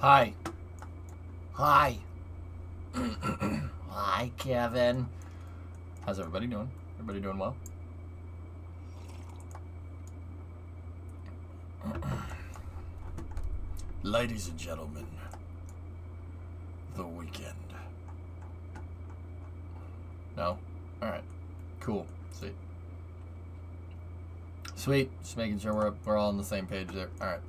Hi. Hi. Hi, Kevin. How's everybody doing? Everybody doing well? Ladies and gentlemen, the weekend. No? Alright. Cool. Sweet. Sweet. Just making sure we're all on the same page there. Alright.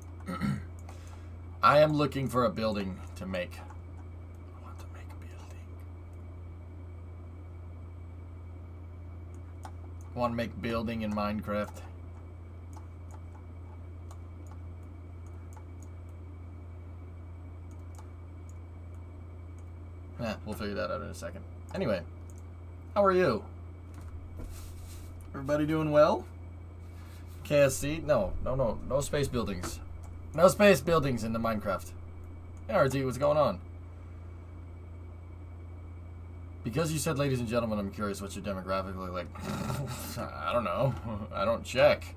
I am looking for a building to make. I want to make a building. I want to make building in Minecraft. We'll figure that out in a second. Anyway, how are you? Everybody doing well? KSC? No space buildings. No space buildings in the Minecraft. Hey, RT, what's going on? Because you said ladies and gentlemen, I'm curious what's your demographic look like. I don't know. I don't check.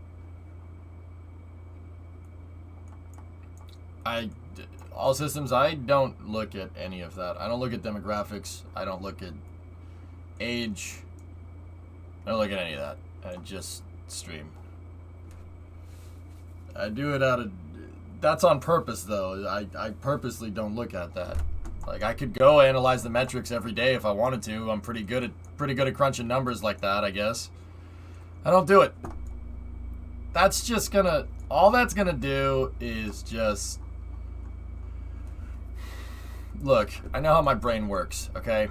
all systems, I don't look at any of that. I don't look at demographics. I don't look at age. I don't look at any of that. I just stream. I do it out of... That's on purpose, though. I purposely don't look at that. Like, I could go analyze the metrics every day if I wanted to. I'm pretty good at crunching numbers like that, I guess. I don't do it. That's just gonna... All that's gonna do is just... Look, I know how my brain works, okay?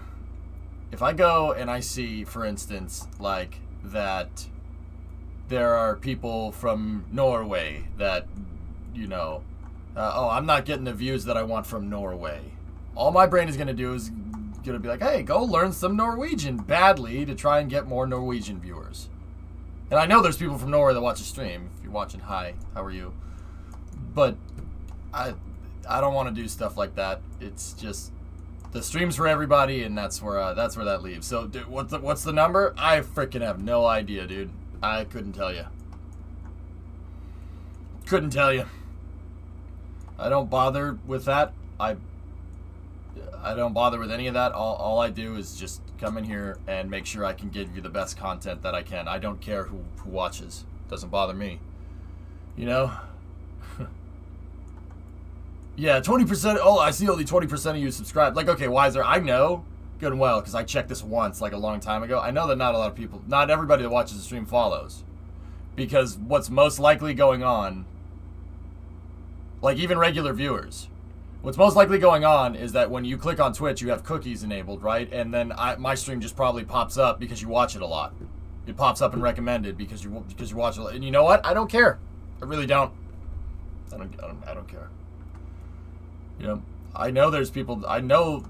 If I go and I see, for instance, like, that there are people from Norway that, you know... oh, I'm not getting the views that I want from Norway. All my brain is gonna do is gonna be like, hey, go learn some Norwegian badly to try and get more Norwegian viewers. And I know there's people from Norway that watch the stream. If you're watching, hi, how are you? But I don't want to do stuff like that. It's just the stream's for everybody, and that's where that leaves. So, dude, what's the number? I freaking have no idea, dude. I couldn't tell you. Couldn't tell you. I don't bother with that. I don't bother with any of that. All I do is just come in here and make sure I can give you the best content that I can. I don't care who watches. Doesn't bother me. You know? Yeah, 20%. Oh, I see only 20% of you subscribe. Like, okay, why is there? I know good and well, because I checked this once, like a long time ago. I know that not a lot of people, not everybody that watches the stream follows. Because what's most likely going on, like even regular viewers, what's most likely going on is that when you click on Twitch, you have cookies enabled, right? And then my stream just probably pops up because you watch it a lot. It pops up and recommended because you watch it a lot. And you know what? I don't care. I really don't. I don't care. You know, I know there's people. I know,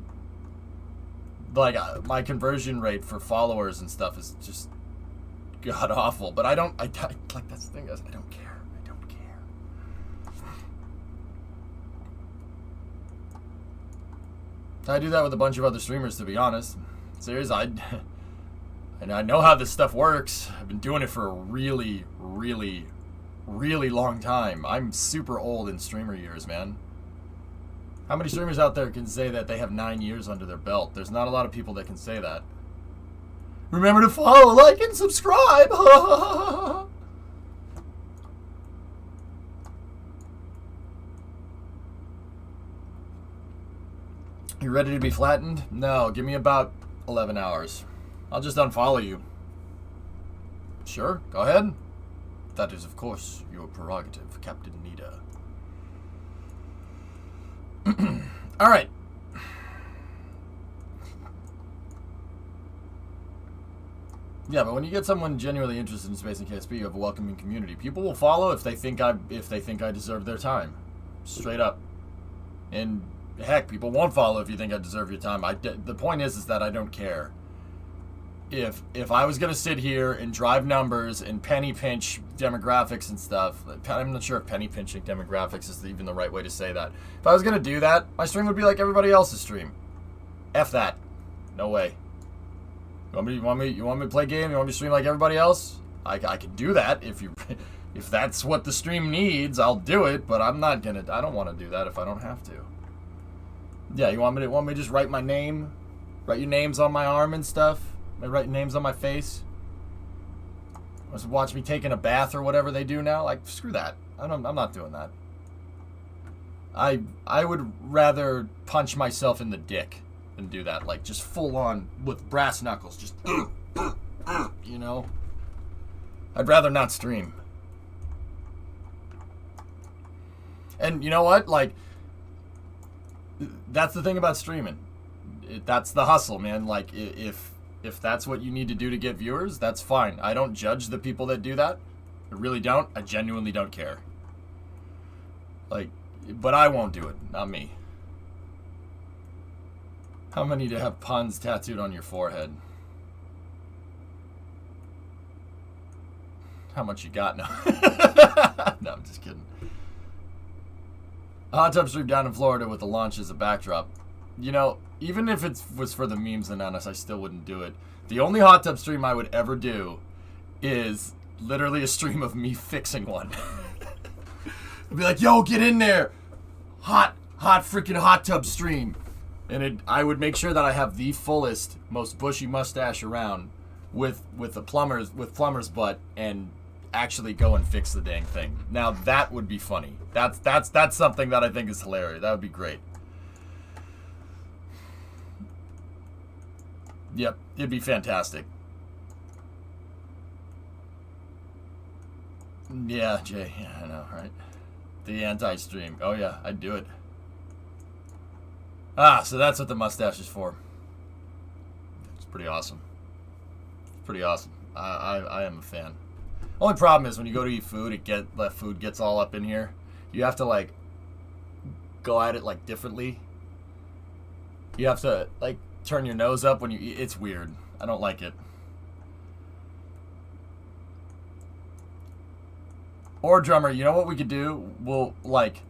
like my conversion rate for followers and stuff is just god awful. But I don't. Like that's the thing. I don't care. I do that with a bunch of other streamers, to be honest. Serious, and I know how this stuff works. I've been doing it for a really, really, really long time. I'm super old in streamer years, man. How many streamers out there can say that they have 9 years under their belt? There's not a lot of people that can say that. Remember to follow, like, and subscribe! You ready to be flattened? No, give me about 11 hours. I'll just unfollow you. Sure, go ahead. That is, of course, your prerogative, Captain Nita. Alright. Yeah, but when you get someone genuinely interested in space and KSP, you have a welcoming community. People will follow if they think I deserve their time. Straight up. And heck, people won't follow if you think I deserve your time. The point is that I don't care. If I was gonna sit here and drive numbers and penny pinch demographics and stuff, I'm not sure if penny pinching demographics is even the right way to say that. If I was gonna do that, my stream would be like everybody else's stream. F that. No way. You want me to play a game? You want me to stream like everybody else? I can do that if that's what the stream needs. I'll do it, but I don't want to do that if I don't have to. Yeah, you want me to just write my name, write your names on my arm and stuff? Write names on my face? Want to watch me taking a bath or whatever they do now? Like, screw that. I'm not doing that. I would rather punch myself in the dick than do that. Like, just full on with brass knuckles. Just, you know? I'd rather not stream. And you know what? Like, that's the thing about streaming. That's the hustle, man. Like, if that's what you need to do to get viewers, that's fine. I don't judge the people that do that. I really don't. I genuinely don't care. Like, but I won't do it. Not me. How many to have puns tattooed on your forehead? How much you got? No. No, I'm just kidding. A hot tub stream down in Florida with the launch as a backdrop. You know, even if it was for the memes and honest, I still wouldn't do it. The only hot tub stream I would ever do is literally a stream of me fixing one. I'd be like, yo, get in there. hot freaking hot tub stream. And I would make sure that I have the fullest, most bushy mustache around with plumber's butt, and actually go and fix the dang thing. Now that would be funny. That's something that I think is hilarious. That would be great. Yep, it'd be fantastic. Yeah, Jay. Yeah, I know, right? The anti-stream. Oh yeah, I'd do it. So that's what the mustache is for. It's pretty awesome. It's pretty awesome. I am a fan. Only problem is when you go to eat food, the food gets all up in here. You have to like go at it like differently. You have to like turn your nose up when you eat. It's weird. I don't like it. Or drummer, you know what we could do? We'll like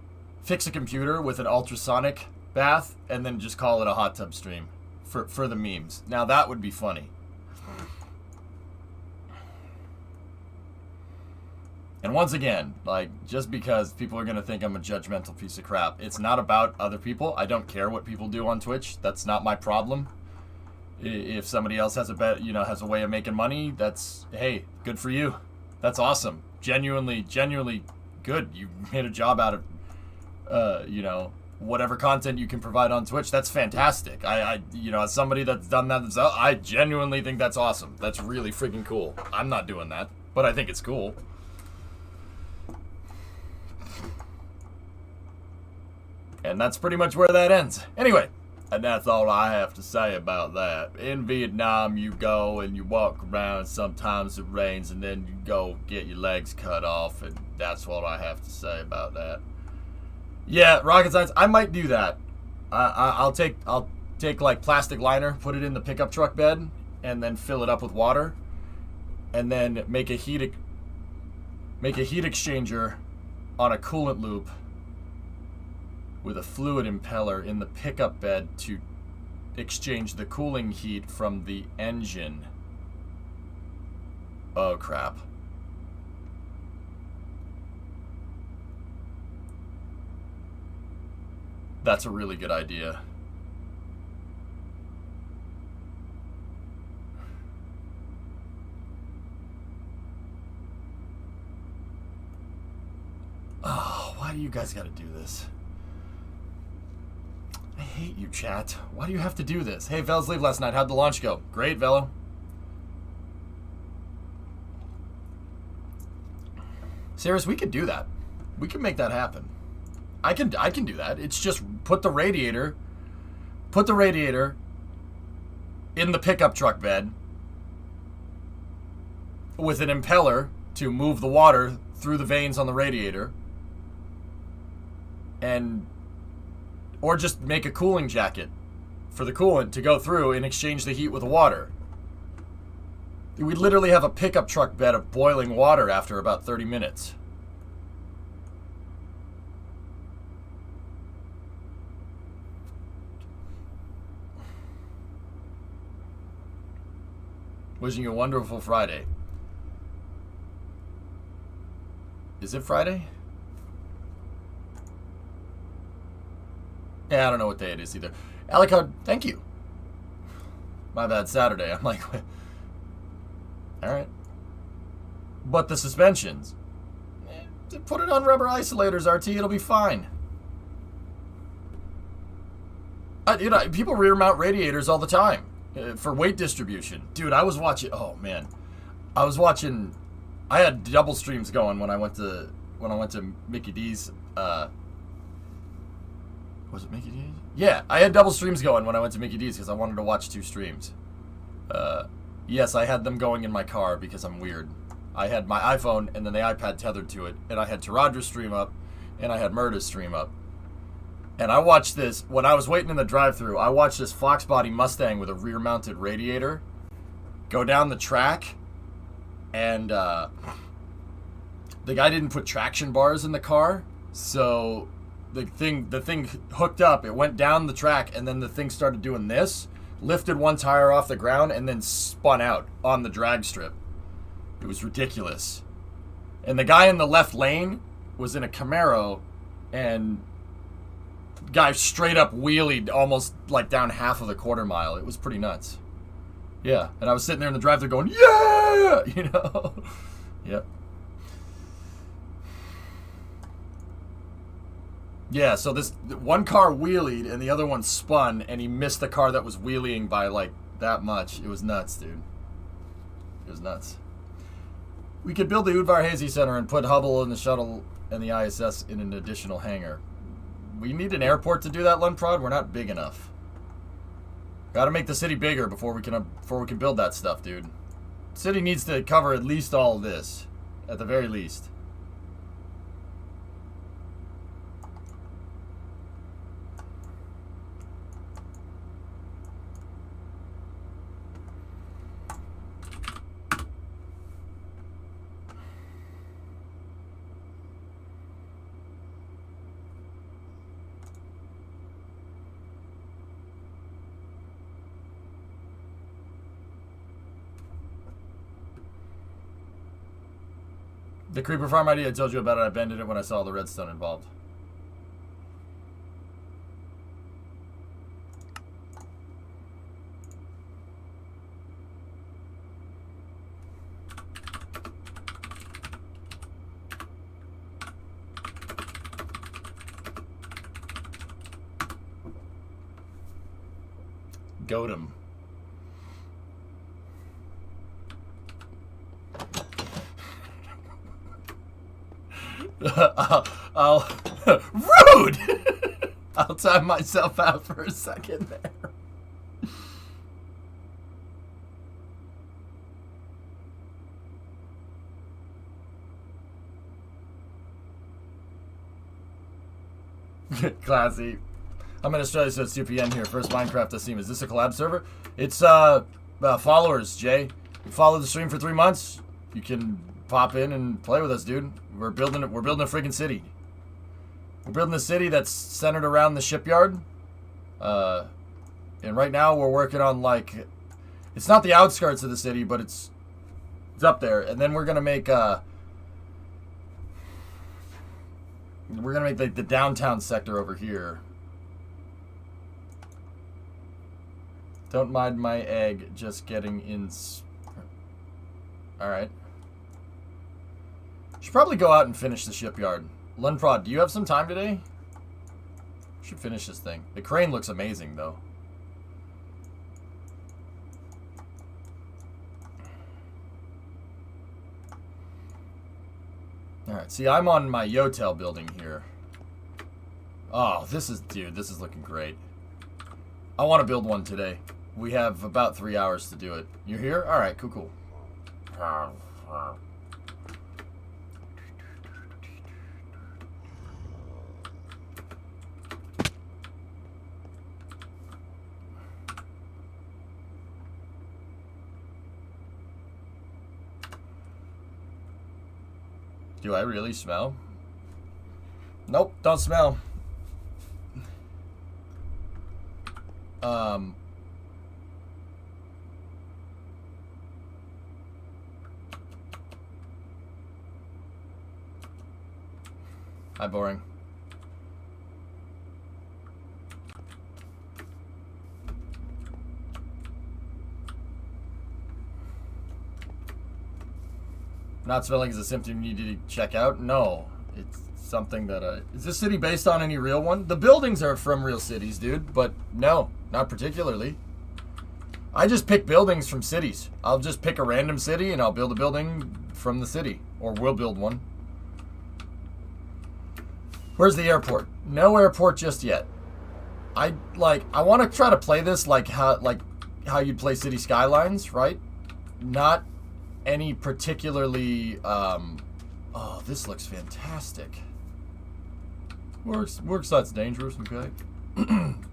fix a computer with an ultrasonic bath and then just call it a hot tub stream for the memes. Now that would be funny. And once again, like, just because people are going to think I'm a judgmental piece of crap, it's not about other people. I don't care what people do on Twitch. That's not my problem. If somebody else has has a way of making money, that's, hey, good for you. That's awesome. Genuinely good. You made a job out of, whatever content you can provide on Twitch. That's fantastic. I as somebody that's done that themselves, I genuinely think that's awesome. That's really freaking cool. I'm not doing that, but I think it's cool. And that's pretty much where that ends. Anyway, and that's all I have to say about that. In Vietnam, you go and you walk around. Sometimes it rains, and then you go get your legs cut off, and that's what I have to say about that. Yeah, rocket science. I might do that. I'll take like plastic liner, put it in the pickup truck bed, and then fill it up with water, and then make a heat exchanger on a coolant loop with a fluid impeller in the pickup bed to exchange the cooling heat from the engine. Oh crap. That's a really good idea. Oh, why do you guys gotta do this? I hate you, chat. Why do you have to do this? Hey, Velo's leave last night. How'd the launch go? Great, Velo. Serious, we could do that. We can make that happen. I can do that. It's just put the radiator in the pickup truck bed with an impeller to move the water through the veins on the radiator, or just make a cooling jacket for the coolant to go through and exchange the heat with the water. We literally have a pickup truck bed of boiling water after about 30 minutes. Wishing you a wonderful Friday. Is it Friday? Yeah, I don't know what day it is either. Alicode, thank you. My bad, Saturday. I'm like, alright. But the suspensions. Put it on rubber isolators, RT. It'll be fine. People rear mount radiators all the time. For weight distribution. Dude, I was watching... Oh, man. I had double streams going when I went to Mickey D's. Was it Mickey D's? Yeah, I had double streams going when I went to Mickey D's because I wanted to watch two streams. Yes, I had them going in my car because I'm weird. I had my iPhone and then the iPad tethered to it, and I had Taradra's stream up, and I had Murda's stream up. And I watched this, when I was waiting in the drive-thru, I watched this Fox body Mustang with a rear-mounted radiator go down the track, and the guy didn't put traction bars in the car, so the thing hooked up, it went down the track, and then the thing started doing this, lifted one tire off the ground, and then spun out on the drag strip. It was ridiculous. And the guy in the left lane was in a Camaro, and Guy straight up wheelied almost like down half of the quarter mile. It was pretty nuts. Yeah, and I was sitting there in the drive-thru going, yeah, you know. Yep. Yeah, so this one car wheelied and the other one spun, and he missed the car that was wheeling by like that much. It was nuts, dude. It was nuts. We could build the Udvar Hazy Center and put Hubble and the shuttle and the ISS in an additional hangar. We need an airport to do that, Lunprod. We're not big enough. Got to make the city bigger before we can build that stuff, dude. The city needs to cover at least all of this, at the very least. The creeper farm idea I told you about, it, I abandoned it when I saw the redstone involved. Goat him. I'll rude. I'll time myself out for a second there. Classy. I'm in Australia, so it's 2 p.m. here. First Minecraft to stream. Is this a collab server? It's followers, Jay. You follow the stream for 3 months. You can pop in and play with us, dude. We're building a freaking city. We're building a city that's centered around the shipyard. And right now we're working on like, it's not the outskirts of the city, but it's up there. And then we're gonna make like the downtown sector over here. Don't mind my egg just getting in. All right. Should probably go out and finish the shipyard. Lunprod, do you have some time today? Should finish this thing. The crane looks amazing, though. Alright, see, I'm on my Yotel building here. Oh, this is looking great. I want to build one today. We have about 3 hours to do it. You're here? Alright, cool. Do I really smell? Nope, don't smell. Hi, boring. Not smelling is a symptom you need to check out? No. It's something that, is this city based on any real one? The buildings are from real cities, dude, but no, not particularly. I just pick buildings from cities. I'll just pick a random city and I'll build a building from the city. Or we'll build one. Where's the airport? No airport just yet. I want to try to play this like how you'd play City Skylines, right? Not any particularly, oh, this looks fantastic. Works, that's dangerous, okay?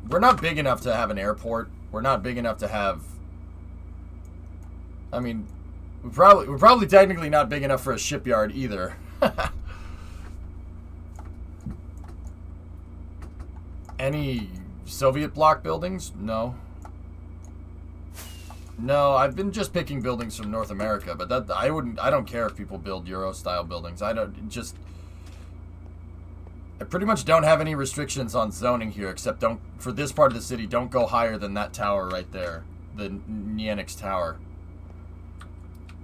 We're not big enough to have an airport. We're not big enough to have, I mean, we're probably technically not big enough for a shipyard either. Any Soviet bloc buildings? No. No, I've been just picking buildings from North America, but that I don't care if people build Euro style buildings. I pretty much don't have any restrictions on zoning here, except for this part of the city, don't go higher than that tower right there. The Nienix Tower.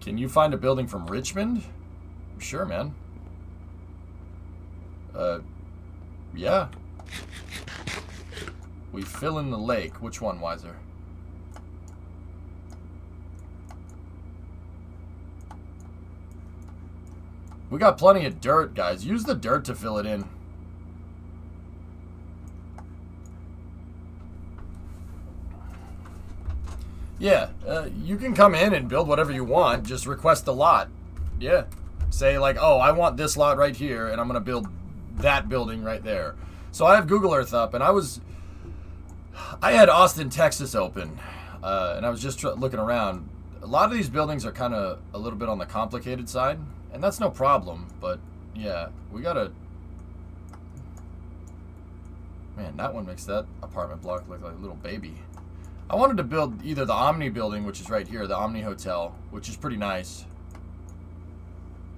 Can you find a building from Richmond? Sure, man. Yeah. We fill in the lake. Which one, Wiser? We got plenty of dirt, guys. Use the dirt to fill it in. Yeah, you can come in and build whatever you want. Just request a lot. Yeah. Say, like, oh, I want this lot right here, and I'm going to build that building right there. So I have Google Earth up, and I had Austin, Texas open, and I was just looking around. A lot of these buildings are kind of a little bit on the complicated side, and that's no problem, but yeah, we got to... Man, that one makes that apartment block look like a little baby. I wanted to build either the Omni building, which is right here, the Omni Hotel, which is pretty nice.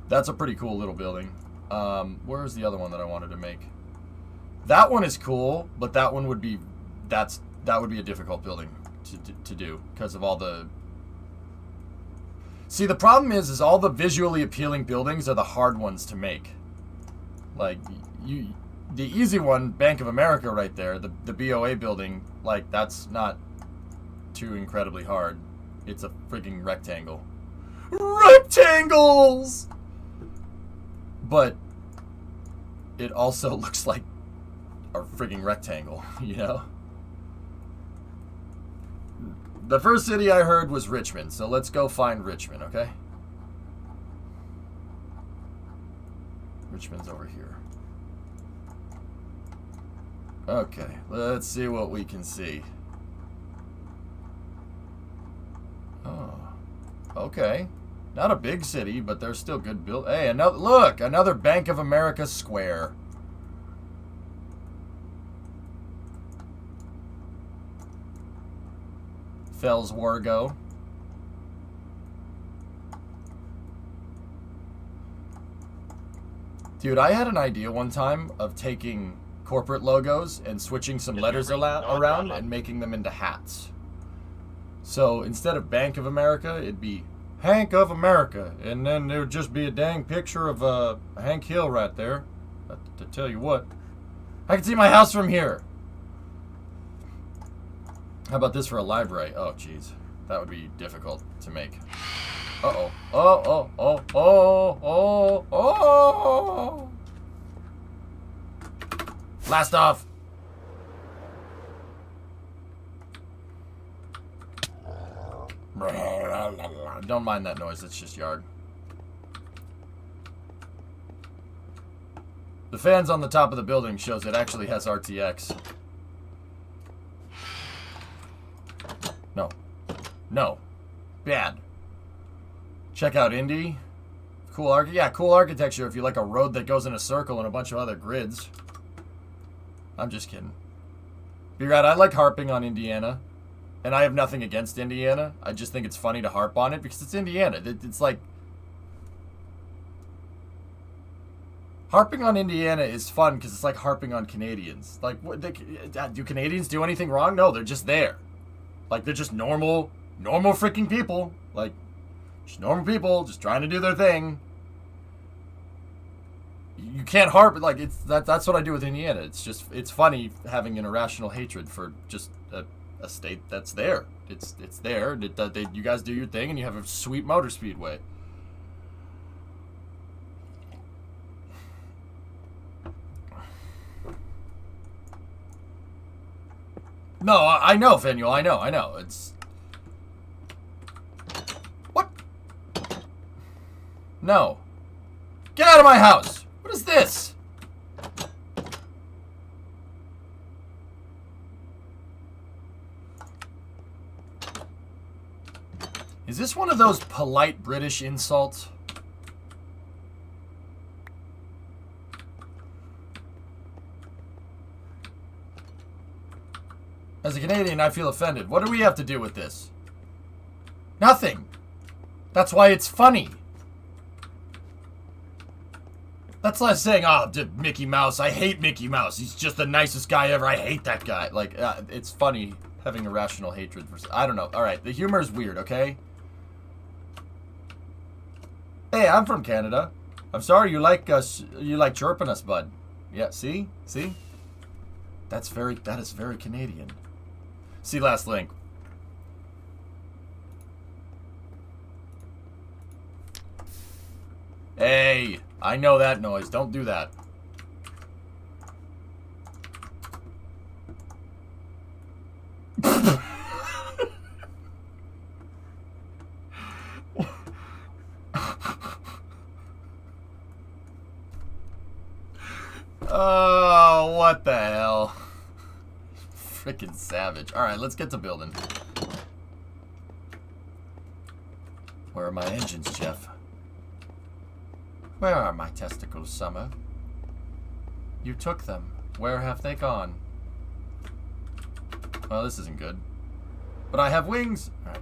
That's a pretty cool little building. Where's the other one that I wanted to make? That one is cool, but that one would be that would be a difficult building to do because of all the... See, the problem is all the visually appealing buildings are the hard ones to make. Like the easy one, Bank of America right there, the BOA building, like that's not too incredibly hard. It's a freaking rectangle. Rectangles! But it also looks like a freaking rectangle, you know? The first city I heard was Richmond, so let's go find Richmond, okay? Richmond's over here. Okay, let's see what we can see. Oh, okay. Not a big city, but there's still good build. Hey, another Bank of America square. Fells Wargo. Dude, I had an idea one time of taking corporate logos and switching some letters around and making them into hats. So instead of Bank of America, it'd be Hank of America, and then there would just be a dang picture of Hank Hill right there. To tell you what, I can see my house from here. How about this for a library? Oh, jeez, that would be difficult to make. Uh-oh. Oh. Blast off. Don't mind that noise, it's just yard. The fans on the top of the building shows it actually has RTX. No. Bad. Check out Indy. Cool architecture if you like a road that goes in a circle and a bunch of other grids. I'm just kidding. B-Rad, I like harping on Indiana. And I have nothing against Indiana. I just think it's funny to harp on it because it's Indiana. It's like... Harping on Indiana is fun because it's like harping on Canadians. Like, do Canadians do anything wrong? No, they're just there. Like, they're just normal freaking people. Like, just normal people just trying to do their thing. You can't harp, like, that's what I do with Indiana. It's funny having an irrational hatred for just a state that's there. It's there. You guys do your thing and you have a sweet motor speedway. No, I know, Fenuyel. I know. It's... What? No. Get out of my house! What is this? Is this one of those polite British insults? As a Canadian, I feel offended. What do we have to do with this? Nothing. That's why it's funny. That's like saying, oh, Mickey Mouse, I hate Mickey Mouse. He's just the nicest guy ever. I hate that guy. Like, it's funny having irrational hatred for... I don't know. All right, the humor is weird, okay? Hey, I'm from Canada. I'm sorry you like us. You like chirping us, bud. Yeah, see? See? That is very Canadian. See last link. Hey, I know that noise. Don't do that. Oh, what the hell? Freaking savage. Alright, let's get to building. Where are my engines, Jeff? Where are my testicles, Summer? You took them. Where have they gone? Well, this isn't good. But I have wings! Alright.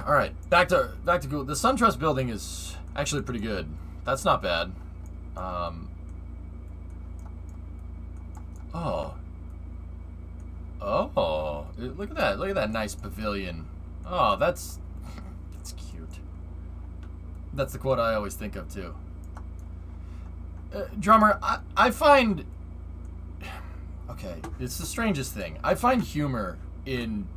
Alright, back to Google. The SunTrust building is actually pretty good. That's not bad. Oh. Oh, look at that. Look at that nice pavilion. Oh, that's cute. That's the quote I always think of, too. Drummer, I find... Okay, it's the strangest thing. I find humor in,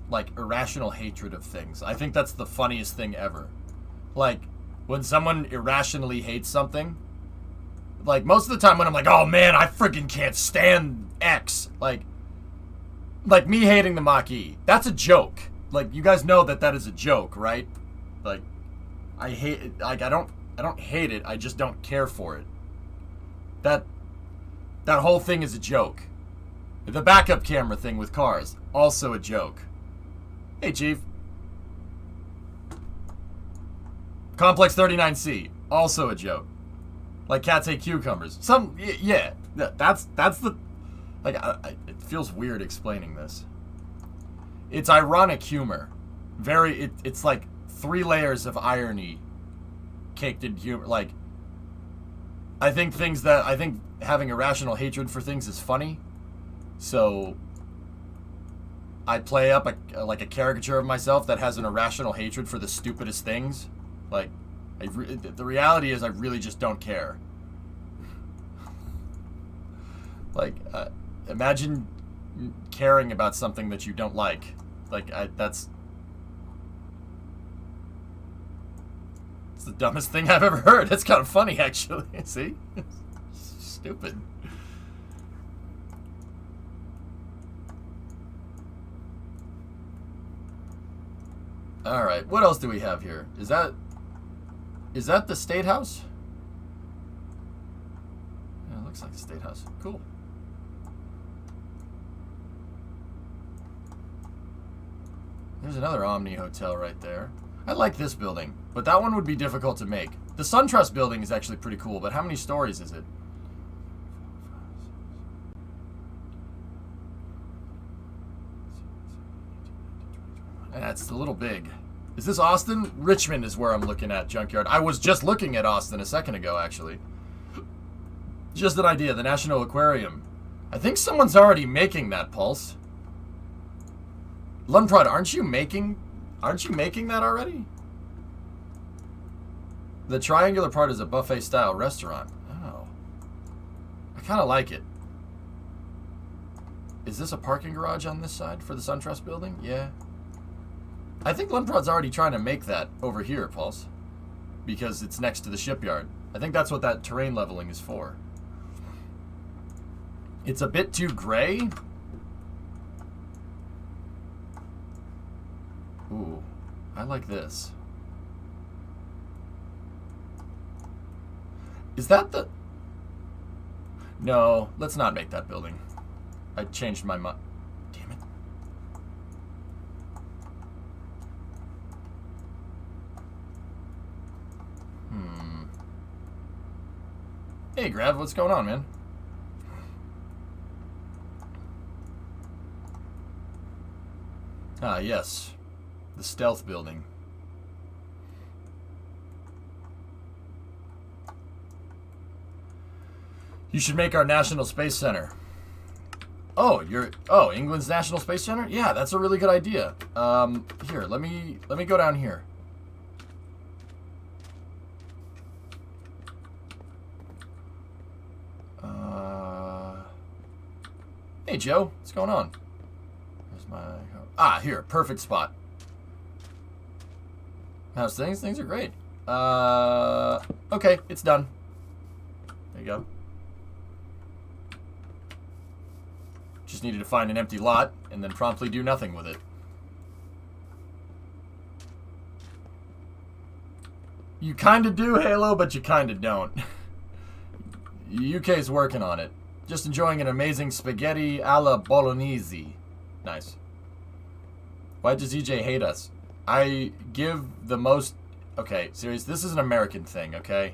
like, irrational hatred of things. I think that's the funniest thing ever. Like, when someone irrationally hates something, like, most of the time when I'm like, oh, man, I freaking can't stand X, like me hating the Mach-E, that's a joke. Like, you guys know that is a joke, right? Like, I hate it. Like, I don't hate it. I just don't care for it. That whole thing is a joke. The backup camera thing with cars, also a joke. Hey, Chief. Complex 39C, also a joke. Like cats hate cucumbers. Yeah. That's the... Like, it feels weird explaining this. It's ironic humor. It's like 3 layers of irony caked in humor. Like, I think having irrational hatred for things is funny. So I play up a caricature of myself that has an irrational hatred for the stupidest things. Like, the reality is I really just don't care. Like, imagine caring about something that you don't like. Like, it's the dumbest thing I've ever heard. It's kind of funny, actually. See? It's stupid. Alright, what else do we have here? Is that the State House? Yeah, it looks like the State House. Cool. There's another Omni Hotel right there. I like this building, but that one would be difficult to make. The SunTrust building is actually pretty cool, but how many stories is it? That's a little big. Is this Austin? Richmond is where I'm looking at, Junkyard. I was just looking at Austin a second ago, actually. Just an idea, the National Aquarium. I think someone's already making that, Pulse. Lumprod, aren't you making that already? The triangular part is a buffet-style restaurant. Oh. I kind of like it. Is this a parking garage on this side for the SunTrust building? Yeah. I think Lumprod's already trying to make that over here, Pulse. Because it's next to the shipyard. I think that's what that terrain leveling is for. It's a bit too gray. Ooh, I like this. Is that the... No, let's not make that building. I changed my mind. Damn it. Hey, Grav, what's going on, man? Ah, yes. The stealth building. You should make our National Space Center. Oh, England's National Space Center? Yeah, that's a really good idea. Here, let me go down here. Hey, Joe, what's going on? Where's my... here, perfect spot. How's things? Things are great. Okay, it's done. There you go. Just needed to find an empty lot and then promptly do nothing with it. You kind of do, Halo, but you kind of don't. UK's working on it. Just enjoying an amazing spaghetti alla bolognese. Nice. Why does EJ hate us? I give the most... Okay, serious. This is an American thing, okay?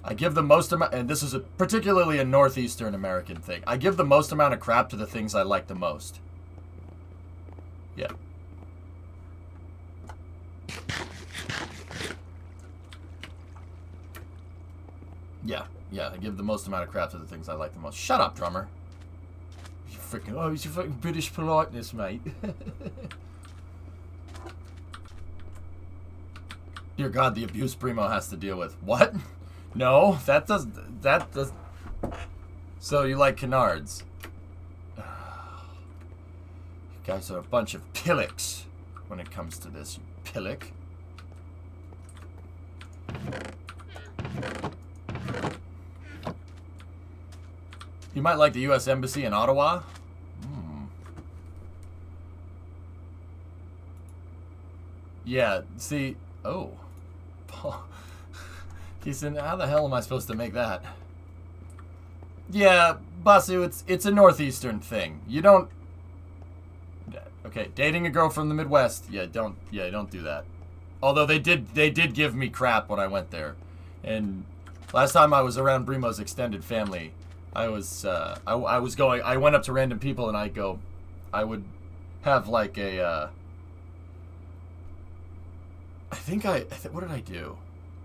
I give the most amount... And this is particularly a Northeastern American thing. I give the most amount of crap to the things I like the most. Yeah. Yeah, I give the most amount of crap to the things I like the most. Shut up, drummer. You freaking... Oh, it's your fucking British politeness, mate. Dear God, the abuse Primo has to deal with. What? No, that does... So you like canards. You guys are a bunch of pillocks when it comes to this, you pillock. You might like the U.S. Embassy in Ottawa. Yeah, see... Oh. He said, how the hell am I supposed to make that? Yeah, Basu, it's a Northeastern thing. You don't... Okay, dating a girl from the Midwest. Yeah, don't do that. Although they did give me crap when I went there. And last time I was around Brimo's extended family... I was I went up to random people and I would have like a, what did I do?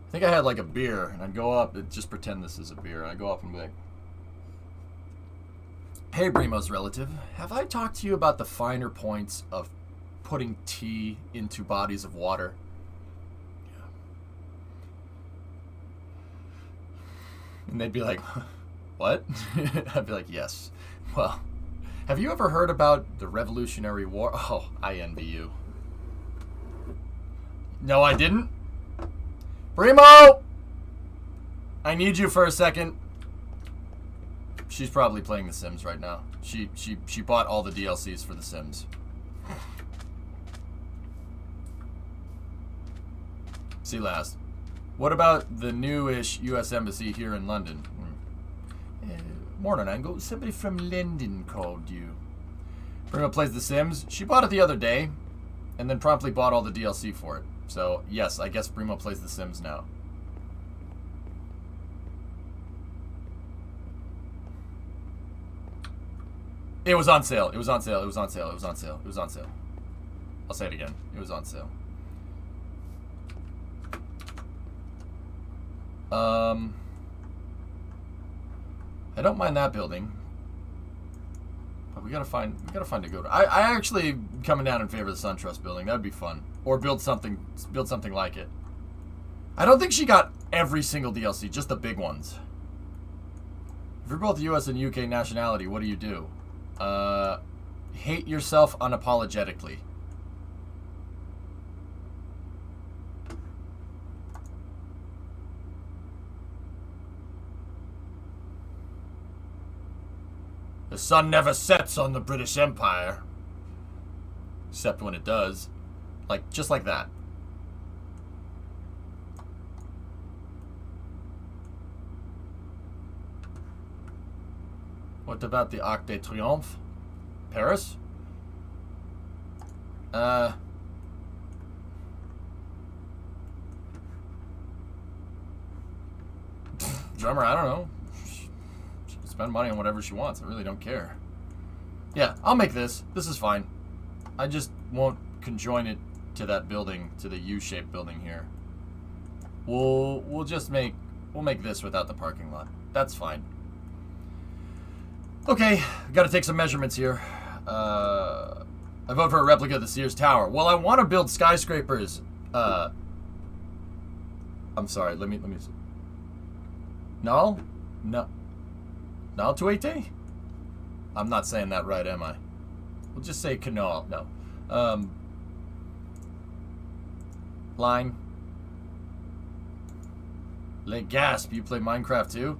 I think I had like a beer and I'd go up and just pretend this is a beer and I'd go up and be like, hey, Brimo's relative, have I talked to you about the finer points of putting tea into bodies of water? Yeah. And they'd be like, what? I'd be like, yes. Well, have you ever heard about the Revolutionary War? Oh, I envy you. No, I didn't. Primo! I need you for a second. She's probably playing The Sims right now. She bought all the DLCs for The Sims. See last. What about the newish U.S. Embassy here in London? Morning, Angle. Somebody from London called you. Prima plays The Sims. She bought it the other day, and then promptly bought all the DLC for it. So, yes, I guess Primo plays The Sims now. It was on sale. It was on sale. It was on sale. It was on sale. It was on sale. I'll say it again. It was on sale. I don't mind that building, but we gotta find a good. I actually coming down in favor of the SunTrust building. That'd be fun, or build something like it. I don't think she got every single DLC, just the big ones. If you're both U.S. and UK nationality, what do? Hate yourself unapologetically. The sun never sets on the British Empire. Except when it does. Like, just like that. What about the Arc de Triomphe? Paris? Drummer, I don't know. Spend money on whatever she wants. I really don't care. Yeah, I'll make this. This is fine. I just won't conjoin it to that building, to the U-shaped building here. We'll make this without the parking lot. That's fine. Okay, got to take some measurements here. I vote for a replica of the Sears Tower. Well, I want to build skyscrapers. I'm sorry. Let me. No. Tuete? I'm not saying that right, am I? We'll just say canal. No. Line. Lake Gasp. You play Minecraft too?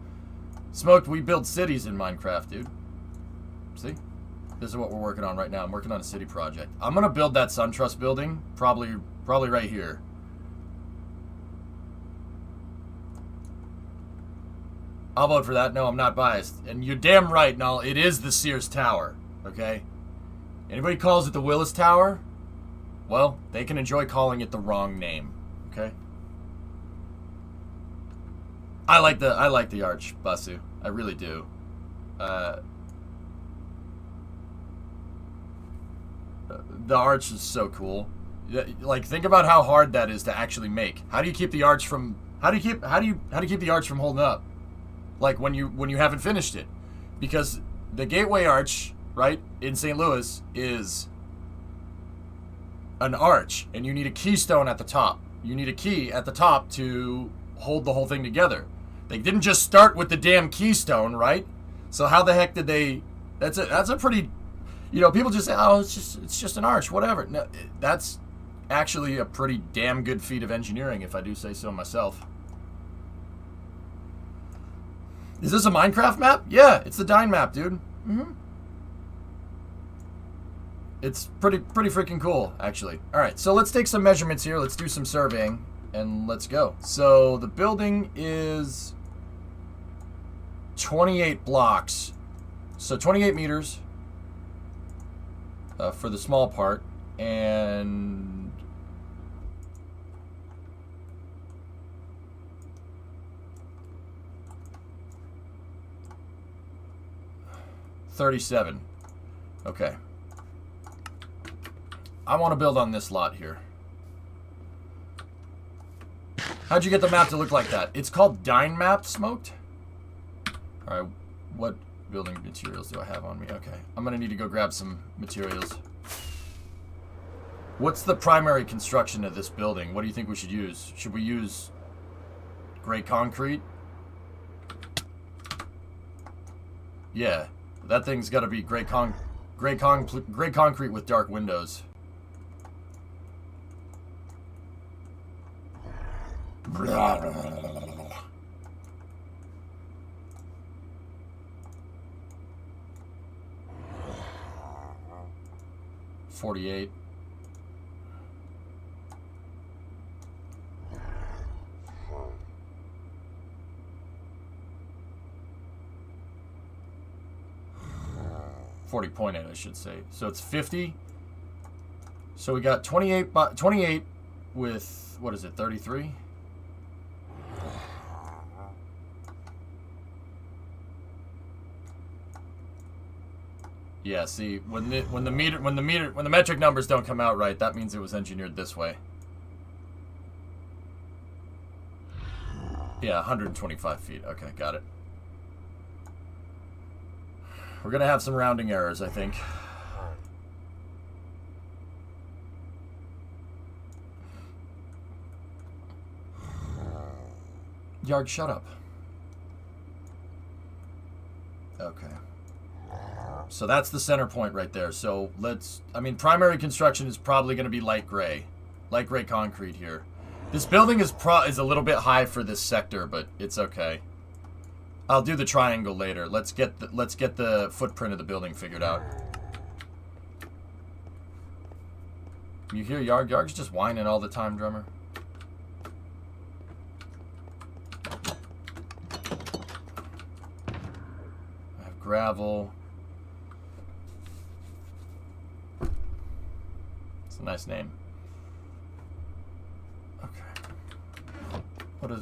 Smoked. We build cities in Minecraft, dude. See? This is what we're working on right now. I'm working on a city project. I'm gonna build that SunTrust building, probably right here. I'll vote for that. No, I'm not biased. And you're damn right, Null. It is the Sears Tower. Okay? Anybody calls it the Willis Tower? Well, they can enjoy calling it the wrong name. Okay? I like the arch, Basu. I really do. The arch is so cool. Like, think about how hard that is to actually make. How do you keep the arch from keep the arch from holding up? Like when you haven't finished it. Because the Gateway Arch, right, in St. Louis is an arch, and you need a keystone at the top. You need a key at the top to hold the whole thing together. They didn't just start with the damn keystone, right? So how the heck did they? That's a pretty, people just say, oh, it's just an arch, whatever. No, that's actually a pretty damn good feat of engineering, if I do say so myself. Is this a Minecraft map? Yeah, it's the Dine map, dude. Mm-hmm. It's pretty freaking cool, actually. All right, so let's take some measurements here. Let's do some surveying, and let's go. So the building is 28 blocks. So 28 meters for the small part, and 37. Okay. I want to build on this lot here. How'd you get the map to look like that? It's called Dine Map, Smoked? Alright, what building materials do I have on me? Okay, I'm going to need to go grab some materials. What's the primary construction of this building? What do you think we should use? Should we use gray concrete? Yeah, that thing's got to be gray concrete with dark windows. $48. $40.8, I should say. So it's 50. So we got 28 with, what is it, 33? Yeah, see, when the metric numbers don't come out right, that means it was engineered this way. Yeah, 125 feet. Okay, got it. We're gonna have some rounding errors, I think. Yarg, shut up. Okay. So that's the center point right there. So primary construction is probably going to be light gray concrete here. This building is a little bit high for this sector, but it's okay. I'll do the triangle later. Let's get the footprint of the building figured out. You hear Yarg? Yarg's just whining all the time, drummer. I have gravel. It's a nice name. Okay.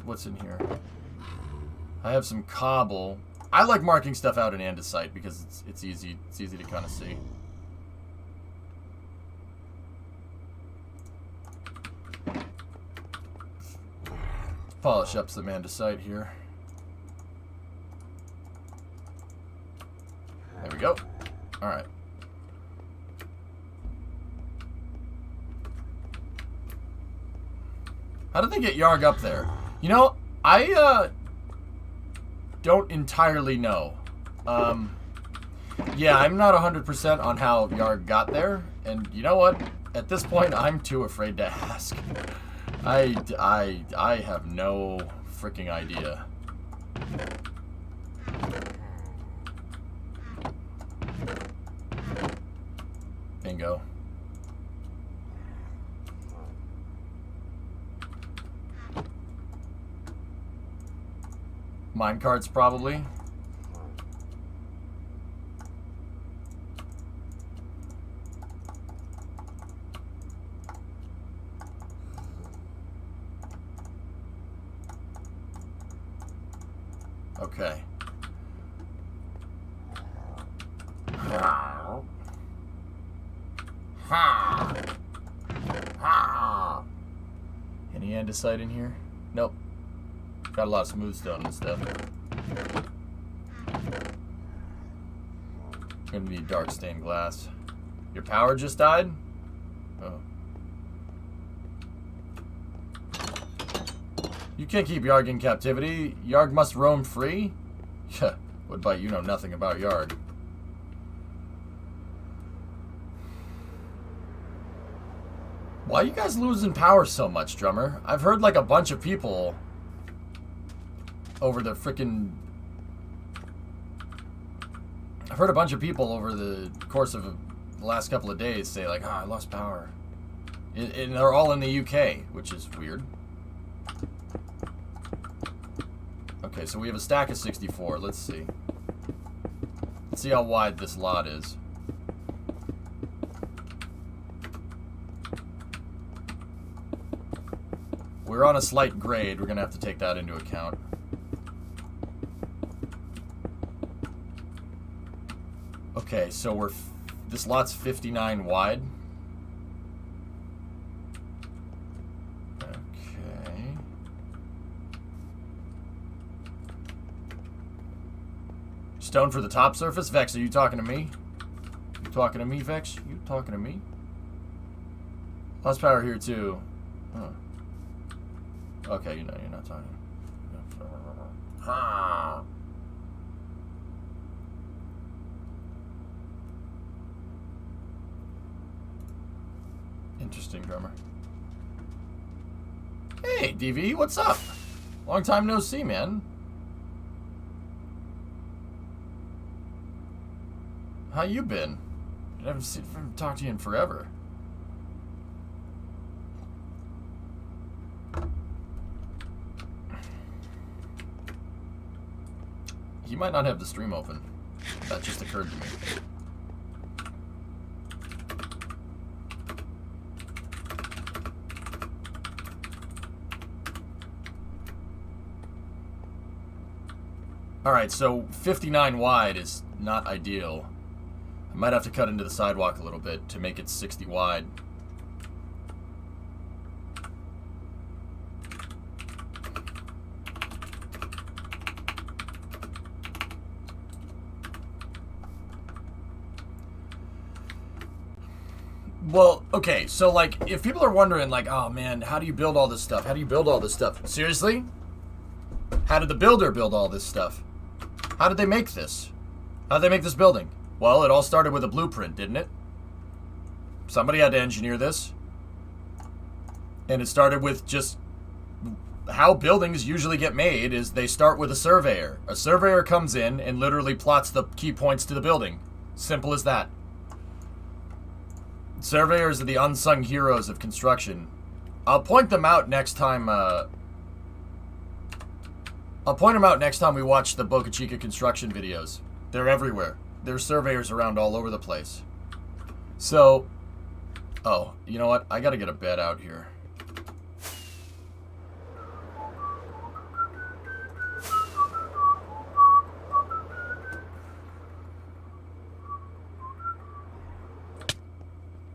What's in here? I have some cobble. I like marking stuff out in andesite because it's easy to kind of see. polish up some andesite here. There we go. Alright. How did they get Yarg up there? You know, I don't entirely know. Yeah, I'm not 100% on how Yarg got there. And you know what? At this point, I'm too afraid to ask. I have no freaking idea. Bingo. Minecarts, probably. Okay. Any andesite in here? Nope. Got a lot of smooth stone and stuff. Gonna need dark stained glass. Your power just died? Oh. You can't keep Yarg in captivity. Yarg must roam free? Would bite you know nothing about Yarg. Why are you guys losing power so much, Drummer? I've heard like a bunch of people over the frickin'... I've heard a bunch of people over the course of the last couple of days say like, I lost power. And they're all in the UK, which is weird. Okay, so we have a stack of 64. Let's see. Let's see how wide this lot is. We're on a slight grade. We're going to have to take that into account. Okay, so this lot's 59 wide. Okay. Stone for the top surface? Vex, are you talking to me? You talking to me, Vex? You talking to me? Lost power here, too. Huh. Okay, you know, you're not talking. Interesting, Drummer. Hey, DV, what's up? Long time no see, man. How you been? I haven't talked to you in forever. You might not have the stream open. That just occurred to me. Alright, so 59 wide is not ideal. I might have to cut into the sidewalk a little bit to make it 60 wide. Well, okay, so like, if people are wondering, like, oh man, how do you build all this stuff? How do you build all this stuff? Seriously? How did the builder build all this stuff? How did they make this? How did they make this building? Well, it all started with a blueprint, didn't it? Somebody had to engineer this. And it started with just how buildings usually get made is they start with a surveyor. A surveyor comes in and literally plots the key points to the building. Simple as that. Surveyors are the unsung heroes of construction. I'll point them out next time, I'll point them out next time we watch the Boca Chica construction videos. They're everywhere. There's surveyors around all over the place. So, oh, you know what? I gotta get a bed out here.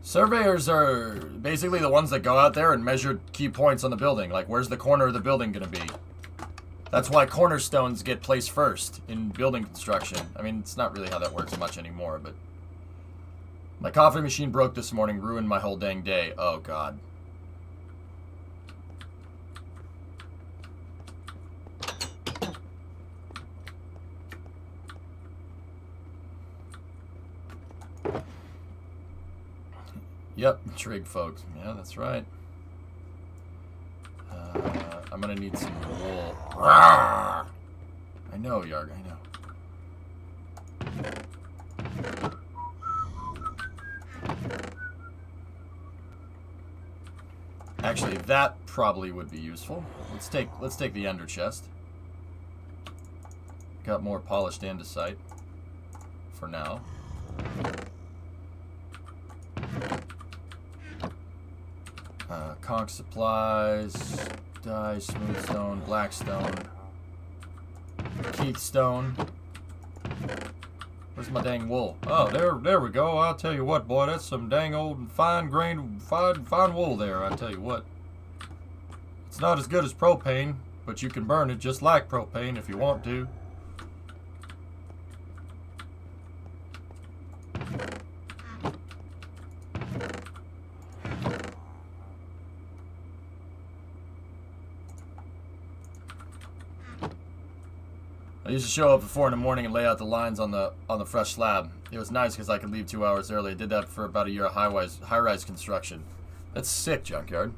Surveyors are basically the ones that go out there and measure key points on the building. Like, where's the corner of the building going to be? That's why cornerstones get placed first in building construction. I mean, it's not really how that works much anymore, but... My coffee machine broke this morning, ruined my whole dang day. Oh, God. Yep, trig, folks. Yeah, that's right. I'm gonna need some wool. Rawr! I know, Yarg, I know. Actually, that probably would be useful. Let's take the ender chest. Got more polished andesite for now. Conch supplies, dye, smooth stone, black stone, keith stone. Where's my dang wool? Oh, there we go. I'll tell you what, boy, that's some dang old fine-grained, fine wool there. I tell you what. It's not as good as propane, but you can burn it just like propane if you want to. I used to show up at 4 in the morning and lay out the lines on the fresh slab. It was nice because I could leave 2 hours early. I did that for about a year of high-rise construction. That's sick, Junkyard.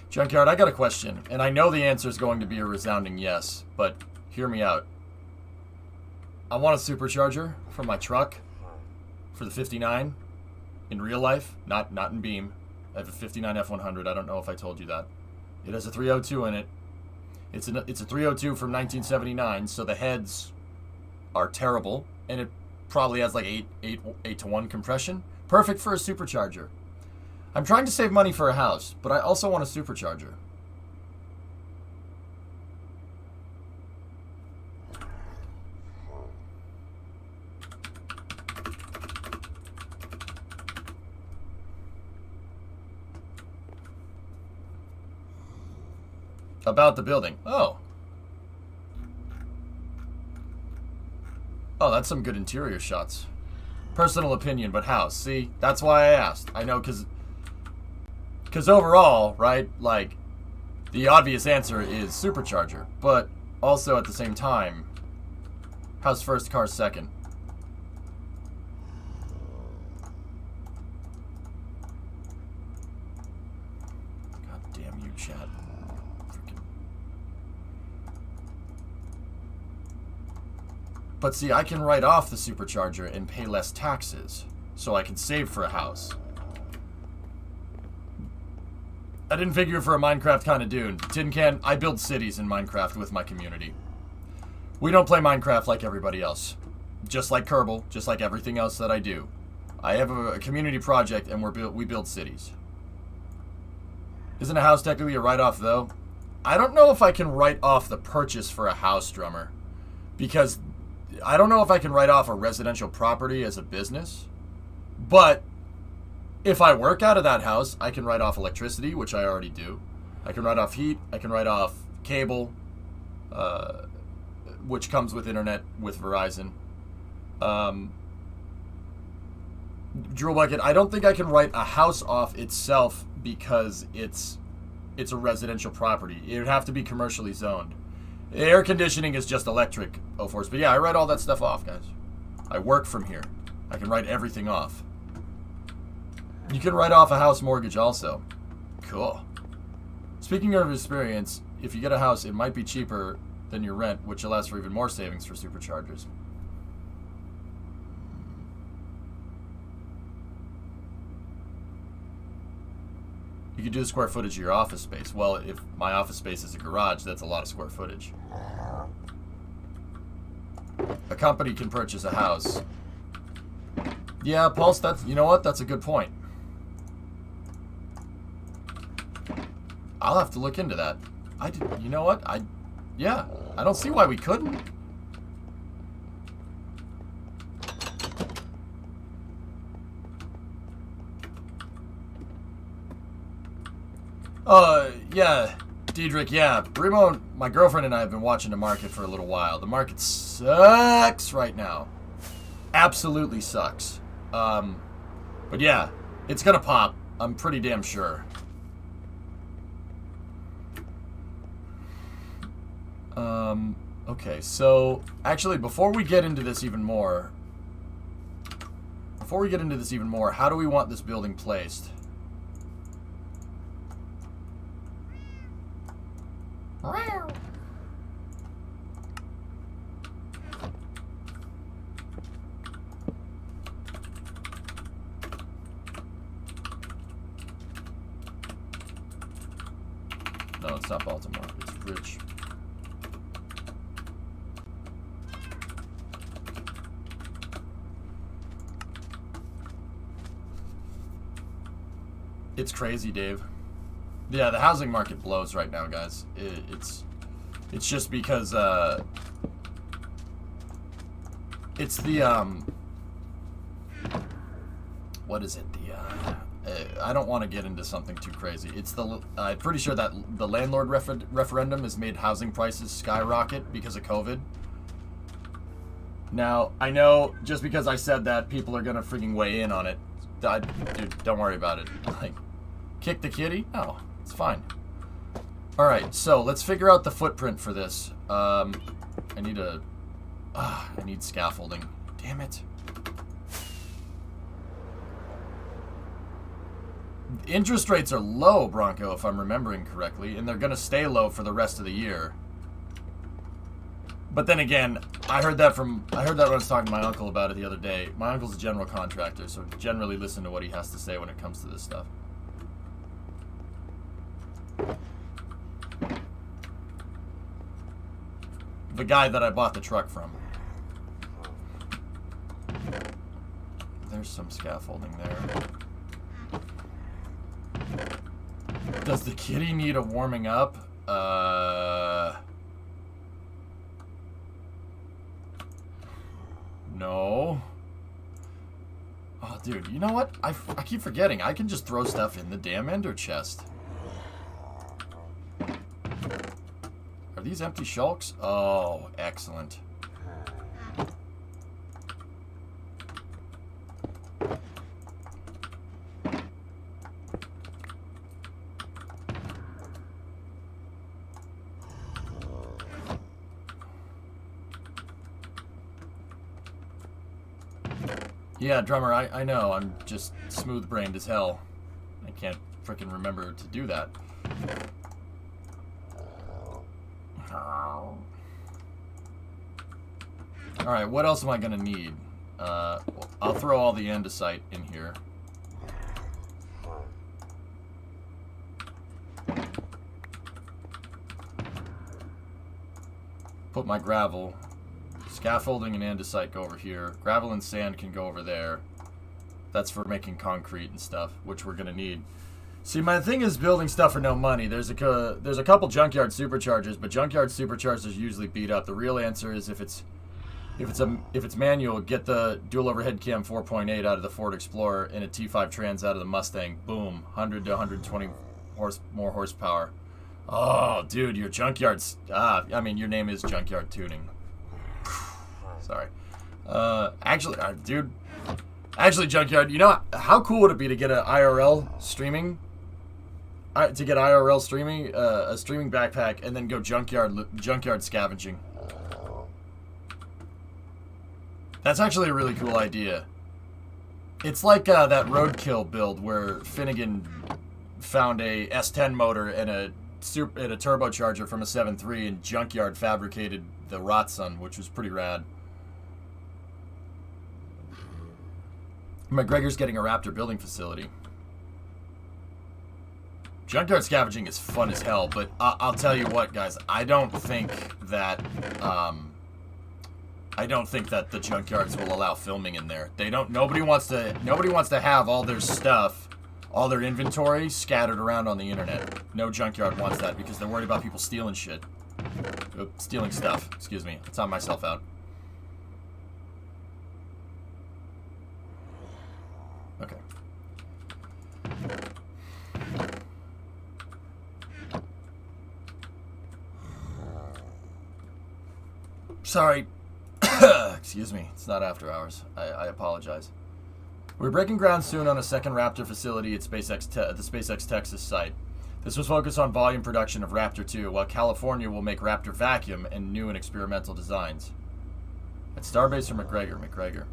Junkyard, I got a question, and I know the answer is going to be a resounding yes, but hear me out. I want a supercharger for my truck, for the 59, in real life, not in Beam. I have a 59 F100. I don't know if I told you that. It has a 302 in it. It's a 302 from 1979, so the heads are terrible, and it probably has like 8 to 1 compression. Perfect for a supercharger. I'm trying to save money for a house, but I also want a supercharger. About the building. Oh, that's some good interior shots. Personal opinion, but house. See, that's why I asked. I know, because overall, right, like, the obvious answer is supercharger, but also at the same time, house first, car second. God damn you, chat. But see, I can write off the supercharger and pay less taxes, so I can save for a house. I didn't figure for a Minecraft kind of dude. Tin Can, I build cities in Minecraft with my community. We don't play Minecraft like everybody else. Just like Kerbal, just like everything else that I do. I have a community project and we build cities. Isn't a house technically a write-off, though? I don't know if I can write off the purchase for a house, Drummer. Because I don't know if I can write off a residential property as a business. But if I work out of that house, I can write off electricity, which I already do. I can write off heat. I can write off cable, which comes with internet with Verizon. Drill Bucket, I don't think I can write a house off itself because it's a residential property. It would have to be commercially zoned. Air conditioning is just electric, of course. But yeah, I write all that stuff off, guys. I work from here. I can write everything off. You can write off a house mortgage also. Cool. Speaking of experience, if you get a house, it might be cheaper than your rent, which allows for even more savings for superchargers. You could do the square footage of your office space. Well, if my office space is a garage, that's a lot of square footage. A company can purchase a house. Yeah, Pulse, you know what? That's a good point. I'll have to look into that. You know what? Yeah, I don't see why we couldn't. Yeah, Diedrich, yeah. Brimo, my girlfriend and I have been watching the market for a little while. The market sucks right now. Absolutely sucks. But yeah, it's gonna pop. I'm pretty damn sure. Okay, so actually, before we get into this even more, how do we want this building placed? No, it's not Baltimore. It's Rich. It's crazy, Dave. Yeah, the housing market blows right now, guys. It's just because it's the what is it? I don't want to get into something too crazy. It's the I'm pretty sure that the landlord referendum has made housing prices skyrocket because of COVID. Now, I know just because I said that, people are gonna freaking weigh in on it. Dude, don't worry about it. Like, kick the kitty? No, it's fine. Alright, so let's figure out the footprint for this. I need scaffolding. Damn it. Interest rates are low, Bronco, if I'm remembering correctly, and they're gonna stay low for the rest of the year. But then again, I heard that when I was talking to my uncle about it the other day. My uncle's a general contractor, so generally listen to what he has to say when it comes to this stuff. The guy that I bought the truck from. There's some scaffolding there. Does the kitty need a warming up? No. Oh, dude, you know what? I keep forgetting. I can just throw stuff in the damn ender chest. Are these empty shulks? Oh, excellent. Yeah, drummer, I know. I'm just smooth-brained as hell. I can't frickin' remember to do that. Alright, what else am I gonna need? I'll throw all the andesite in here. Put my gravel. Scaffolding and andesite go over here. Gravel and sand can go over there. That's for making concrete and stuff, which we're gonna need. See, my thing is building stuff for no money. There's a couple junkyard superchargers, but junkyard superchargers usually beat up. The real answer is if it's manual, get the dual overhead cam 4.8 out of the Ford Explorer and a T5 Trans out of the Mustang. Boom, 100 to 120 more horsepower. Oh, dude, your junkyard's I mean, your name is Junkyard Tuning. Sorry. Actually, Junkyard, you know, how cool would it be to get an IRL streaming? A streaming backpack, and then go junkyard scavenging. That's actually a really cool idea. It's like that roadkill build where Finnegan found a S10 motor and a turbocharger from a 7.3, and Junkyard fabricated the Rotsun, which was pretty rad. McGregor's getting a Raptor building facility. Junkyard scavenging is fun as hell, but I'll tell you what, guys. I don't think that the junkyards will allow filming in there. Nobody wants to have all their stuff, all their inventory scattered around on the internet. No junkyard wants that because they're worried about people stealing shit. Stealing stuff. Excuse me. It's on myself out. Okay. Sorry. Excuse me. It's not after hours. I apologize. We're breaking ground soon on a second Raptor facility at the SpaceX Texas site. This was focused on volume production of Raptor 2, while California will make Raptor Vacuum and new and experimental designs. At Starbase or McGregor? McGregor.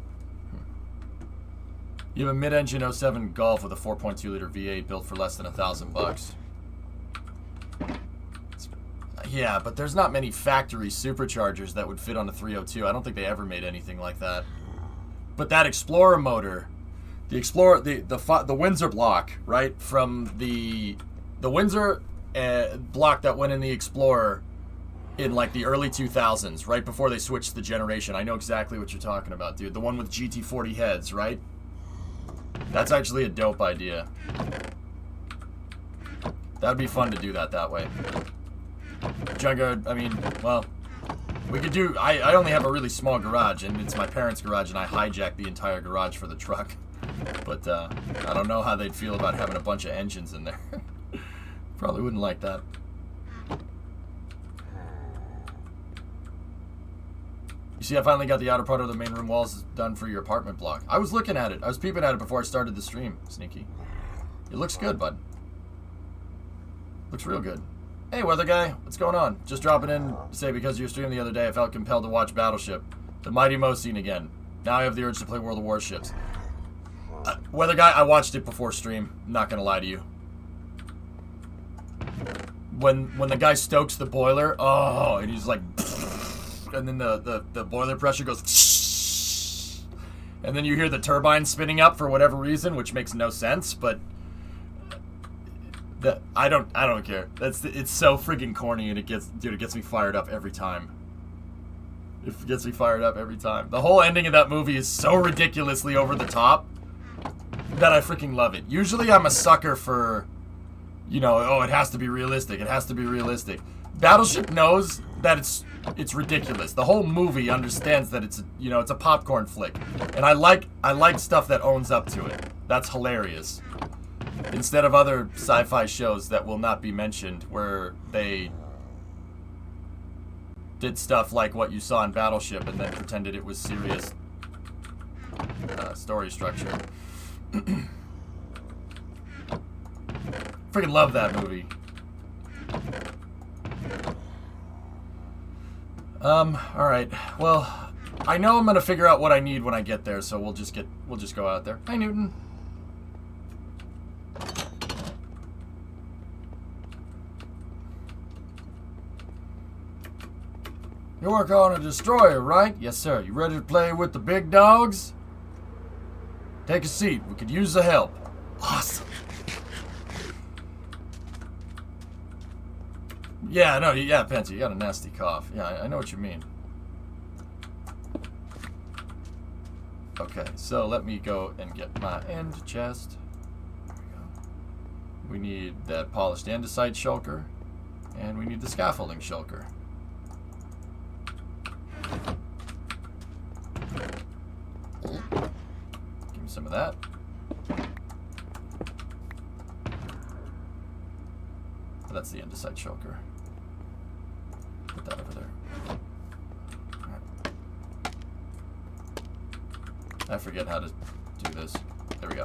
You have a mid-engine 07 Golf with a 4.2-liter V8 built for less than $1,000. Yeah, but there's not many factory superchargers that would fit on a 302. I don't think they ever made anything like that. But that Explorer motor, the Explorer, the Windsor block, right, from the Windsor block that went in the Explorer in like the early 2000s, right before they switched the generation. I know exactly what you're talking about, dude. The one with GT40 heads, right? That's actually a dope idea. That'd be fun to do that way. Junkyard, I mean, well, we could do, I only have a really small garage, and it's my parents' garage, and I hijacked the entire garage for the truck. But, I don't know how they'd feel about having a bunch of engines in there. Probably wouldn't like that. You see, I finally got the outer part of the main room walls done for your apartment block. I was looking at it. I was peeping at it before I started the stream, Sneaky. It looks good, bud. Looks real good. Hey, weather guy. What's going on? Just dropping in to say because of your stream the other day, I felt compelled to watch Battleship. The Mighty Mo scene again. Now I have the urge to play World of Warships. Weather guy, I watched it before stream. I'm not going to lie to you. When the guy stokes the boiler, oh, and he's like... And then the boiler pressure goes, and then you hear the turbine spinning up for whatever reason, which makes no sense. But I don't care. It's so freaking corny, and it gets me fired up every time. It gets me fired up every time. The whole ending of that movie is so ridiculously over the top that I freaking love it. Usually, I'm a sucker for, you know, oh, it has to be realistic. It has to be realistic. Battleship knows that it's ridiculous. The whole movie understands that it's a popcorn flick, and I like stuff that owns up to it. That's hilarious. Instead of other sci-fi shows that will not be mentioned, where they did stuff like what you saw in Battleship and then pretended it was serious story structure. Freaking love that movie. Alright. Well, I know I'm gonna figure out what I need when I get there, so we'll just go out there. Hi, Newton. You work on a destroyer, right? Yes, sir. You ready to play with the big dogs? Take a seat. We could use the help. Awesome. Yeah, no, yeah, Pansy, you got a nasty cough. Yeah, I know what you mean. Okay, so let me go and get my end chest. There we go. We need that polished andesite shulker, and we need the scaffolding shulker. Give me some of that. Oh, that's the andesite shulker. Put that over there. Right. I forget how to do this. There we go.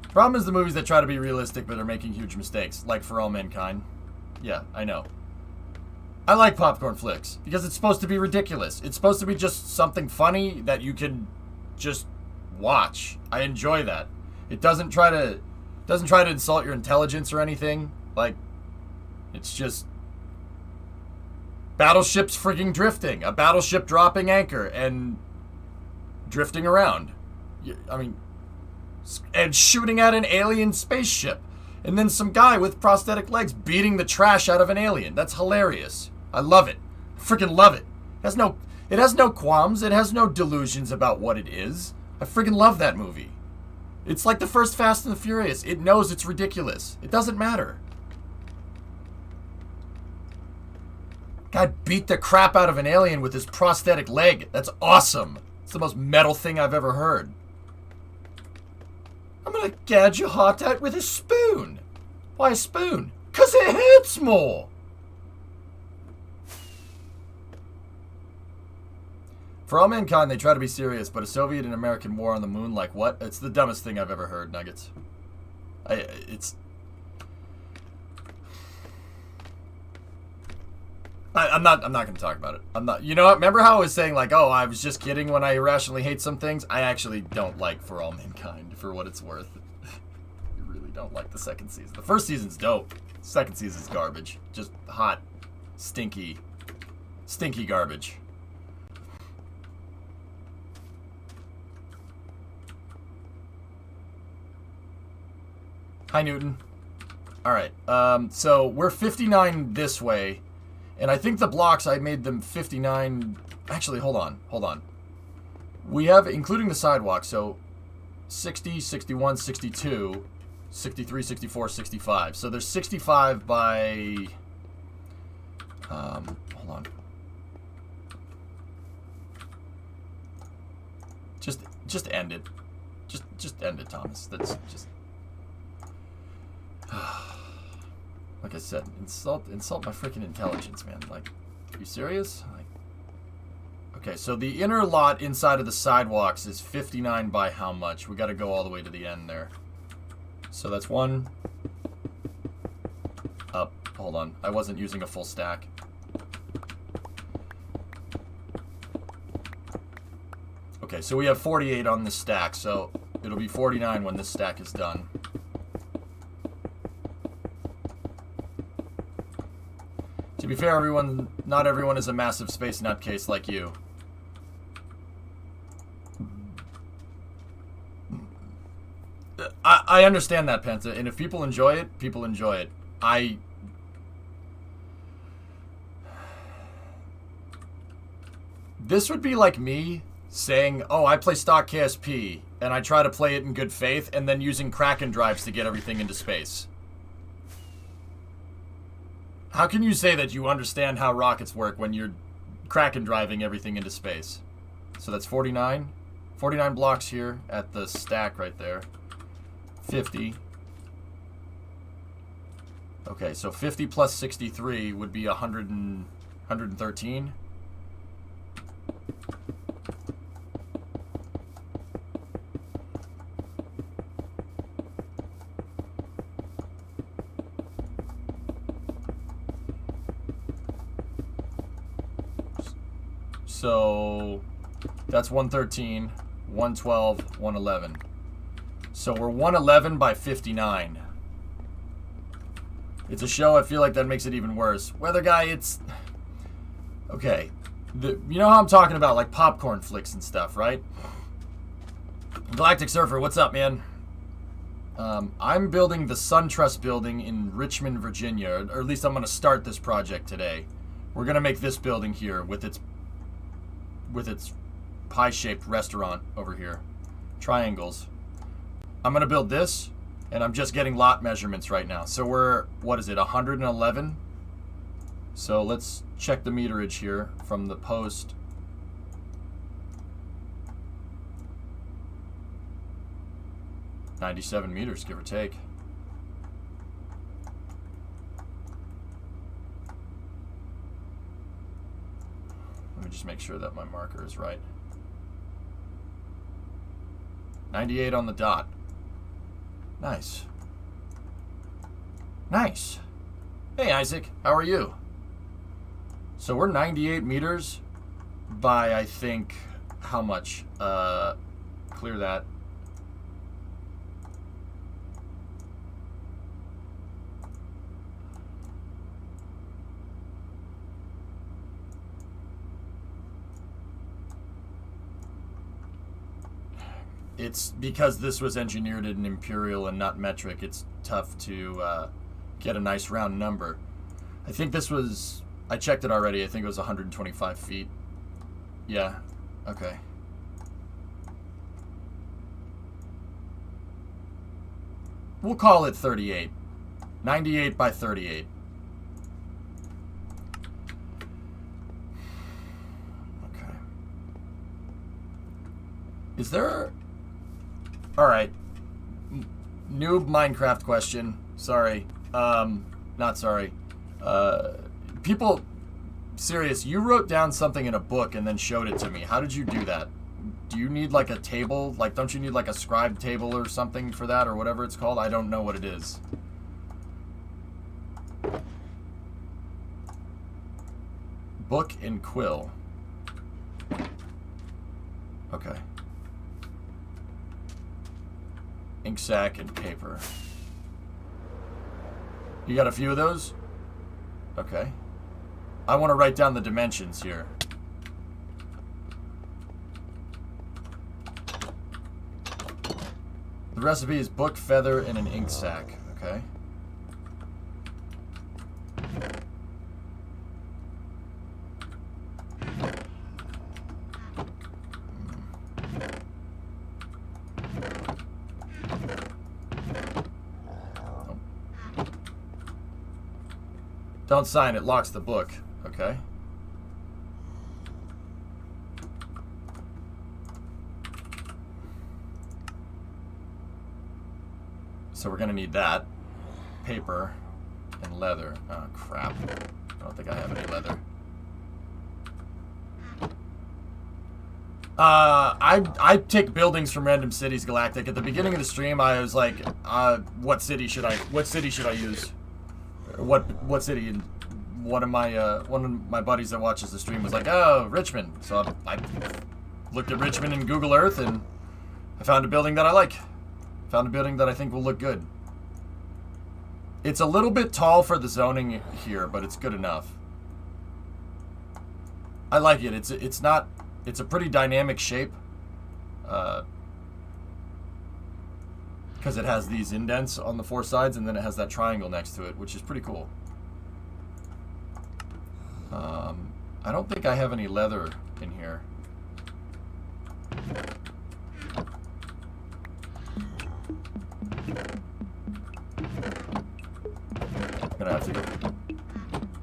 Problem is the movies that try to be realistic but are making huge mistakes, like For All Mankind. Yeah, I know. I like popcorn flicks because it's supposed to be ridiculous. It's supposed to be just something funny that you can just watch. I enjoy that. It doesn't try to insult your intelligence or anything. Like, it's just battleships frigging drifting, a battleship dropping anchor and drifting around. I mean, and shooting at an alien spaceship, and then some guy with prosthetic legs beating the trash out of an alien. That's hilarious. I love it. Freaking love it. It has no qualms. It has no delusions about what it is. I freaking love that movie. It's like the first Fast and the Furious. It knows it's ridiculous. It doesn't matter. Guy beat the crap out of an alien with his prosthetic leg. That's awesome. It's the most metal thing I've ever heard. I'm gonna gouge your heart out with a spoon. Why a spoon? Because it hits more. For all mankind, they try to be serious, but a Soviet and American war on the moon, like what? It's the dumbest thing I've ever heard, Nuggets. I'm not going to talk about it. I'm not. You know what? Remember how I was saying, like, oh, I was just kidding when I irrationally hate some things? I actually don't like For All Mankind, for what it's worth. I really don't like the second season. The first season's dope. The second season's garbage. Just hot, stinky garbage. Hi, Newton. Alright, so we're 59 this way. And I think the blocks, I made them 59... Actually, hold on. We have, including the sidewalk, so 60, 61, 62, 63, 64, 65. So there's 65 by... hold on. Just end it. Just end it, Thomas. That's just... Like I said, insult my freaking intelligence, man. Like, are you serious? Like, okay, so the inner lot inside of the sidewalks is 59 by how much? We got to go all the way to the end there. So that's one. Up. Hold on. I wasn't using a full stack. Okay, so we have 48 on this stack, so it'll be 49 when this stack is done. To be fair, not everyone is a massive space nutcase like you. I understand that, Penta, and if people enjoy it, people enjoy it. This would be like me saying, oh, I play stock KSP, and I try to play it in good faith, and then using Kraken drives to get everything into space. How can you say that you understand how rockets work when you're Kraken driving everything into space? So that's 49. 49 blocks here at the stack right there. 50. Okay, so 50 plus 63 would be 113. So that's 113, 112, 111. So we're 111 by 59. It's a show. I feel like that makes it even worse. Weather guy, it's... Okay. You know how I'm talking about, like, popcorn flicks and stuff, right? Galactic Surfer, what's up, man? I'm building the SunTrust building in Richmond, Virginia. Or at least I'm going to start this project today. We're going to make this building here with its pie-shaped restaurant over here. Triangles. I'm going to build this, and I'm just getting lot measurements right now. So we're, what is it, 111? So let's check the meterage here from the post. $97 meters, give or take. Let me just make sure that my marker is right. 98 on the dot. Nice. Nice. Hey, Isaac. How are you? So we're 98 meters by, I think, how much? Clear that. It's because this was engineered in imperial and not metric, it's tough to get a nice round number. I think this was, I checked it already, I think it was 125 feet. Yeah, okay. We'll call it 38. 98 by 38. Okay. Is there... Alright. Noob Minecraft question. Sorry. Not sorry. People, serious, you wrote down something in a book and then showed it to me. How did you do that? Do you need like a table? Like, don't you need like a scribe table or something for that or whatever it's called? I don't know what it is. Book and quill. Okay. Ink sac and paper. You got a few of those? Okay. I want to write down the dimensions here. The recipe is book, feather, and an ink sac. Okay. Don't sign, it locks the book. Okay. So we're gonna need that. Paper and leather. Oh, crap. I don't think I have any leather. I take buildings from random cities, Galactic. At the beginning of the stream, I was like, what city should I use? What city? And one of my buddies that watches the stream was like, oh, Richmond. So I looked at Richmond in Google Earth and I found a building that I like. Found a building that I think will look good. It's a little bit tall for the zoning here, but it's good enough. I like it. It's a pretty dynamic shape. Because it has these indents on the four sides and then it has that triangle next to it, which is pretty cool. I don't think I have any leather in here. I'm gonna have to go.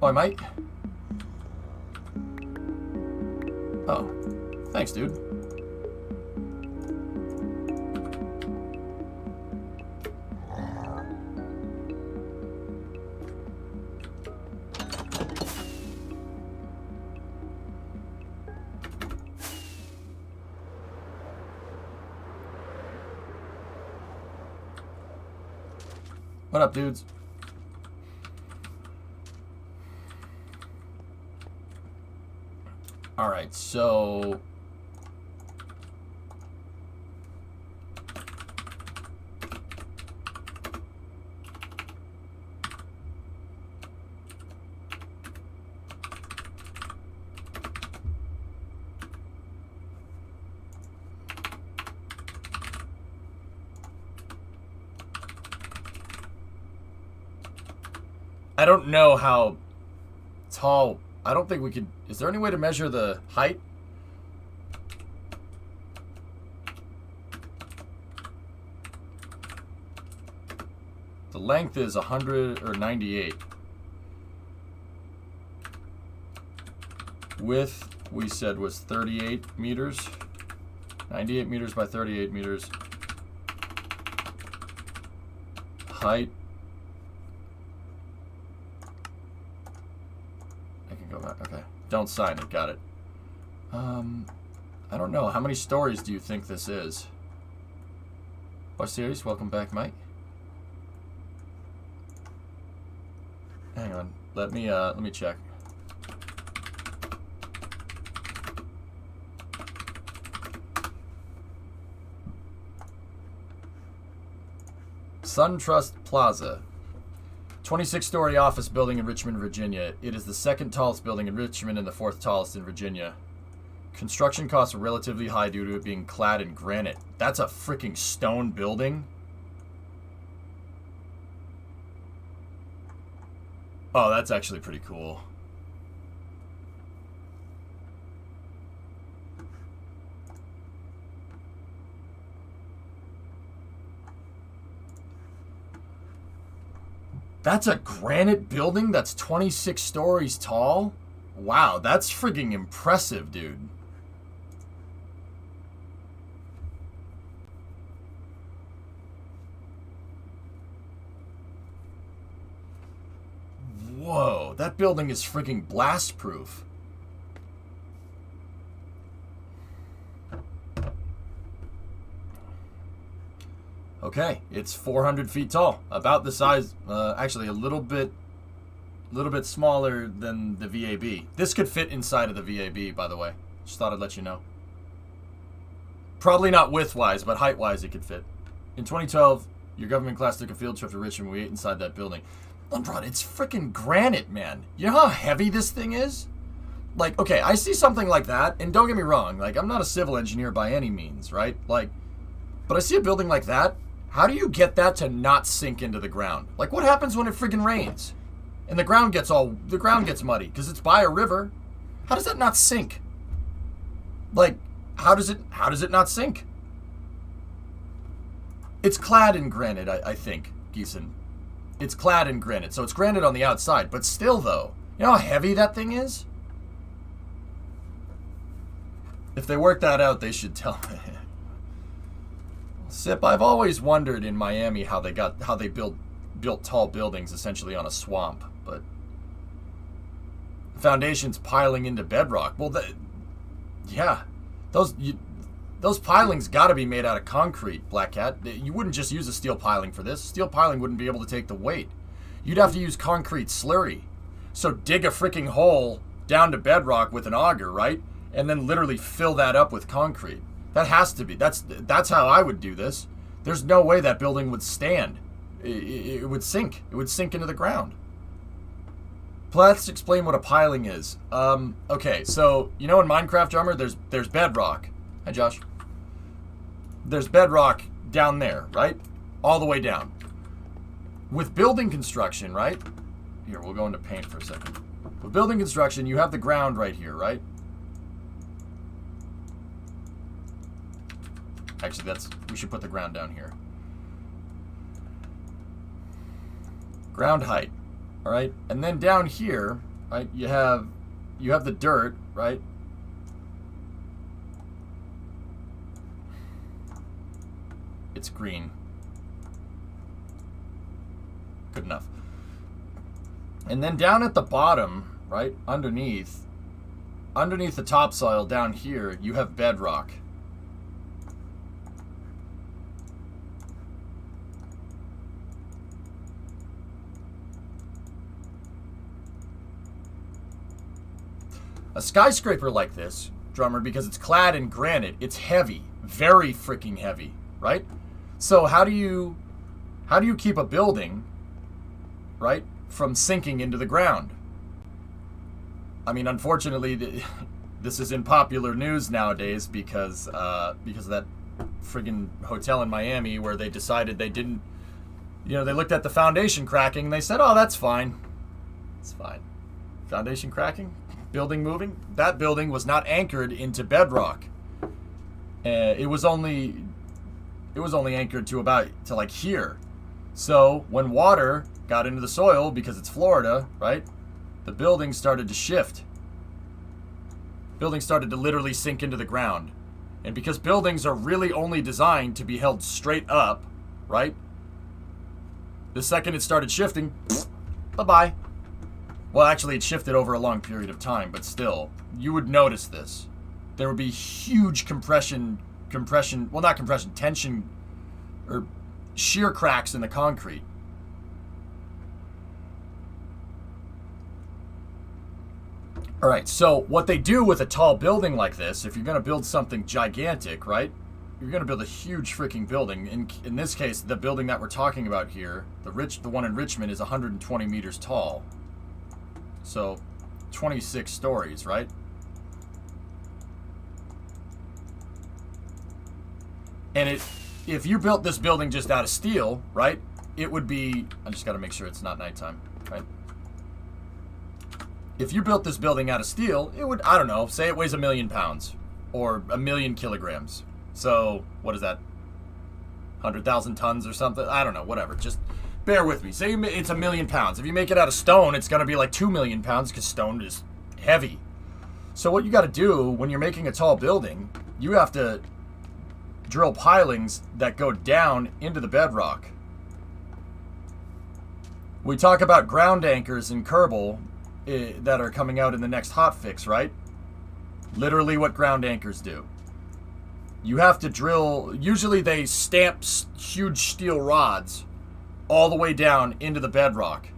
Oh, I might. Oh, thanks, dude. What up, dudes? All right, so I don't know how tall. I don't think we could. Is there any way to measure the height? The length is 100 or 98. Width, we said, was 38 meters. 98 meters by 38 meters. Height. I can go back. Okay. Don't sign it. Got it. I don't know. How many stories do you think this is? Watch series. Welcome back, Mike. Hang on. Let me check. SunTrust Plaza. 26-story office building in Richmond, Virginia. It is the second tallest building in Richmond and the fourth tallest in Virginia. Construction costs are relatively high due to it being clad in granite. That's a freaking stone building. Oh, that's actually pretty cool. That's a granite building that's 26 stories tall? Wow, that's freaking impressive, dude. though. That building is freaking blast proof. Okay, it's 400 feet tall, about the size, actually a little bit smaller than the VAB. This could fit inside of the VAB, by the way. Just thought I'd let you know. Probably not width-wise, but height-wise it could fit. In 2012, your government class took a field trip to Richmond. We ate inside that building. Bro, it's freaking granite, man. You know how heavy this thing is? Like, okay, I see something like that, and don't get me wrong, like, I'm not a civil engineer by any means, right? Like, but I see a building like that. How do you get that to not sink into the ground? Like, what happens when it friggin' rains? And the ground gets muddy because it's by a river. How does that not sink? Like, how does it not sink? It's clad in granite, I think, Geeson. It's clad in granite, so it's granite on the outside, but still though, you know how heavy that thing is? If they work that out, they should tell me. Sip, I've always wondered in Miami how they built tall buildings essentially on a swamp, but the foundation's piling into bedrock. Well, yeah, those pilings got to be made out of concrete, Black Cat. You wouldn't just use a steel piling for this. Steel piling wouldn't be able to take the weight. You'd have to use concrete slurry. So dig a freaking hole down to bedrock with an auger, right? And then literally fill that up with concrete. That has to be. That's how I would do this. There's no way that building would stand. It would sink. It would sink into the ground. Let's explain what a piling is. Okay, so you know in Minecraft, Drummer, there's bedrock. Hi, Josh. There's bedrock down there, right? All the way down. With building construction, right? Here, we'll go into paint for a second. With building construction, you have the ground right here, right? Actually, we should put the ground down here. Ground height, all right? And then down here, right, you have the dirt, right? It's green. Good enough. And then down at the bottom, right, underneath the topsoil down here, you have bedrock. A skyscraper like this, Drummer, because it's clad in granite, it's heavy, very freaking heavy, right? So how do you keep a building, right, from sinking into the ground? I mean, unfortunately, this is in popular news nowadays because of that friggin' hotel in Miami where they decided they didn't, they looked at the foundation cracking and they said, oh, that's fine. It's fine. Foundation cracking? Building moving? That building was not anchored into bedrock. It was only anchored to like here. So when water got into the soil, because it's Florida, right? The building started to shift. Buildings started to literally sink into the ground. And because buildings are really only designed to be held straight up, right? The second it started shifting, bye-bye. Well, actually, it shifted over a long period of time, but still, you would notice this. There would be huge tension, or shear cracks in the concrete. All right, so what they do with a tall building like this, if you're going to build something gigantic, right? You're going to build a huge freaking building. In this case, the building that we're talking about here, the one in Richmond, is 120 meters tall. So, 26 stories, right? And if you built this building just out of steel, right, it would be, I just got to make sure it's not nighttime, right? If you built this building out of steel, it would, I don't know, say it weighs 1 million pounds or 1 million kilograms. So, what is that? 100,000 tons or something? I don't know, whatever. Just bear with me. Say it's 1 million pounds. If you make it out of stone, it's going to be like 2 million pounds because stone is heavy. So what you got to do when you're making a tall building, you have to drill pilings that go down into the bedrock. We talk about ground anchors in Kerbal, that are coming out in the next hotfix, right? Literally what ground anchors do. You have to drill, usually they stamp huge steel rods all the way down into the bedrock.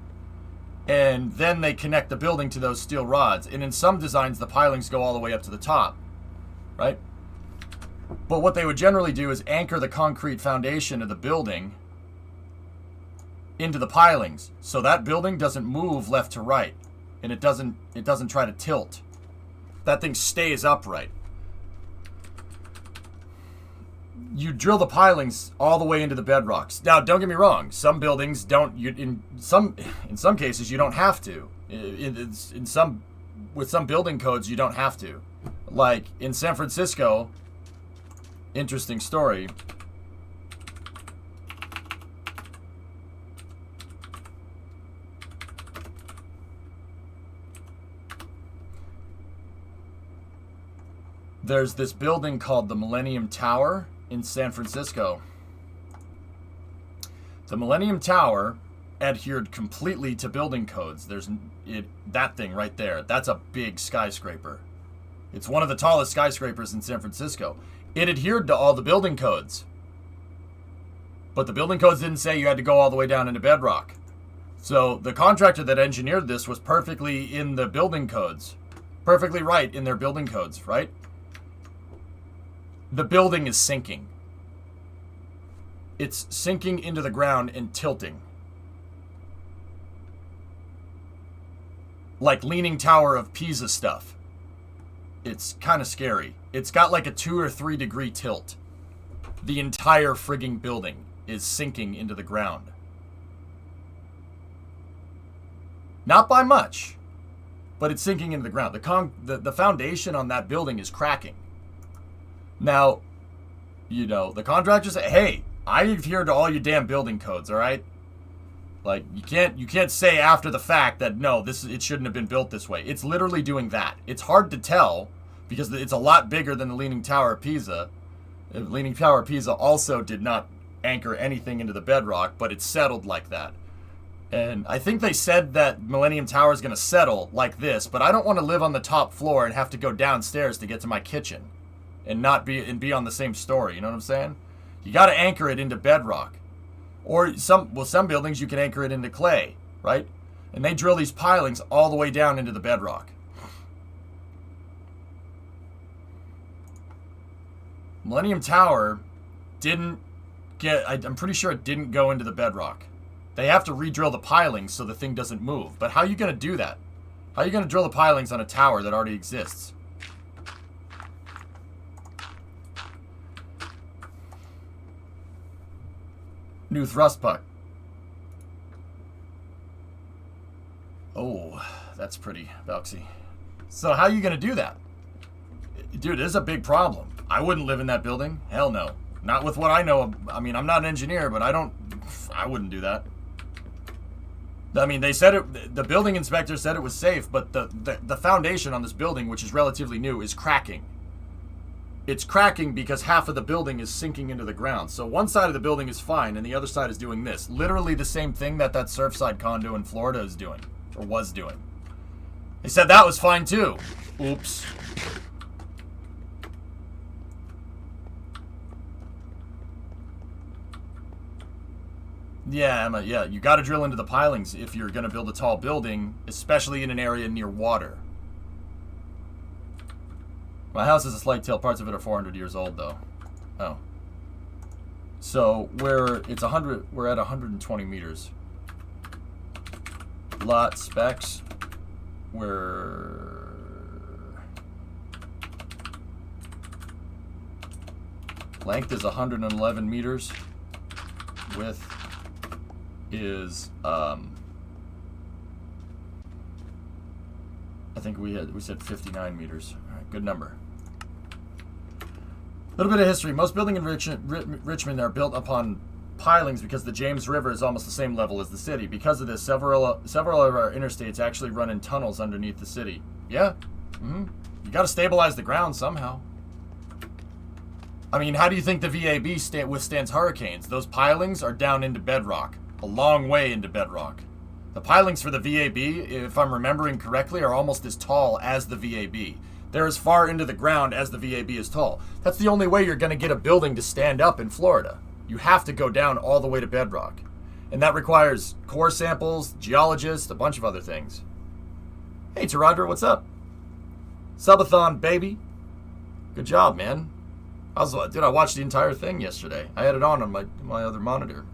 And then they connect the building to those steel rods. And in some designs, the pilings go all the way up to the top, right? But what they would generally do is anchor the concrete foundation of the building into the pilings, so that building doesn't move left to right, and it doesn't try to tilt. That thing stays upright. You drill the pilings all the way into the bedrocks. Now, don't get me wrong. Some buildings don't. In some cases, you don't have to. With some building codes, you don't have to. Like in San Francisco. Interesting story. There's this building called the Millennium Tower in San Francisco. The Millennium Tower adhered completely to building codes. That thing right there. That's a big skyscraper. It's one of the tallest skyscrapers in San Francisco. It adhered to all the building codes. But the building codes didn't say you had to go all the way down into bedrock. So the contractor that engineered this was perfectly in the building codes. Perfectly right in their building codes, right? The building is sinking. It's sinking into the ground and tilting. Like Leaning Tower of Pisa stuff. It's kind of scary. It's got like a 2 or 3 degree tilt. The entire frigging building is sinking into the ground. Not by much, but it's sinking into the ground. The foundation on that building is cracking. Now, you know, the contractor said, hey, I adhere to all your damn building codes, all right? Like, you can't say after the fact that, no, it shouldn't have been built this way. It's literally doing that. It's hard to tell because it's a lot bigger than the Leaning Tower of Pisa. The Leaning Tower of Pisa also did not anchor anything into the bedrock, but it settled like that. And I think they said that Millennium Tower is going to settle like this, but I don't want to live on the top floor and have to go downstairs to get to my kitchen. And be on the same story, you know what I'm saying? You got to anchor it into bedrock, or some buildings you can anchor it into clay, right? And they drill these pilings all the way down into the bedrock. Millennium Tower didn't get. I'm pretty sure it didn't go into the bedrock. They have to re-drill the pilings so the thing doesn't move. But how are you going to do that? How are you going to drill the pilings on a tower that already exists? New thrust puck. Oh, that's pretty boxy. So how are you going to do that? Dude, this is a big problem. I wouldn't live in that building. Hell no. Not with what I know. I mean, I'm not an engineer, but I wouldn't do that. I mean, they said the building inspector said it was safe, but the foundation on this building, which is relatively new, is cracking. It's cracking because half of the building is sinking into the ground. So one side of the building is fine, and the other side is doing this. Literally the same thing that Surfside condo in Florida is doing, or was doing. They said that was fine too. Oops. Yeah, Emma, yeah, you got to drill into the pilings if you're going to build a tall building, especially in an area near water. My house has a slight tilt. Parts of it are 400 years old, though. Oh. So, we're at 120 meters. Lot specs. Length is 111 meters. Width is, I think we said 59 meters. All right, good number. A little bit of history. Most buildings in Richmond are built upon pilings because the James River is almost the same level as the city. Because of this, several of our interstates actually run in tunnels underneath the city. Yeah. You got to stabilize the ground somehow. I mean, how do you think the VAB withstands hurricanes? Those pilings are down into bedrock. A long way into bedrock. The pilings for the VAB, if I'm remembering correctly, are almost as tall as the VAB. They're as far into the ground as the VAB is tall. That's the only way you're going to get a building to stand up in Florida. You have to go down all the way to bedrock. And that requires core samples, geologists, a bunch of other things. Hey, Taradra, what's up? Subathon, baby. Good job, man. I watched the entire thing yesterday. I had it on my other monitor.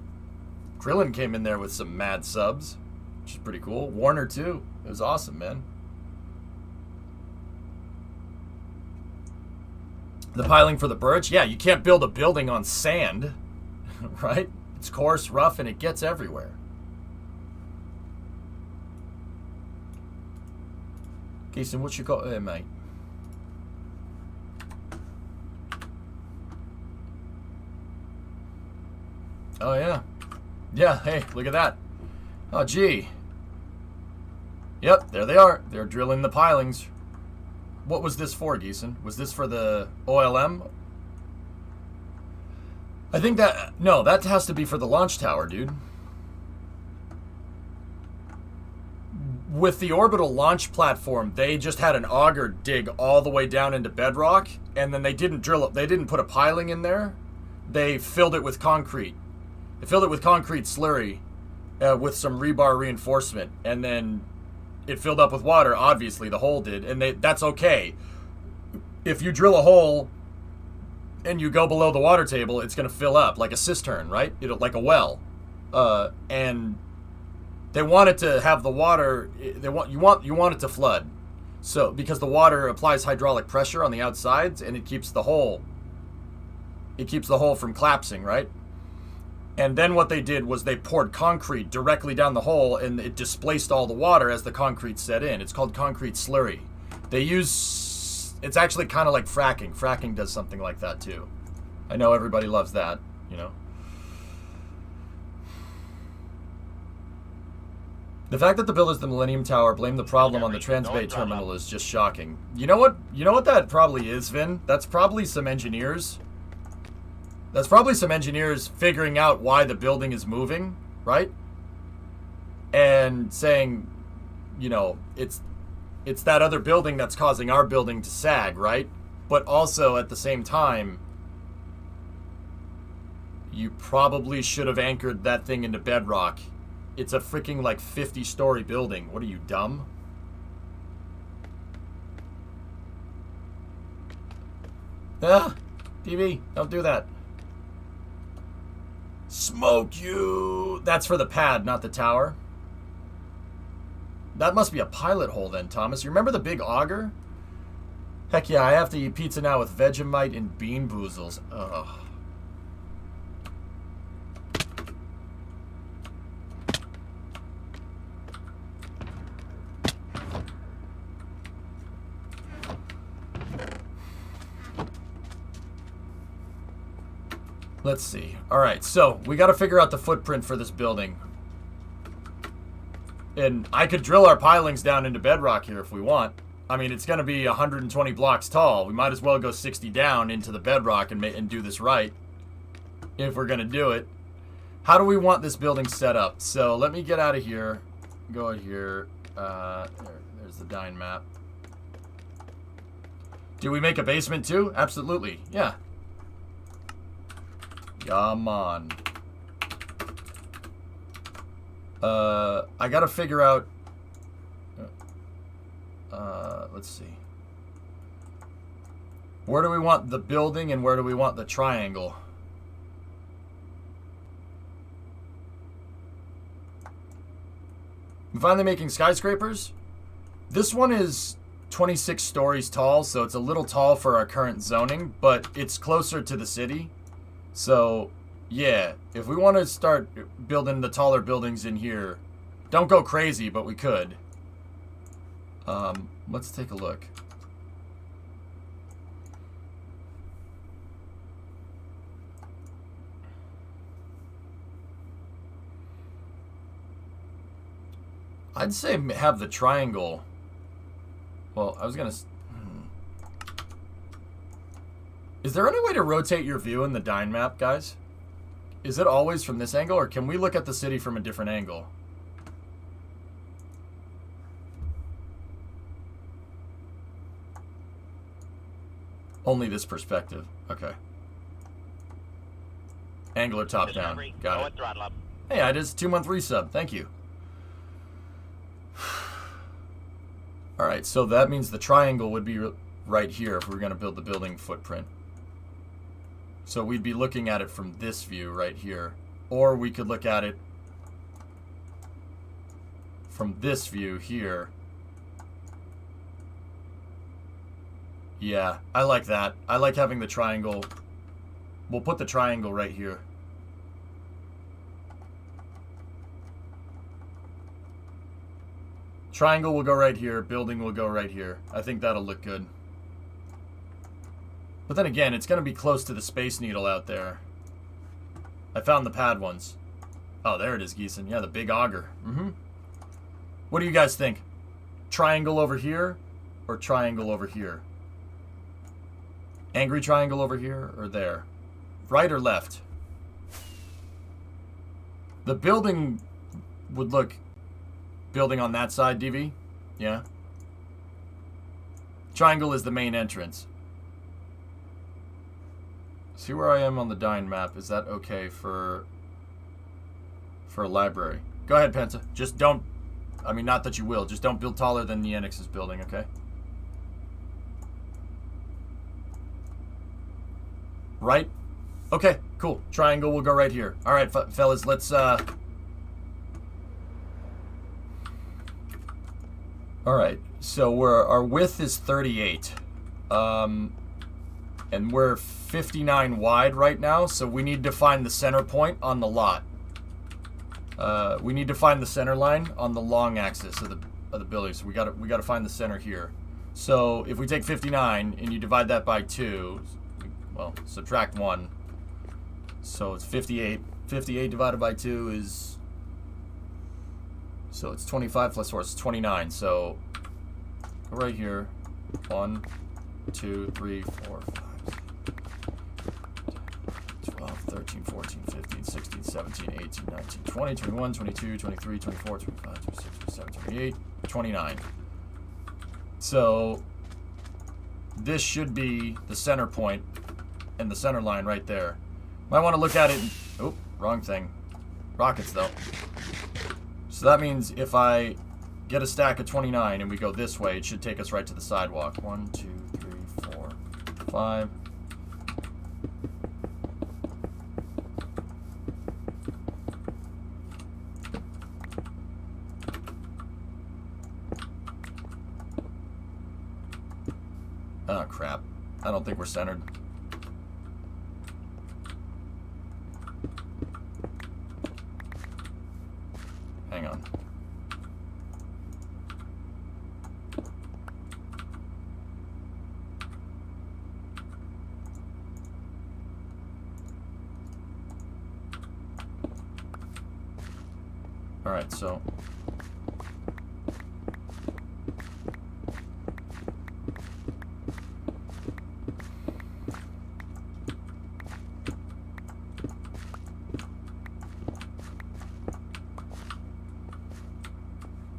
Krillin came in there with some mad subs, which is pretty cool. Warner, too. It was awesome, man. The piling for the birch? Yeah, you can't build a building on sand, right? It's coarse, rough, and it gets everywhere. Keeson, what you got there, mate? Oh, yeah. Yeah, hey, look at that. Oh, gee. Yep, there they are. They're drilling the pilings. What was this for, Geeson? Was this for the OLM? I think that... No, that has to be for the launch tower, dude. With the orbital launch platform, they just had an auger dig all the way down into bedrock, and then they didn't drill it. They didn't put a piling in there. They filled it with concrete. They filled it with concrete slurry with some rebar reinforcement, and then it filled up with water, obviously, the hole did, and that's okay. If you drill a hole and you go below the water table, it's going to fill up like a cistern, right? Like a well. And they want it to have the water, you want it to flood. So, because the water applies hydraulic pressure on the outsides, and it keeps the hole from collapsing, right? And then what they did was they poured concrete directly down the hole, and it displaced all the water as the concrete set in. It's called concrete slurry. It's actually kind of like fracking. Fracking does something like that too. I know everybody loves that, you know. The fact that the builders of the Millennium Tower blame the problem on the Transbay terminal is just shocking. You know what that probably is, Vin? That's probably some engineers. That's probably some engineers figuring out why the building is moving, right? And saying, you know, it's that other building that's causing our building to sag, right? But also at the same time, you probably should have anchored that thing into bedrock. It's a freaking like 50-story building. What are you, dumb? Ah, TV, don't do that. Smoke you! That's for the pad, not the tower. That must be a pilot hole then, Thomas. You remember the big auger? Heck yeah, I have to eat pizza now with Vegemite and bean boozles. Ugh. Let's see. Alright, so we got to figure out the footprint for this building. And I could drill our pilings down into bedrock here if we want. I mean, it's going to be 120 blocks tall. We might as well go 60 down into the bedrock and do this right. If we're going to do it. How do we want this building set up? So let me get out of here. Go out here. There's the Dyne map. Do we make a basement too? Absolutely. Yeah. Come on. I gotta figure out... let's see. Where do we want the building and where do we want the triangle? I'm finally making skyscrapers. This one is 26 stories tall, so it's a little tall for our current zoning, but it's closer to the city. So, yeah, if we want to start building the taller buildings in here, don't go crazy, but we could. Let's take a look. I'd say have the triangle. Well, I was gonna... Is there any way to rotate your view in the Dyne map, guys? Is it always from this angle, or can we look at the city from a different angle? Only this perspective. Okay. Angler top down. Got it. Hey, I just 2-month resub. Thank you. Alright, so that means the triangle would be right here if we were going to build the building footprint. So we'd be looking at it from this view right here. Or we could look at it from this view here. Yeah, I like that. I like having the triangle. We'll put the triangle right here. Triangle will go right here. Building will go right here. I think that'll look good. But then again, it's going to be close to the Space Needle out there. I found the pad ones. Oh, there it is, Geeson. Yeah, the big auger. What do you guys think? Triangle over here or triangle over here? Angry triangle over here or there? Right or left? The building would look... Building on that side, DV? Yeah? Triangle is the main entrance. See where I am on the Dine map. Is that okay for a library? Go ahead, Penta. Just don't... I mean, not that you will. Just don't build taller than the Enix's building, okay? Right? Okay, cool. Triangle will go right here. Alright, fellas, let's... Alright, so our width is 38. And we're 59 wide right now, so we need to find the center point on the lot. We need to find the center line on the long axis of the building. So we gotta find the center here. So if we take 59 and you divide that by 2, well, subtract 1. So it's 58. 58 divided by 2 is... So it's 25 plus 4, it's 29. So go right here. 1, 2, 3, 4, 5, 12, 13, 14, 15, 16, 17, 18, 19, 20, 21, 22, 23, 24, 25, 26, 27, 28, 29. So this should be the center point and the center line right there. Might want to look at it. Oh, wrong thing. Rockets, though. So that means if I get a stack of 29 and we go this way, it should take us right to the sidewalk. 1, 2, 3, 4, 5. Oh, crap. I don't think we're centered. Hang on. All right, so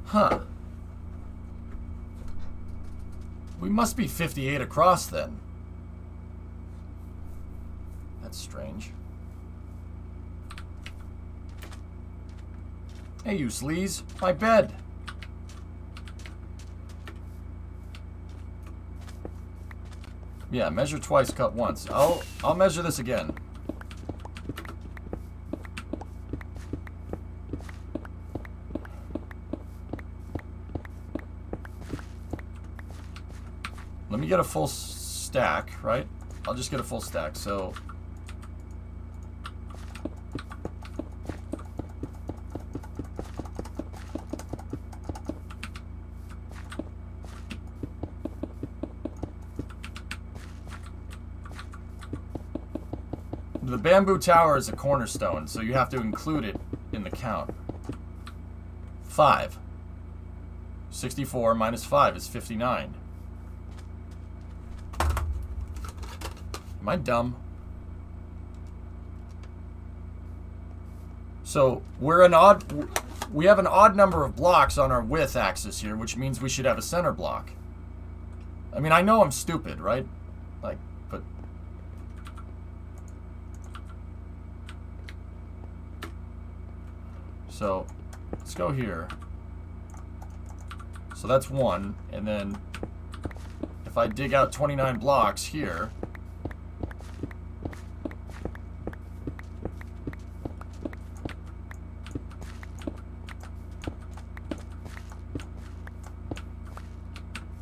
huh. We must be 58 across then. That's strange. Hey, you sleaze. My bed. Yeah, measure twice, cut once. I'll measure this again. Let me get a full stack, right? I'll just get a full stack, so... The bamboo tower is a cornerstone, so you have to include it in the count. 5. 64 minus 5 is 59. Am I dumb? So we have an odd number of blocks on our width axis here, which means we should have a center block. I mean, I know I'm stupid, right? Like, So let's go here. So that's 1, and then if I dig out 29 blocks here,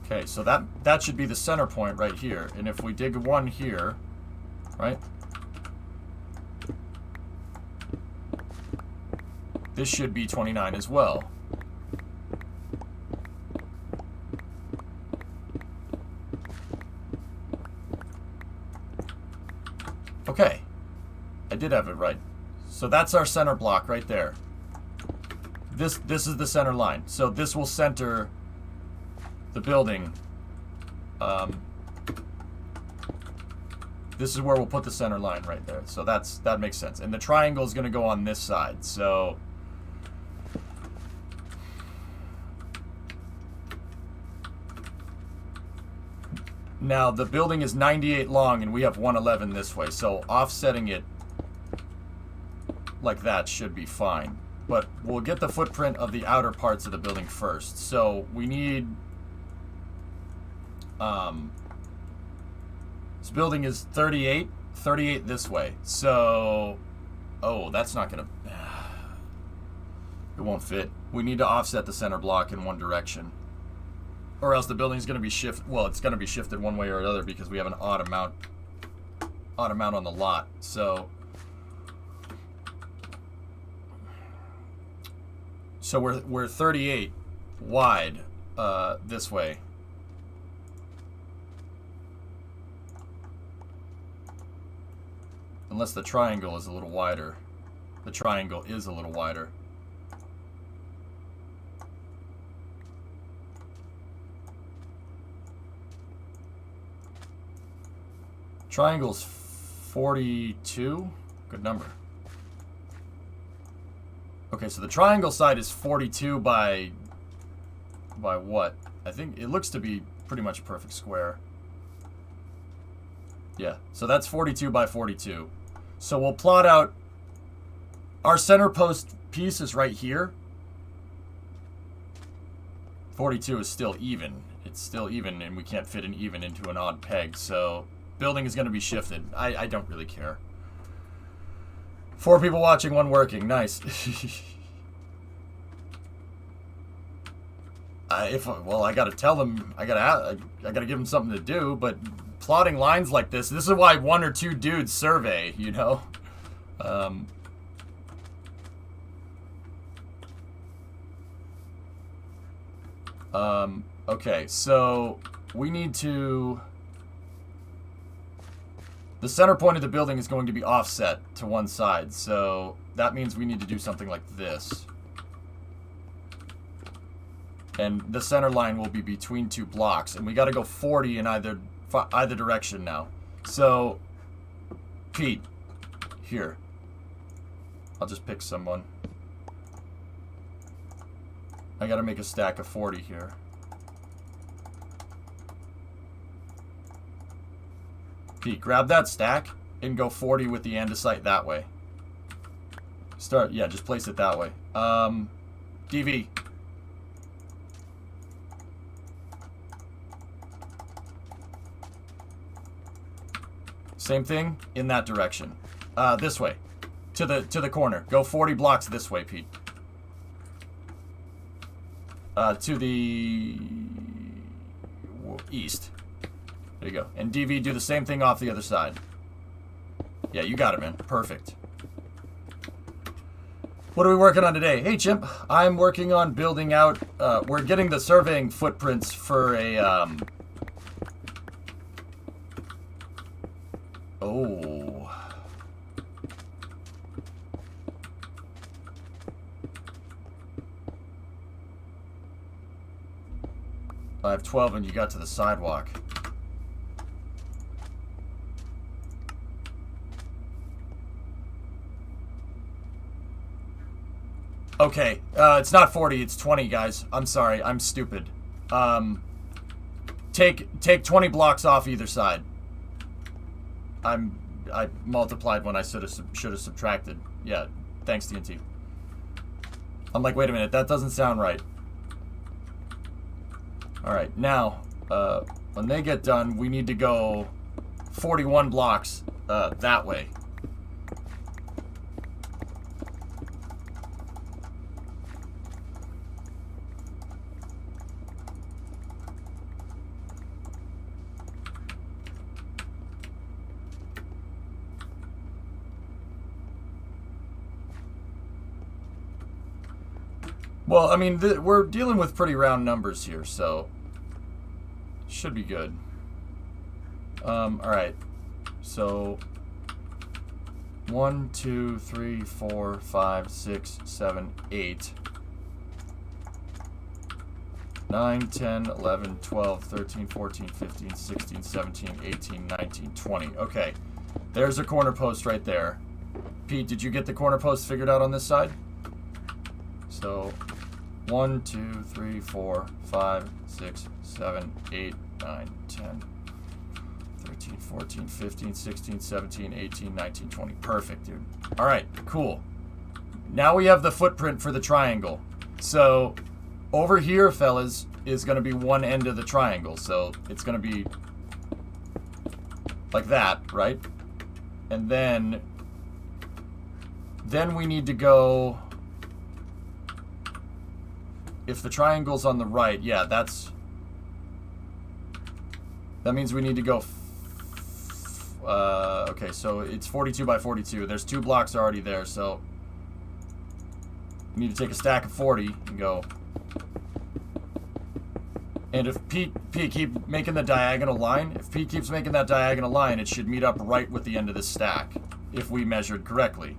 okay, so that should be the center point right here. And if we dig 1 here, right? This should be 29 as well. Okay, I did have it right. So that's our center block right there. This is the center line. So this will center the building. This is where we'll put the center line right there. So that makes sense. And the triangle is going to go on this side. So now the building is 98 long and we have 111 this way. So offsetting it like that should be fine. But we'll get the footprint of the outer parts of the building first. So we need... this building is 38 this way. So... oh, that's not going to... it won't fit. We need to offset the center block in one direction. Or else the building's going to be shifted. Well, it's going to be shifted one way or another because we have an odd amount on the lot. So we're 38 wide this way. Unless the triangle is a little wider. The triangle is a little wider. Triangle's 42. Good number. Okay, so the triangle side is 42 by what? I think it looks to be pretty much a perfect square. Yeah, so that's 42 by 42. So we'll plot out our center post piece is right here. 42 is still even. It's still even, and we can't fit an even into an odd peg, so building is going to be shifted. I don't really care. 4 people watching, 1 working. Nice. Well, I got to tell them. I got to give them something to do. But plotting lines like this is why 1 or 2 dudes survey. You know. Okay, so we need to... the center point of the building is going to be offset to one side, so that means we need to do something like this. And the center line will be between 2 blocks, and we got to go 40 in either direction now. So, Pete, here. I'll just pick someone. I got to make a stack of 40 here. Pete, grab that stack and go 40 with the andesite that way. Yeah, just place it that way. DV. Same thing in that direction. This way. To the corner. Go 40 blocks this way, Pete. To the east. There you go. And DV, do the same thing off the other side. Yeah, you got it, man. Perfect. What are we working on today? Hey, Chimp. I'm working on building out... we're getting the surveying footprints for a... oh... I have 12 and you got to the sidewalk. Okay, it's not 40, it's 20, guys. I'm sorry, I'm stupid. Take 20 blocks off either side. I multiplied when I should have subtracted. Yeah, thanks, TNT. I'm like, wait a minute, that doesn't sound right. Alright, now, when they get done, we need to go 41 blocks that way. Well, I mean, we're dealing with pretty round numbers here, so should be good. Alright. So 1, 2, 3, 4, 5, 6, 7, 8, 9, 10, 11, 12, 13, 14, 15, 16, 17, 18, 19, 20. Okay. There's a corner post right there. Pete, did you get the corner post figured out on this side? So 1, 2, 3, 4, 5, 6, 7, 8, 9, 10, 13, 14, 15, 16, 17, 18, 19, 20. Perfect, dude. All right, cool. Now we have the footprint for the triangle. So over here, fellas, is going to be one end of the triangle. So it's going to be like that, right? And then we need to go... If the triangle's on the right, yeah, that means we need to go... okay, so it's 42 by 42. There's 2 blocks already there, so... We need to take a stack of 40 and go... And if Pete keep making the diagonal line, if Pete keeps making that diagonal line, it should meet up right with the end of this stack, if we measured correctly.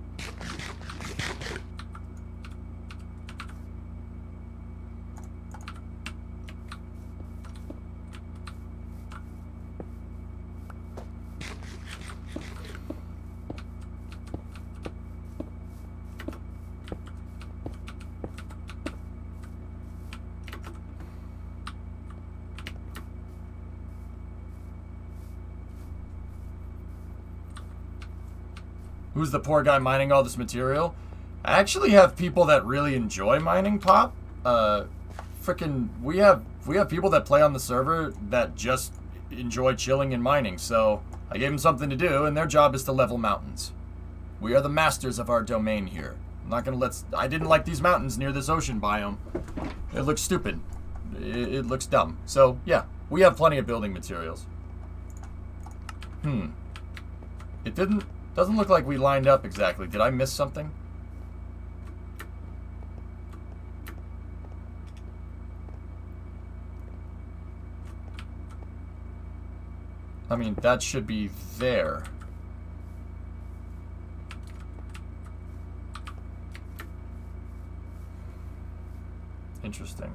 Who's the poor guy mining all this material? I actually have people that really enjoy mining, Pop. We have people that play on the server that just enjoy chilling and mining. So I gave them something to do, and their job is to level mountains. We are the masters of our domain here. I'm not gonna I didn't like these mountains near this ocean biome. It looks stupid. It looks dumb. So yeah, we have plenty of building materials. It doesn't look like we lined up exactly. Did I miss something? I mean, that should be there. Interesting.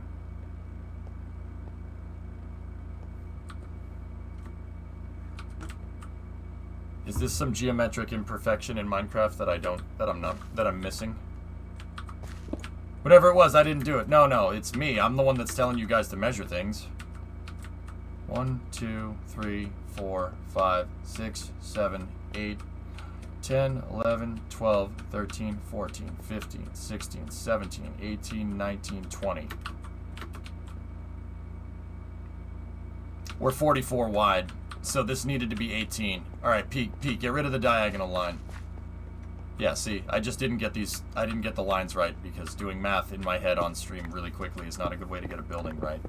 Is this some geometric imperfection in Minecraft that I'm missing? Whatever it was, I didn't do it. No, it's me. I'm the one that's telling you guys to measure things. 1, 2, 3, 4, 5, 6, 7, 8, 10, 11, 12, 13, 14, 15, 16, 17, 18, 19, 20. We're 44 wide. So this needed to be 18. Alright, Pete, get rid of the diagonal line. Yeah, see, I just didn't get I didn't get the lines right because doing math in my head on stream really quickly is not a good way to get a building right.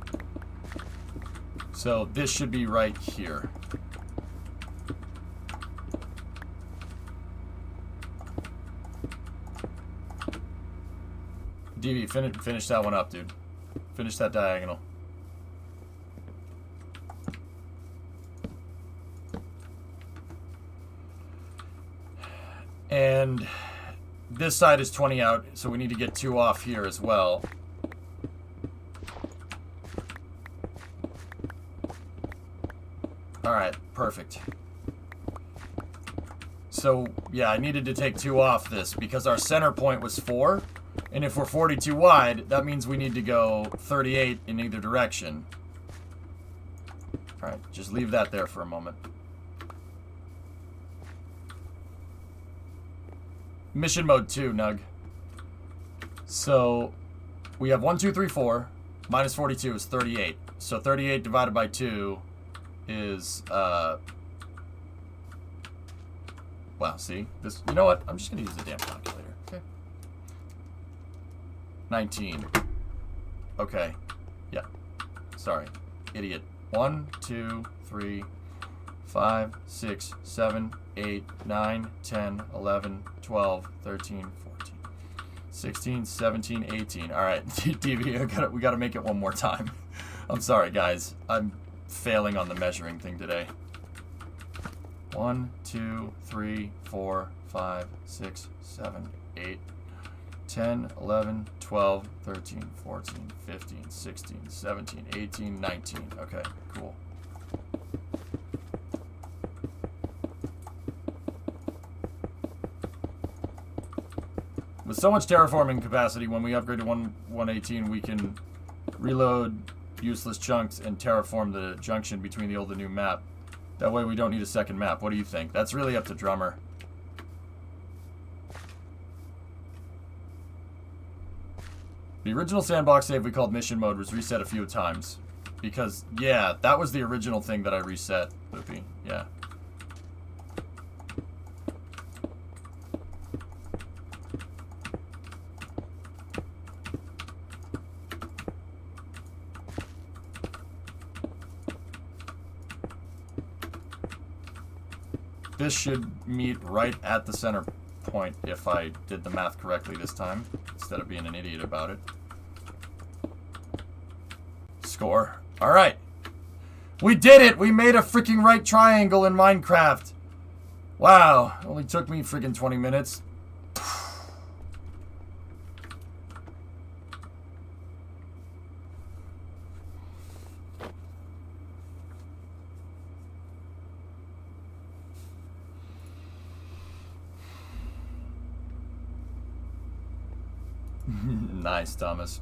So this should be right here. DV, finish that one up, dude. Finish that diagonal. And this side is 20 out, so we need to get 2 off here as well. Alright, perfect. So, yeah, I needed to take 2 off this because our center point was 4. And if we're 42 wide, that means we need to go 38 in either direction. Alright, just leave that there for a moment. Mission mode 2, Nug. So, we have 1, 2, 3, 4. Minus 42 is 38. So 38 divided by 2 is, wow, see? This, you know what? I'm just going to use the damn calculator. Okay. 19. Okay. Yeah. Sorry. Idiot. 1, 2, 3, 5, 6, 7, 8, 9, 10, 11, 12, 13, 14, 16, 17, 18. All right, DV, we gotta make it one more time. I'm sorry, guys. I'm failing on the measuring thing today. 1, 2, 3, 4, 5, 6, 7, 8, 10, 11, 12, 13, 14, 15, 16, 17, 18, 19. Okay, cool. With so much terraforming capacity, when we upgrade to 118, we can reload useless chunks and terraform the junction between the old and new map. That way we don't need a second map. What do you think? That's really up to Drummer. The original sandbox save we called mission mode was reset a few times. Because, yeah, that was the original thing that I reset, Loopy. Yeah. This should meet right at the center point if I did the math correctly this time, instead of being an idiot about it. Score. Alright. We did it! We made a freaking right triangle in Minecraft! Wow. Only took me freaking 20 minutes. Nice, Thomas.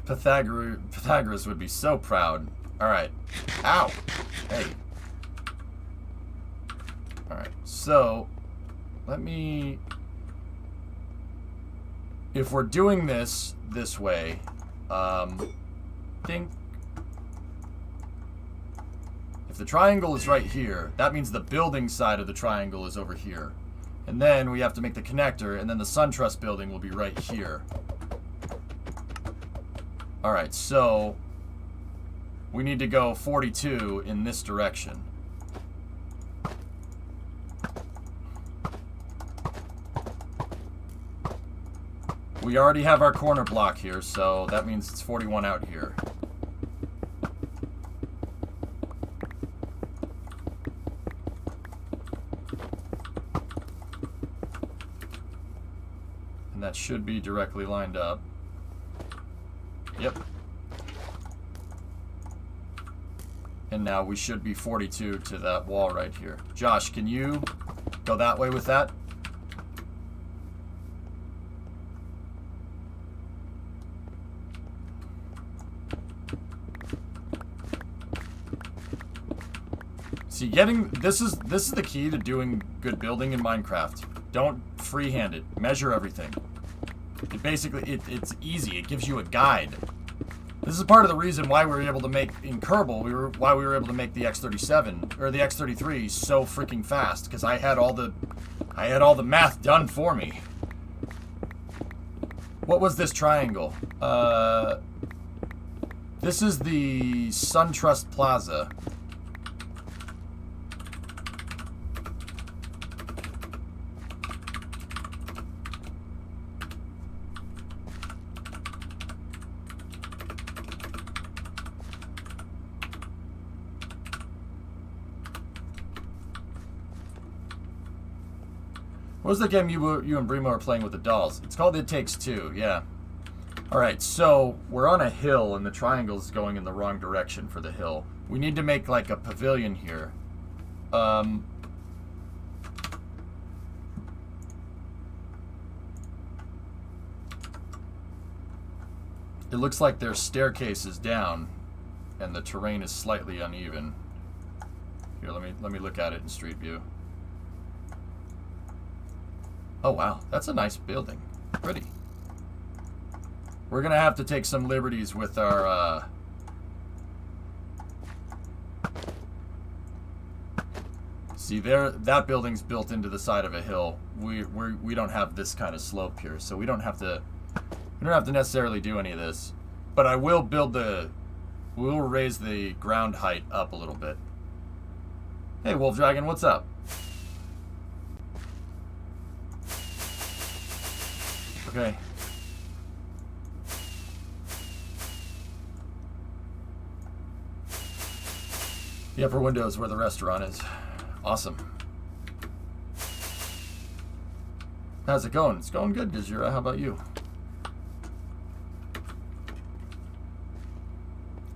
Pythagoras would be so proud. Alright. Ow! Hey. Alright, so let me... If we're doing this way, think... If the triangle is right here, that means the building side of the triangle is over here. And then we have to make the connector, and then the SunTrust building will be right here. Alright, so we need to go 42 in this direction. We already have our corner block here, so that means it's 41 out here. And that should be directly lined up. Yep. And now we should be 42 to that wall right here. Josh, can you go that way with that? See, this is the key to doing good building in Minecraft. Don't freehand it. Measure everything. It basically, it's easy. It gives you a guide. This is part of the reason why we were able to make, in Kerbal, why we were able to make the X37, or the X33 so freaking fast, because I had all the math done for me. What was this triangle? This is the SunTrust Plaza. What was the game you and Brimo are playing with the dolls? It's called It Takes Two, yeah. Alright, so we're on a hill and the triangle's going in the wrong direction for the hill. We need to make like a pavilion here. It looks like there's staircases down and the terrain is slightly uneven. Here, let me look at it in Street View. Oh wow, that's a nice building. Pretty. We're gonna have to take some liberties with our, See, that building's built into the side of a hill. We don't have this kind of slope here, so we don't have to necessarily do any of this. But I will we'll raise the ground height up a little bit. Hey, Wolf Dragon, what's up? Okay. The upper window is where the restaurant is. Awesome. How's it going? It's going good, Gazira. How about you?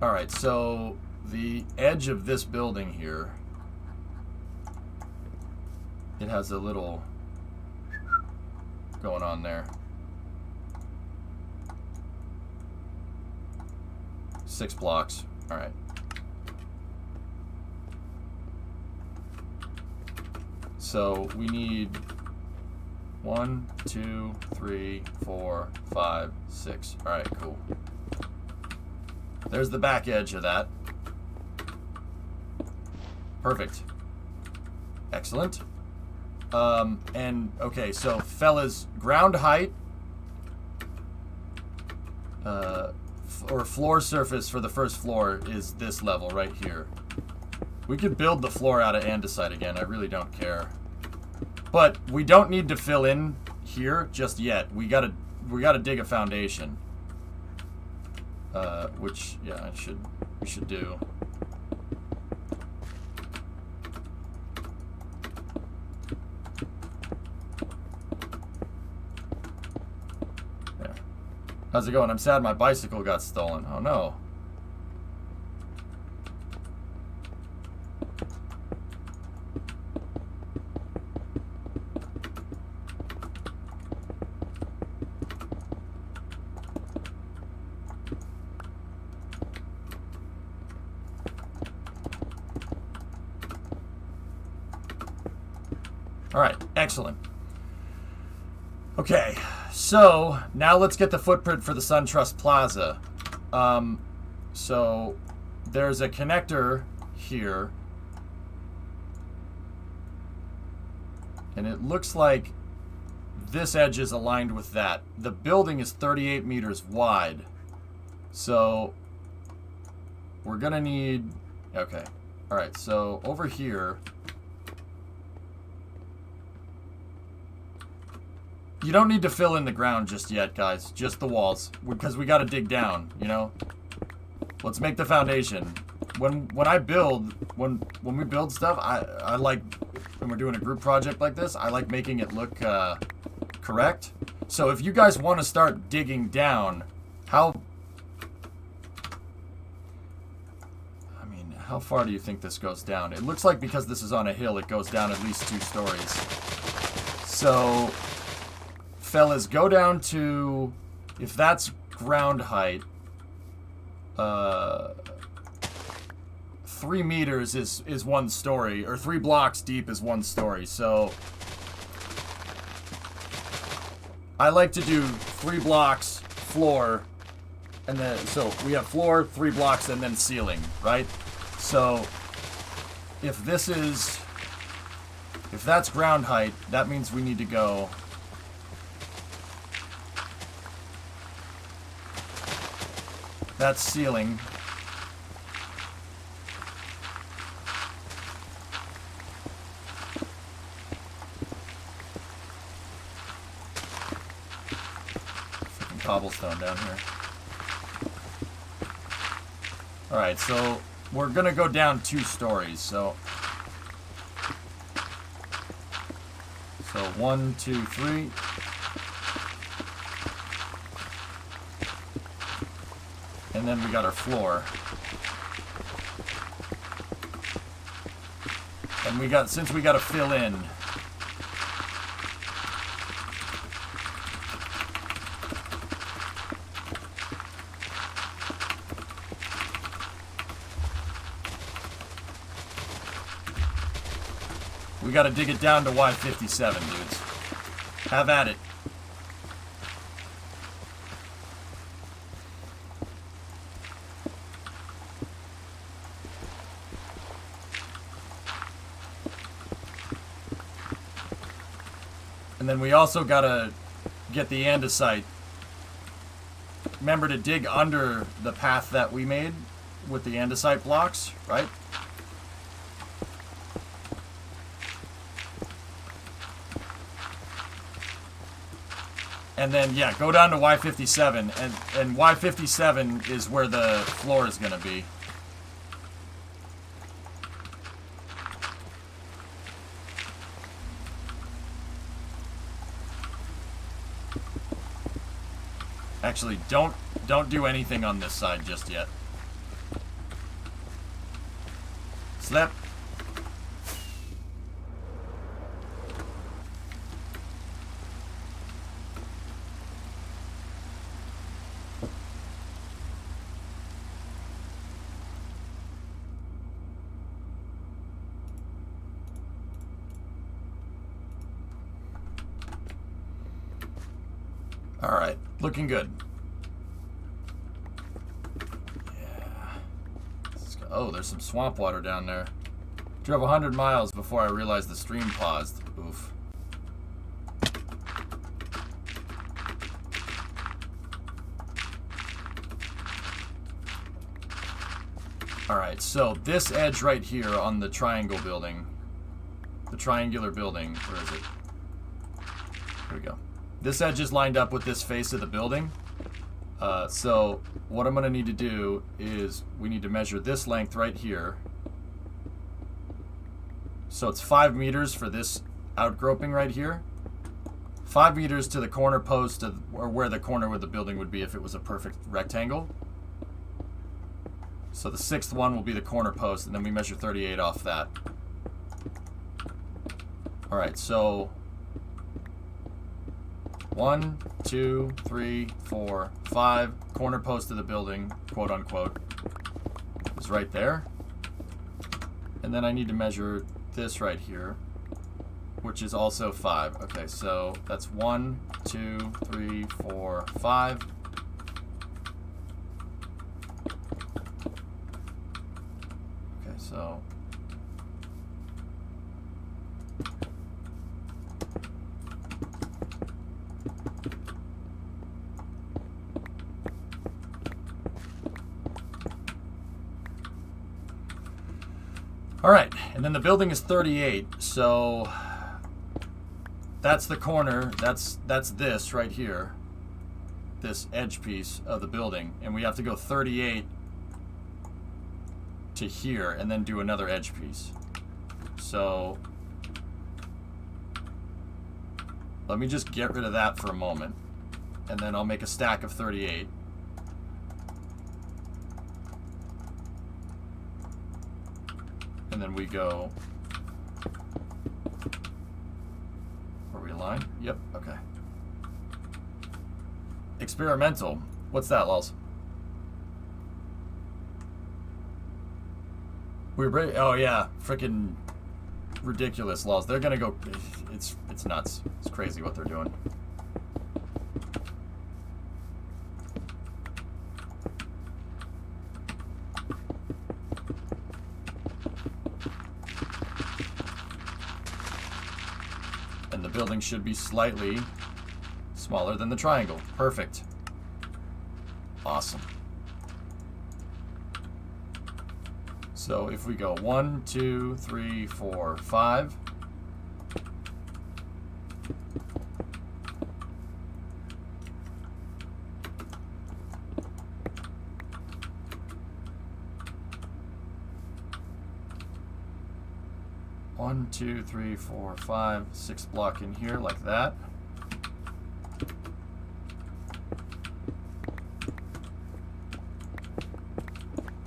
Alright, so the edge of this building here, it has a little going on there. 6 blocks. Alright. So we need 1, 2, 3, 4, 5, 6. Alright, cool. There's the back edge of that. Perfect. Excellent. And, okay, so, fellas, ground height, or floor surface for the first floor is this level right here. We could build the floor out of andesite again. I really don't care. But we don't need to fill in here just yet. We gotta dig a foundation. Which, yeah, we should do. There. How's it going? I'm sad my bicycle got stolen. Oh no. Alright, excellent. Okay, so now let's get the footprint for the SunTrust Plaza. So there's a connector here. And it looks like this edge is aligned with that. The building is 38 meters wide. So we're gonna need... Okay. Alright, so over here... You don't need to fill in the ground just yet, guys. Just the walls. Because we gotta dig down, you know? Let's make the foundation. When I build... When we build stuff, I like... When we're doing a group project like this, I like making it look correct. So if you guys want to start digging down, how far do you think this goes down? It looks like because this is on a hill, it goes down at least 2 stories. So... Fellas, go down to, if that's ground height, 3 meters is 1 story, or 3 blocks deep is 1 story. So I like to do 3 blocks, floor, and then, so we have floor, 3 blocks, and then ceiling, right? So if that's ground height, that means we need to go... That's ceiling. Freaking cobblestone down here. Alright, so we're gonna go down 2 stories, so 1, 2, 3. And then we got our floor. And since we got to fill in. We got to dig it down to Y57, dudes. Have at it. And then we also gotta get the andesite. Remember to dig under the path that we made with the andesite blocks, right? And then, yeah, go down to Y57, and Y57 is where the floor is going to be. Actually, don't do anything on this side just yet. Slip. All right, looking good. Yeah. Oh, there's some swamp water down there. Drove 100 miles before I realized the stream paused. Oof. All right, so this edge right here on the triangle building, the triangular building, where is it? Here we go. This edge is lined up with this face of the building. So what I'm going to need to do is we need to measure this length right here. So it's 5 meters for this outgroping right here. 5 meters to the corner post of, or where the corner of the building would be if it was a perfect rectangle. So the 6th one will be the corner post, and then we measure 38 off that. All right, so 1, 2, 3, 4, 5. Corner post of the building, quote unquote, is right there. And then I need to measure this right here, which is also 5. Okay, so that's 1, 2, 3, 4, 5. Okay, so all right, and then the building is 38, so that's the corner, that's this right here, this edge piece of the building, and we have to go 38 to here and then do another edge piece. So let me just get rid of that for a moment, and then I'll make a stack of 38. And then we go, are we aligned? Yep, okay. Experimental. What's that, Lulz? Oh yeah, freaking ridiculous, Lulz. They're gonna go, it's nuts. It's crazy what they're doing. And the building should be slightly smaller than the triangle. Perfect. Awesome. So if we go 1, 2, 3, 4, 5. One, 2, 3, 4, 5, 6 block in here like that.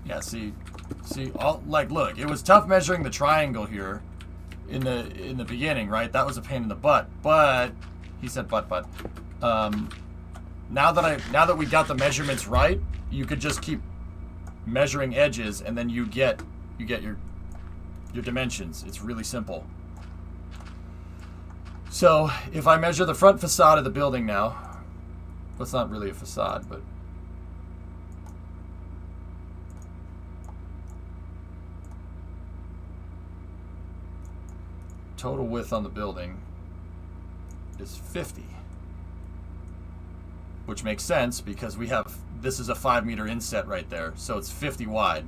Yeah, see, all like, look, it was tough measuring the triangle here in the beginning, right? That was a pain in the butt. But he said but. Now that we got the measurements right, you could just keep measuring edges, and then you get your dimensions. It's really simple. So if I measure the front facade of the building now, well, it's not really a facade, but total width on the building is 50. Which makes sense because we have, this is a 5-meter inset right there, so it's 50 wide.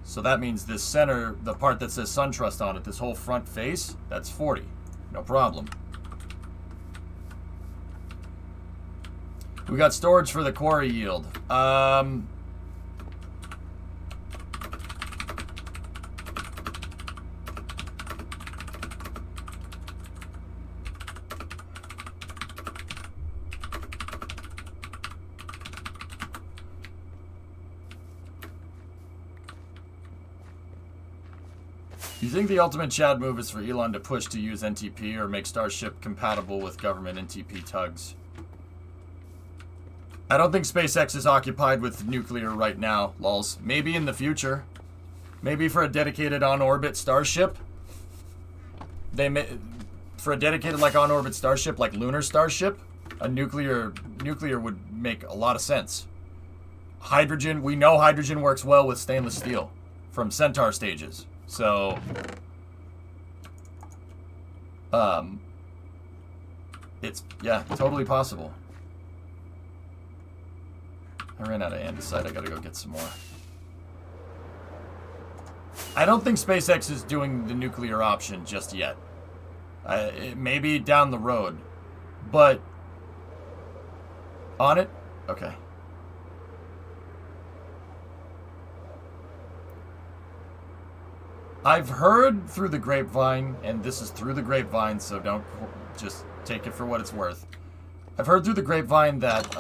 So that means this center, the part that says SunTrust on it, this whole front face, that's 40. No problem. We got storage for the quarry yield. Do you think the ultimate Chad move is for Elon to push to use NTP or make Starship compatible with government NTP tugs? I don't think SpaceX is occupied with nuclear right now, lols. Maybe in the future. Maybe for a dedicated on-orbit Starship. For a dedicated like on-orbit Starship, like lunar Starship, a nuclear would make a lot of sense. Hydrogen, we know hydrogen works well with stainless steel from Centaur stages. So, it's, yeah, totally possible. I ran out of andesite. I gotta go get some more. I don't think SpaceX is doing the nuclear option just yet. It may be down the road, but on it? Okay. I've heard through the grapevine, and this is through the grapevine, so don't just take it for what it's worth. I've heard through the grapevine that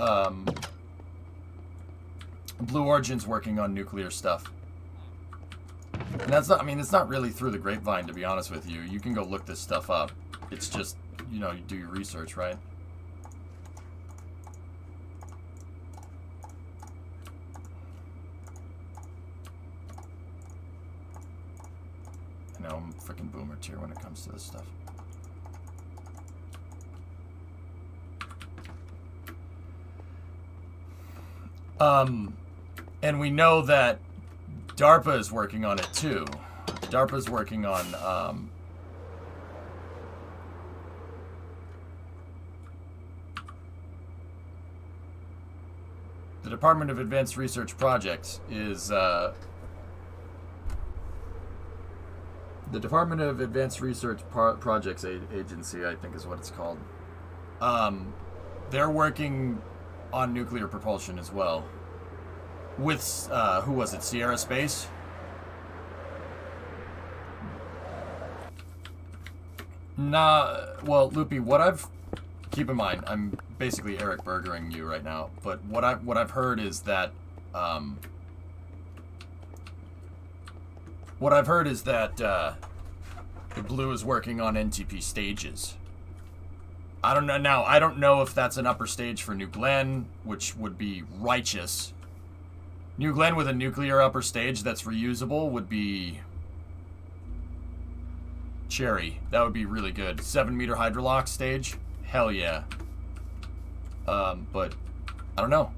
Blue Origin's working on nuclear stuff. And that's not, I mean, it's not really through the grapevine, to be honest with you. You can go look this stuff up. It's just, you know, you do your research, right? I know I'm a freaking boomer tier when it comes to this stuff. And we know that DARPA is working on it too. DARPA's working on, the Department of Advanced Research Projects is, the Department of Advanced Research Projects Agency, I think is what it's called. They're working on nuclear propulsion as well. With, who was it? Sierra Space? Nah, well, Loopy, keep in mind, I'm basically Eric Bergering you right now, but what I've heard is that, the Blue is working on NTP stages. I don't know now. I don't know if that's an upper stage for New Glenn, which would be righteous. New Glenn with a nuclear upper stage that's reusable would be cherry. That would be really good. 7-meter hydrolock stage? Hell yeah. But I don't know.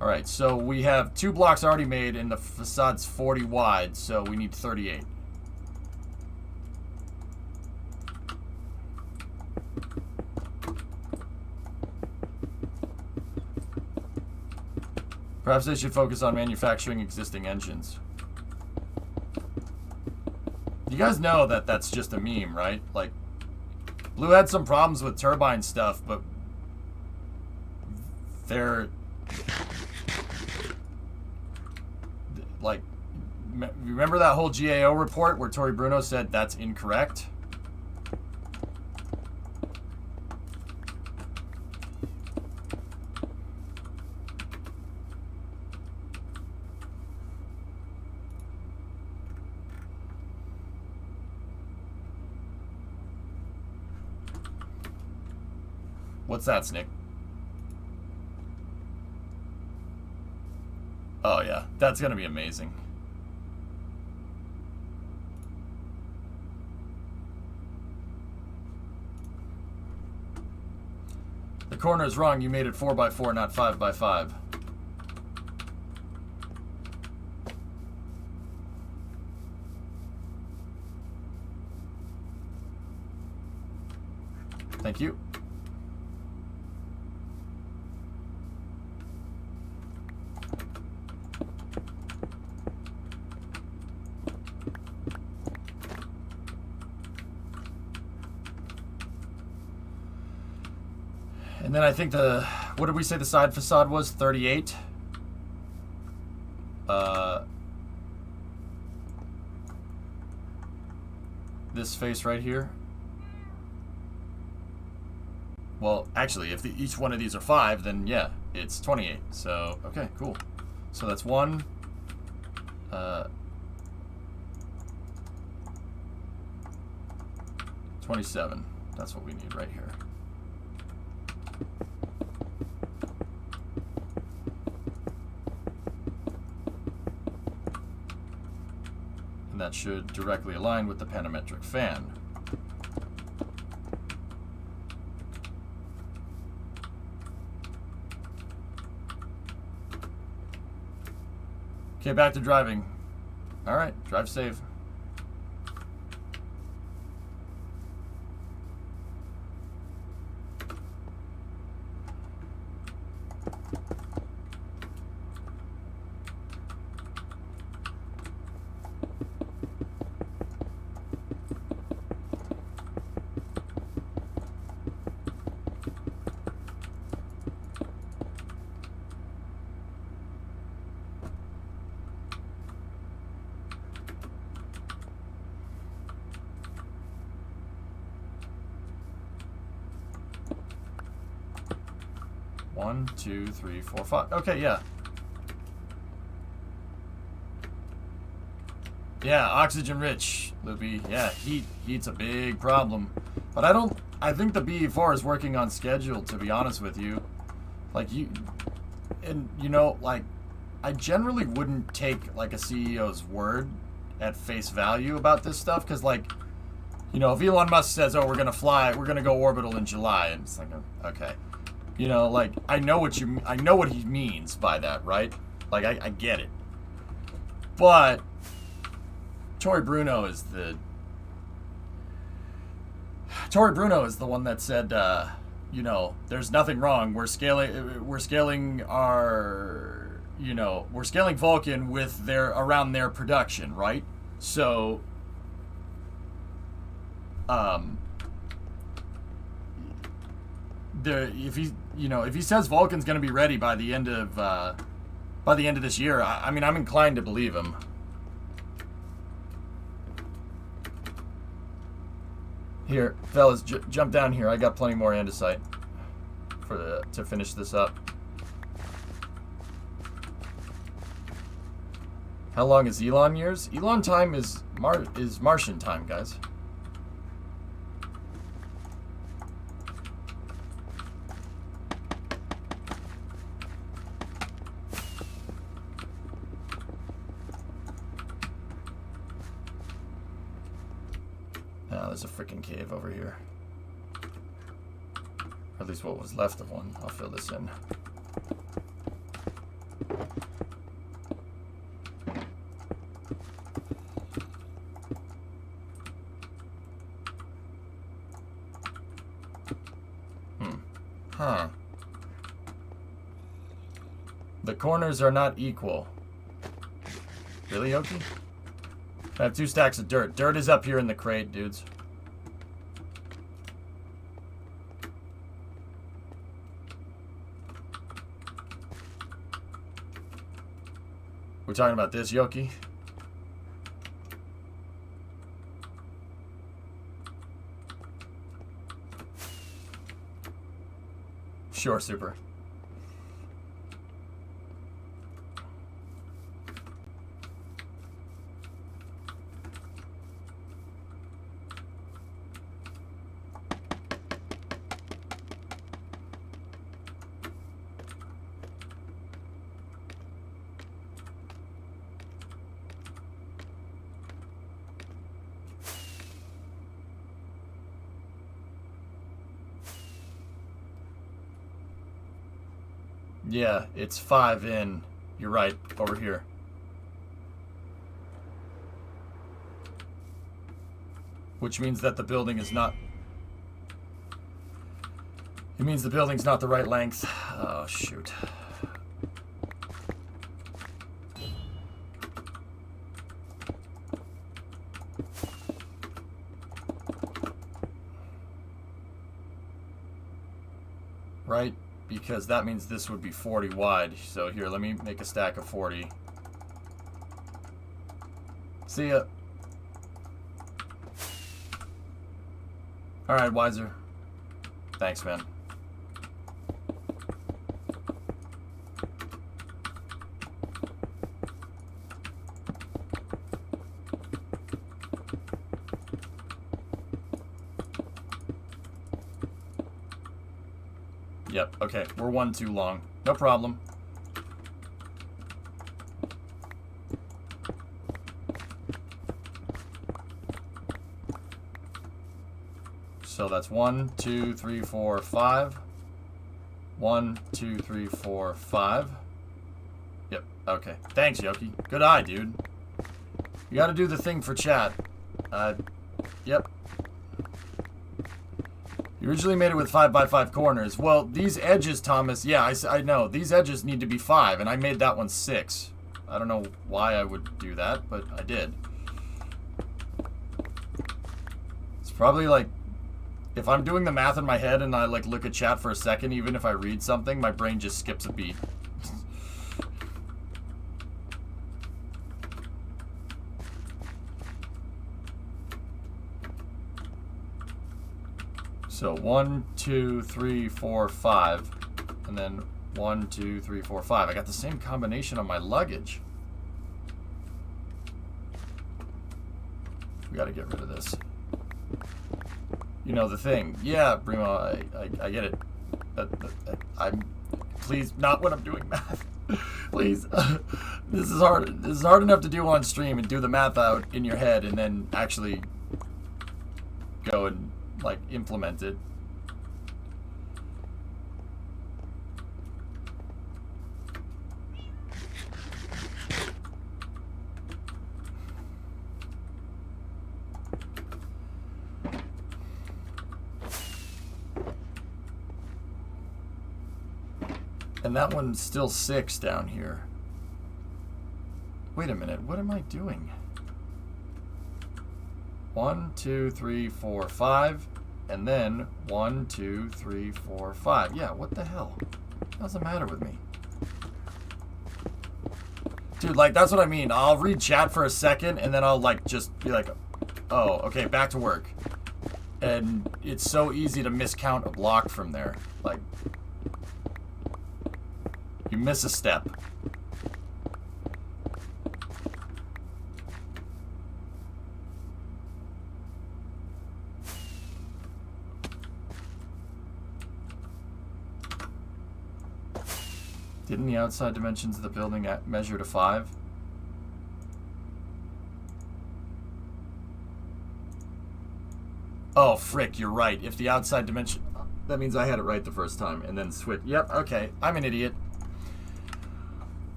Alright, so we have 2 blocks already made and the facade's 40 wide, so we need 38. Perhaps they should focus on manufacturing existing engines. You guys know that that's just a meme, right? Like, Blue had some problems with turbine stuff, but they're... Like, remember that whole GAO report where Tori Bruno said that's incorrect? What's that, Snick? Oh yeah, that's gonna be amazing. The corner is wrong. You made it 4x4, not 5x5. Thank you. And then I think what did we say the side facade was? 38? This face right here. Well, actually, if each one of these are 5, then yeah, it's 28. So, okay, cool. So that's 1. 27. That's what we need right here. And that should directly align with the panometric fan. Okay, back to driving. All right, drive safe. One, 2, 3, 4, 5. Okay, yeah. Yeah, oxygen rich, Loopy. Yeah, heat's a big problem. But I think the BE4 is working on schedule, to be honest with you. Like, like, I generally wouldn't take, like, a CEO's word at face value about this stuff, because, like, if Elon Musk says, oh, we're going to go orbital in July, and it's like, okay. Like, I know what he means by that, right? Like, I get it. But Tory Bruno is the one that said, there's nothing wrong. We're scaling Vulcan with around their production, right? So, if he says Vulcan's going to be ready by the end of this year, I mean, I'm inclined to believe him. Here, fellas, jump down here. I got plenty more andesite to finish this up. How long is Elon years? Elon time is Martian time, guys. There's a freaking cave over here. Or at least what was left of one. I'll fill this in. Huh. The corners are not equal. Really, Yoki? I have 2 stacks of dirt. Dirt is up here in the crate, dudes. We're talking about this, Yoki? Sure, super. Yeah, it's 5 in. You're right, over here. Which means that the building is not... It means the building's not the right length. Oh, shoot. Right? Because that means this would be 40 wide. So here, let me make a stack of 40. See ya. Alright, Wiser. Thanks, man. Yep, okay. We're one too long. No problem. So that's 1, 2, 3, 4, 5. 1, 2, 3, 4, 5. Yep, okay. Thanks, Yoki. Good eye, dude. You gotta do the thing for chat. Yep. You originally made it with 5 by 5 corners. Well, these edges, Thomas, yeah, I know. These edges need to be 5, and I made that one 6. I don't know why I would do that, but I did. It's probably like, if I'm doing the math in my head and I like look at chat for a second, even if I read something, my brain just skips a beat. So 1, 2, 3, 4, 5, and then 1, 2, 3, 4, 5. I got the same combination on my luggage. We gotta get rid of this. You know the thing. Yeah, Brimo, I get it. I'm, please, not when I'm doing math. Please. This is hard. This is hard enough to do on stream and do the math out in your head and then actually go and like implement it. And that one's still 6 down here. Wait a minute, what am I doing? 1, 2, 3, 4, 5, and then 1, 2, 3, 4, 5. Yeah, what the hell? What's the matter with me? Dude, like, that's what I mean. I'll read chat for a second, and then I'll, like, just be like, oh, okay, back to work. And it's so easy to miscount a block from there. Like, you miss a step. Didn't the outside dimensions of the building measure to 5? Oh, frick, you're right. If the outside dimension... That means I had it right the first time, and then switch. Yep, okay. I'm an idiot.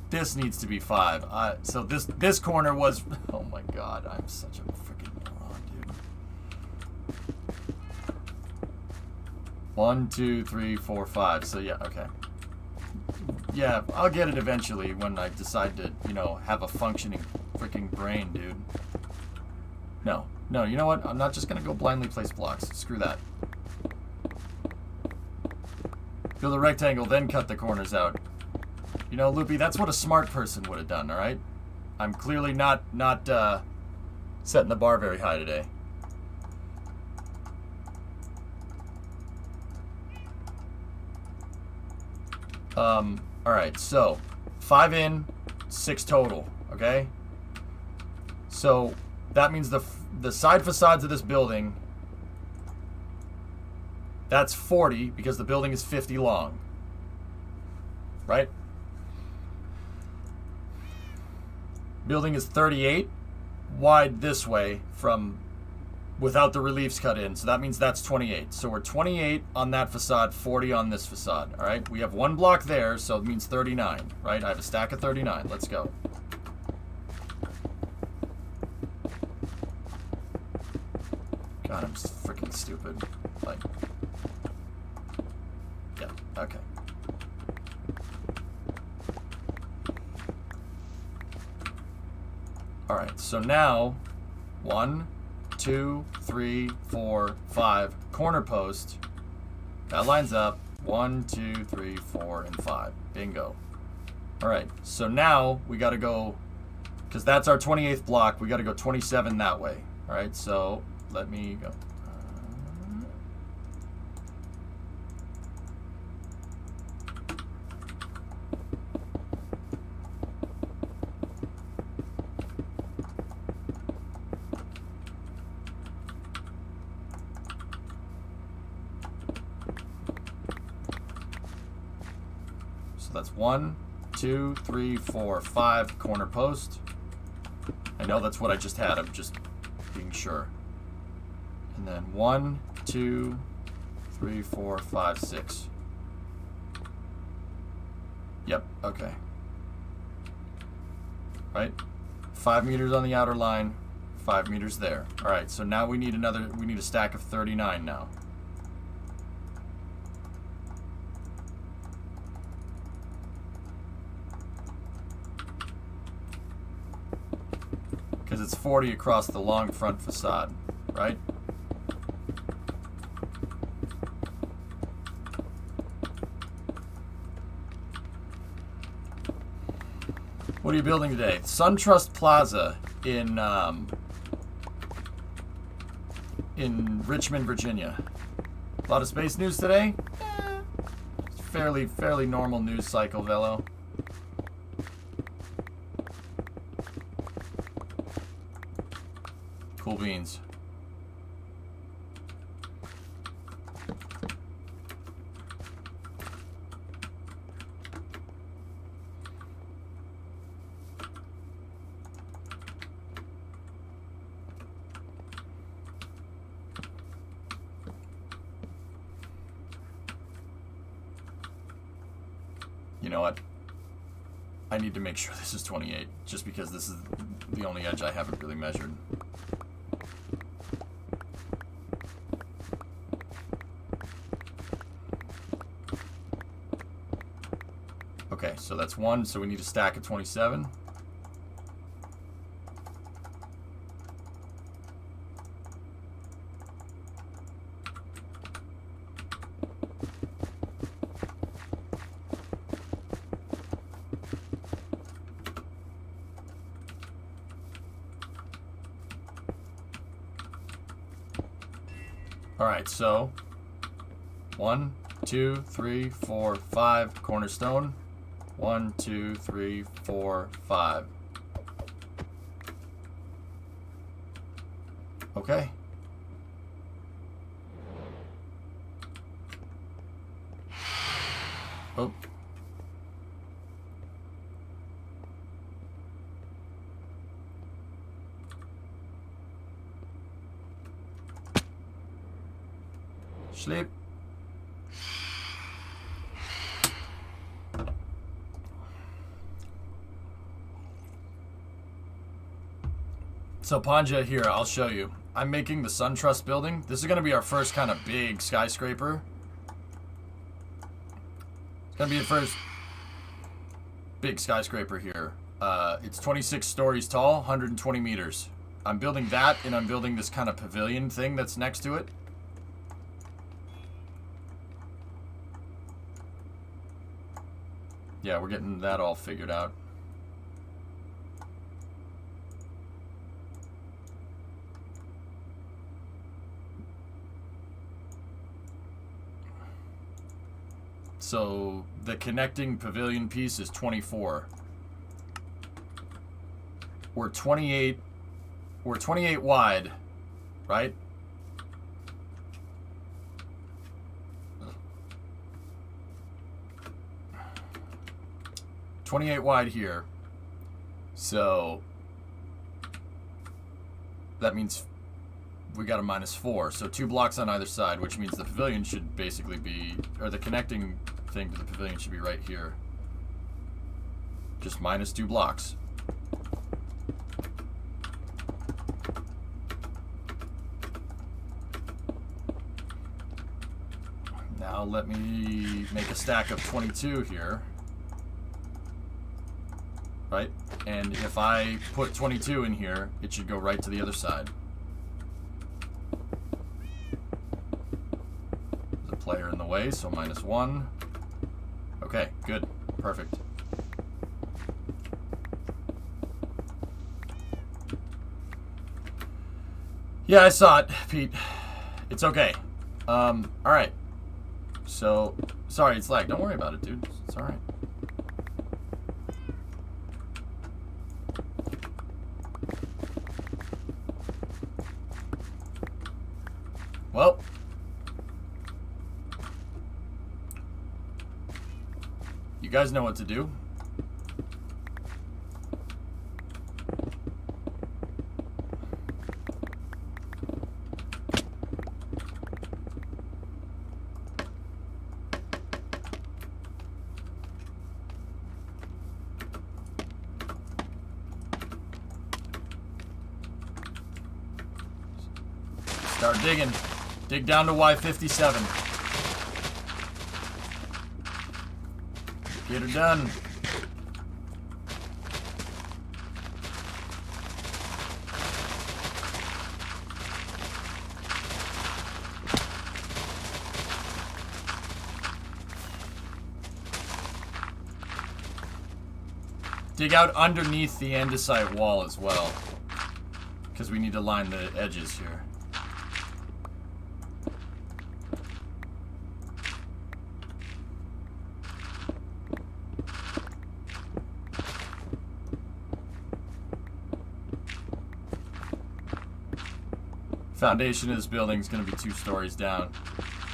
This needs to be 5. So this corner was... Oh my god, I'm such a freaking moron, dude. 1, 2, 3, 4, 5. So yeah, okay. Yeah, I'll get it eventually when I decide to, you know, have a functioning freaking brain, dude. No, you know what? I'm not just gonna go blindly place blocks. Screw that. Build a rectangle, then cut the corners out. You know, Loopy, that's what a smart person would have done, alright? I'm clearly not setting the bar very high today. Alright, so 5 in, 6 total, okay? So that means the side facades of this building, that's 40 because the building is 50 long, right? Building is 38 wide this way from without the reliefs cut in. So that means that's 28. So we're 28 on that facade, 40 on this facade. All right. We have 1 block there, so it means 39, right? I have a stack of 39. Let's go. God, I'm freaking stupid. Like, yeah, okay. Alright, so now, 1, 2, 3, 4, 5, corner post. That lines up. 1, 2, 3, 4, and 5. Bingo. Alright, so now we gotta go, because that's our 28th block, we gotta go 27 that way. Alright, so let me go. So that's 1, 2, 3, 4, 5 corner post. I know that's what I just had. I'm just being sure. And then 1, 2, 3, 4, 5, 6. Yep, okay. Right? 5 meters on the outer line, 5 meters there. Alright, so now we need a stack of 39 now. Because it's 40 across the long front facade, right? What are you building today? SunTrust Plaza in Richmond, Virginia. A lot of space news today? It's fairly normal news cycle, Velo. Cool beans. You know what? I need to make sure this is 28, just because this is the only edge I haven't really measured. Okay, so that's 1, so we need a stack of 27. Alright, so 1, 2, 3, 4, 5, cornerstone. 1, 2, 3, 4, 5. Okay. Oh. Sleep. So Panja, here, I'll show you. I'm making the SunTrust building. This is going to be our first kind of big skyscraper. It's going to be the first big skyscraper here. It's 26 stories tall, 120 meters. I'm building that, and I'm building this kind of pavilion thing that's next to it. Yeah, we're getting that all figured out. So the connecting pavilion piece is 24. We're 28 wide, right? $28 wide here. So that means we got a -4. So 2 blocks on either side, which means the pavilion should basically be, or the connecting thing to the pavilion should be right here. Just -2 blocks. Now let me make a stack of 22 here. Right? And if I put 22 in here, it should go right to the other side. There's a player in the way, so -1. Okay, good. Perfect. Yeah, I saw it, Pete. It's okay. Alright. So, sorry, it's lag. Don't worry about it, dude. It's alright. Well. You guys know what to do. Start digging. Dig down to Y57. Get her done. Dig out underneath the andesite wall as well, because we need to line the edges here. Foundation of this building is going to be 2 stories down.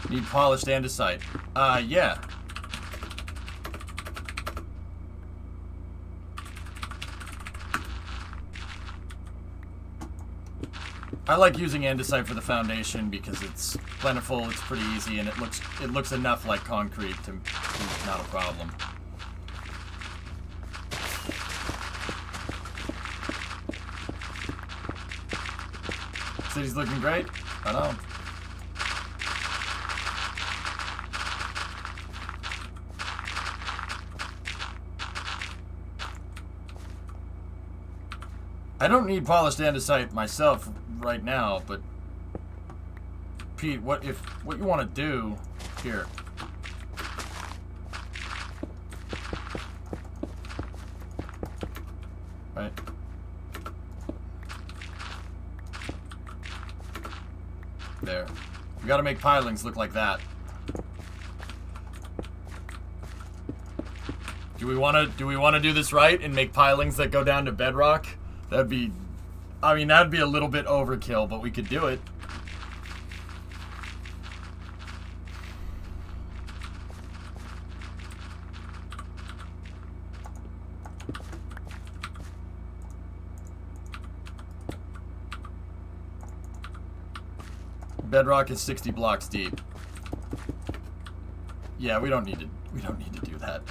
Need polished andesite. Yeah. I like using andesite for the foundation because it's plentiful, it's pretty easy, and it looks enough like concrete to be not a problem. City's looking great. I know. I don't need polished andesite myself right now, but Pete, what you want to do here? Right. There. We gotta make pilings look like that. Do we wanna do this right and make pilings that go down to bedrock? That'd be, I mean, that'd be a little bit overkill, but we could do it. Bedrock is 60 blocks deep. Yeah, we don't need to do that.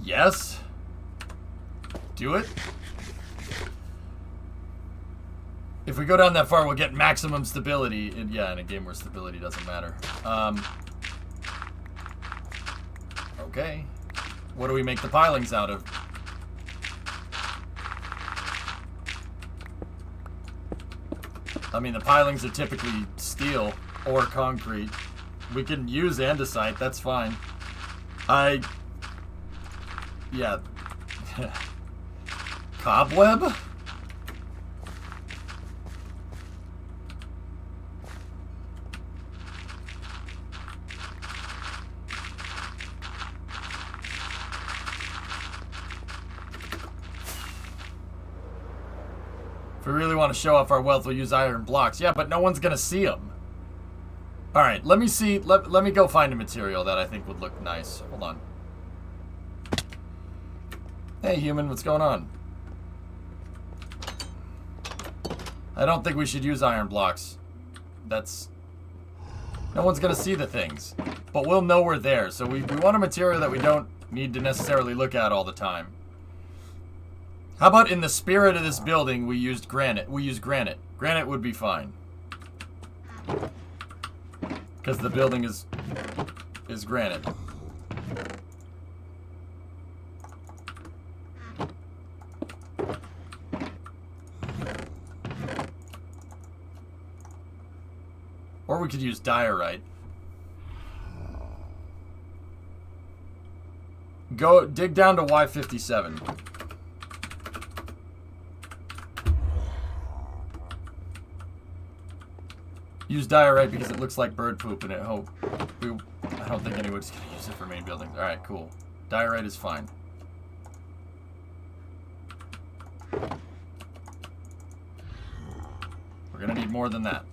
Yes. Do it. If we go down that far, we'll get maximum stability. In a game where stability doesn't matter. Okay. What do we make the pilings out of? I mean, the pilings are typically steel or concrete. We can use andesite, that's fine. Yeah. Cobweb? If we really want to show off our wealth, we'll use iron blocks. Yeah, but no one's gonna see them. Alright, let me see. Let me go find a material that I think would look nice. Hold on. Hey, human, what's going on? I don't think we should use iron blocks. No one's gonna see the things. But we'll know we're there, so we want a material that we don't need to necessarily look at all the time. How about in the spirit of this building, we used granite? We use granite. Granite would be fine. Because the building is granite. Or we could use diorite. Go dig down to Y57. Use diorite because it looks like bird poop and I don't think anyone's gonna use it for main buildings. Alright, cool. Diorite is fine. We're gonna need more than that.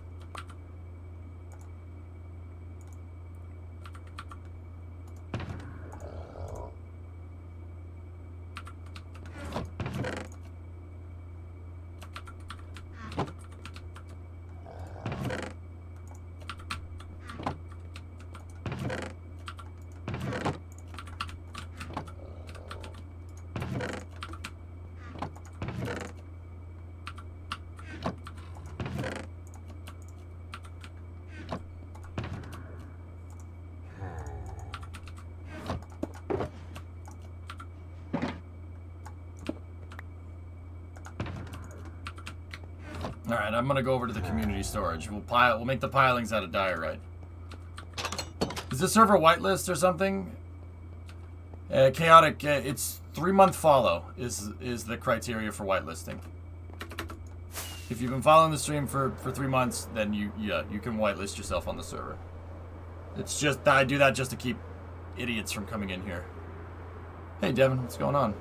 Alright, I'm gonna go over to the community storage. We'll make the pilings out of diorite. Is this server whitelist or something? Chaotic, it's 3-month follow is the criteria for whitelisting. If you've been following the stream for 3 months, then you can whitelist yourself on the server. It's just, I do that just to keep idiots from coming in here. Hey Devin, what's going on?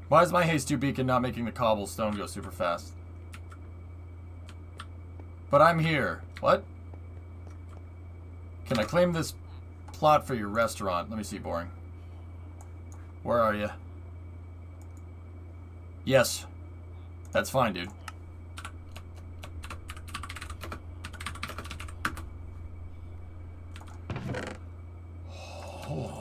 Why is my haste 2 beacon not making the cobblestone go super fast? But I'm here. What? Can I claim this plot for your restaurant? Let me see, boring. Where are you? Yes. That's fine, dude. Oh.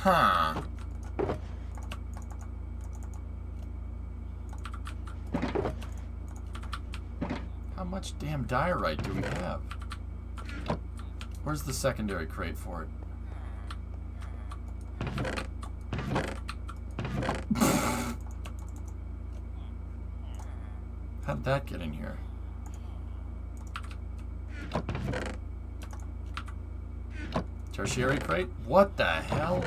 Huh. How much damn diorite do we have? Where's the secondary crate for it? How'd that get in here? Tertiary crate? What the hell?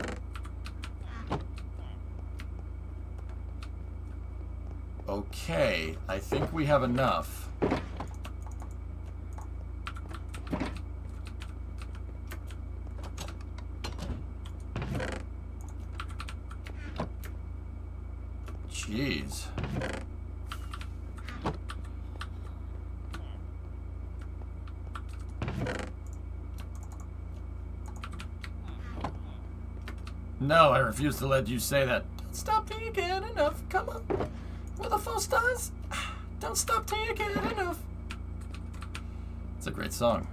Okay, I think we have enough. Jeez. No, I refuse to let you say that. Don't stop till you get enough. Come on. With the 4 stars. Don't stop till you get enough. It's a great song.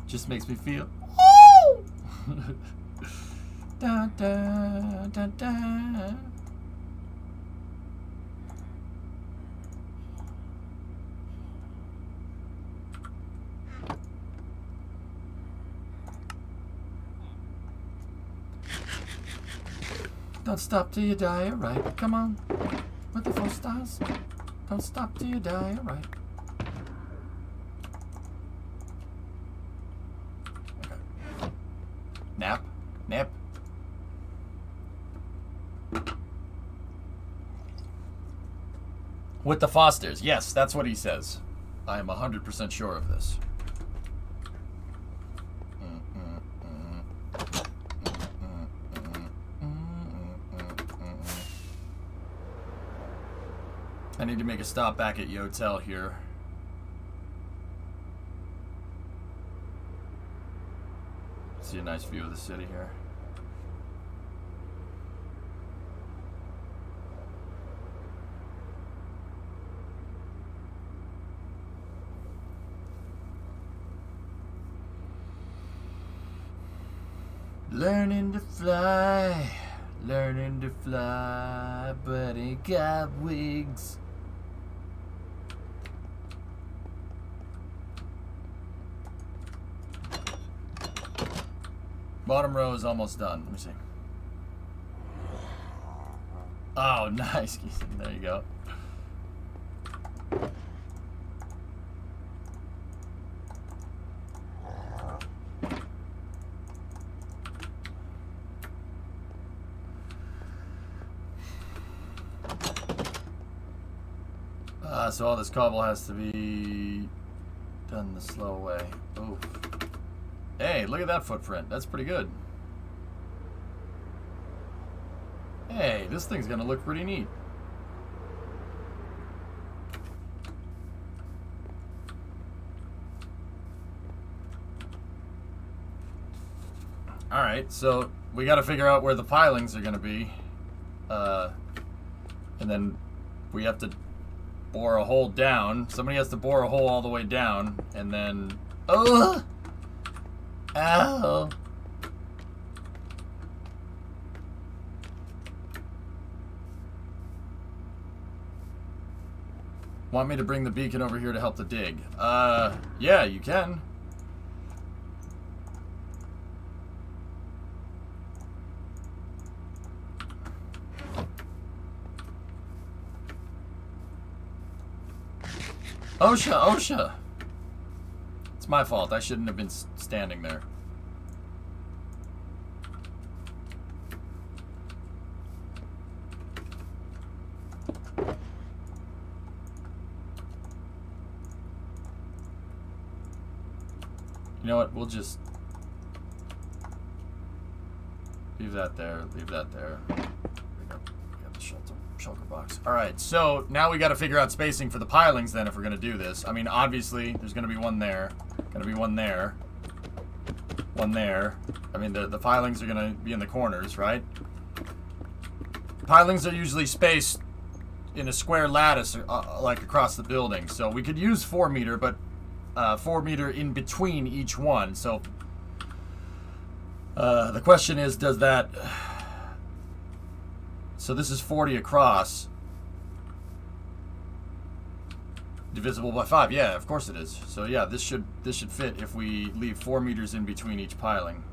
Just makes me feel. Oh! Da da da da. Don't stop till you die, alright. Come on. With the 4 stars. Don't stop till you die, alright. Okay. Nap. Nap. With the Fosters. Yes, that's what he says. I am 100% sure of this. I need to make a stop back at Yotel here. See a nice view of the city here. Learning to fly, but ain't got wings. Bottom row is almost done. Let me see. Oh, nice. There you go. So all this cobble has to be done the slow way. Ooh. Hey, look at that footprint. That's pretty good. Hey, this thing's gonna look pretty neat. Alright, so we gotta figure out where the pilings are gonna be. And then we have to bore a hole down. Somebody has to bore a hole all the way down, and then... Oh! Ow! Want me to bring the beacon over here to help the dig? Yeah, you can. OSHA! It's my fault. I shouldn't have been standing there. You know what? We'll just leave that there. Leave that there. We got the shulker box. All right. So now we got to figure out spacing for the pilings. Then, if we're gonna do this, I mean, obviously, there's gonna be one there. Gonna be one there. One there. I mean, the pilings are gonna be in the corners, right? Pilings are usually spaced in a square lattice, like across the building. So we could use 4 meter, but 4 meter in between each one. So the question is, does that... So this is 40 across. Divisible by 5. Yeah, of course it is. So yeah, this should fit if we leave 4 meters in between each piling.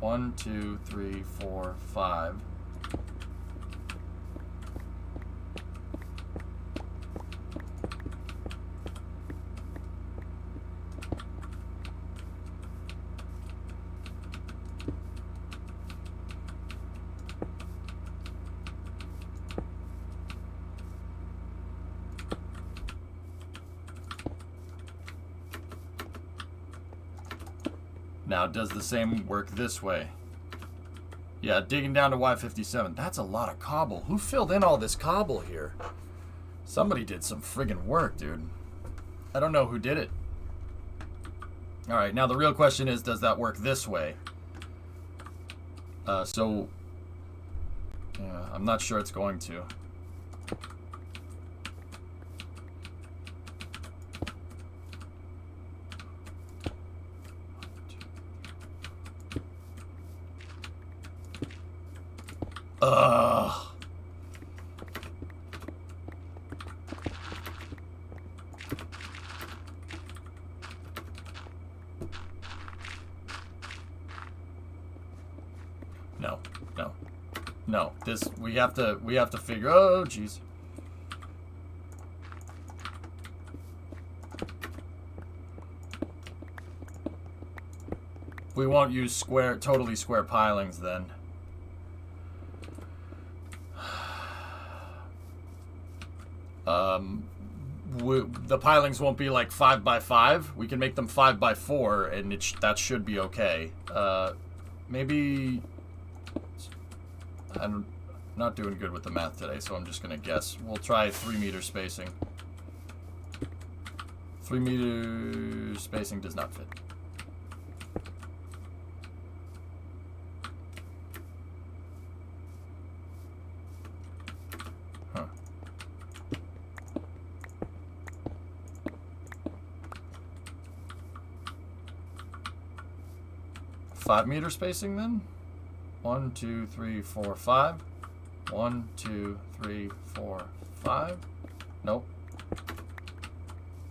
1, 2, 3, 4, 5. Now, does the same work this way? Yeah, digging down to Y57. That's a lot of cobble. Who filled in all this cobble here? Somebody did some friggin' work, dude. I don't know who did it. Alright, now the real question is, does that work this way? Yeah, I'm not sure it's going to. Ugh. No. This we have to figure. Oh, jeez. We won't use totally square pilings then. The pilings won't be like 5 by 5. We can make them 5 by 4, and that should be okay. Maybe I'm not doing good with the math today, so I'm just gonna guess. We'll try 3 meter spacing. 3 meter spacing does not fit. Huh. 5 meter spacing then? 1, 2, 3, 4, 5. 1, 2, 3, 4, 5. Nope.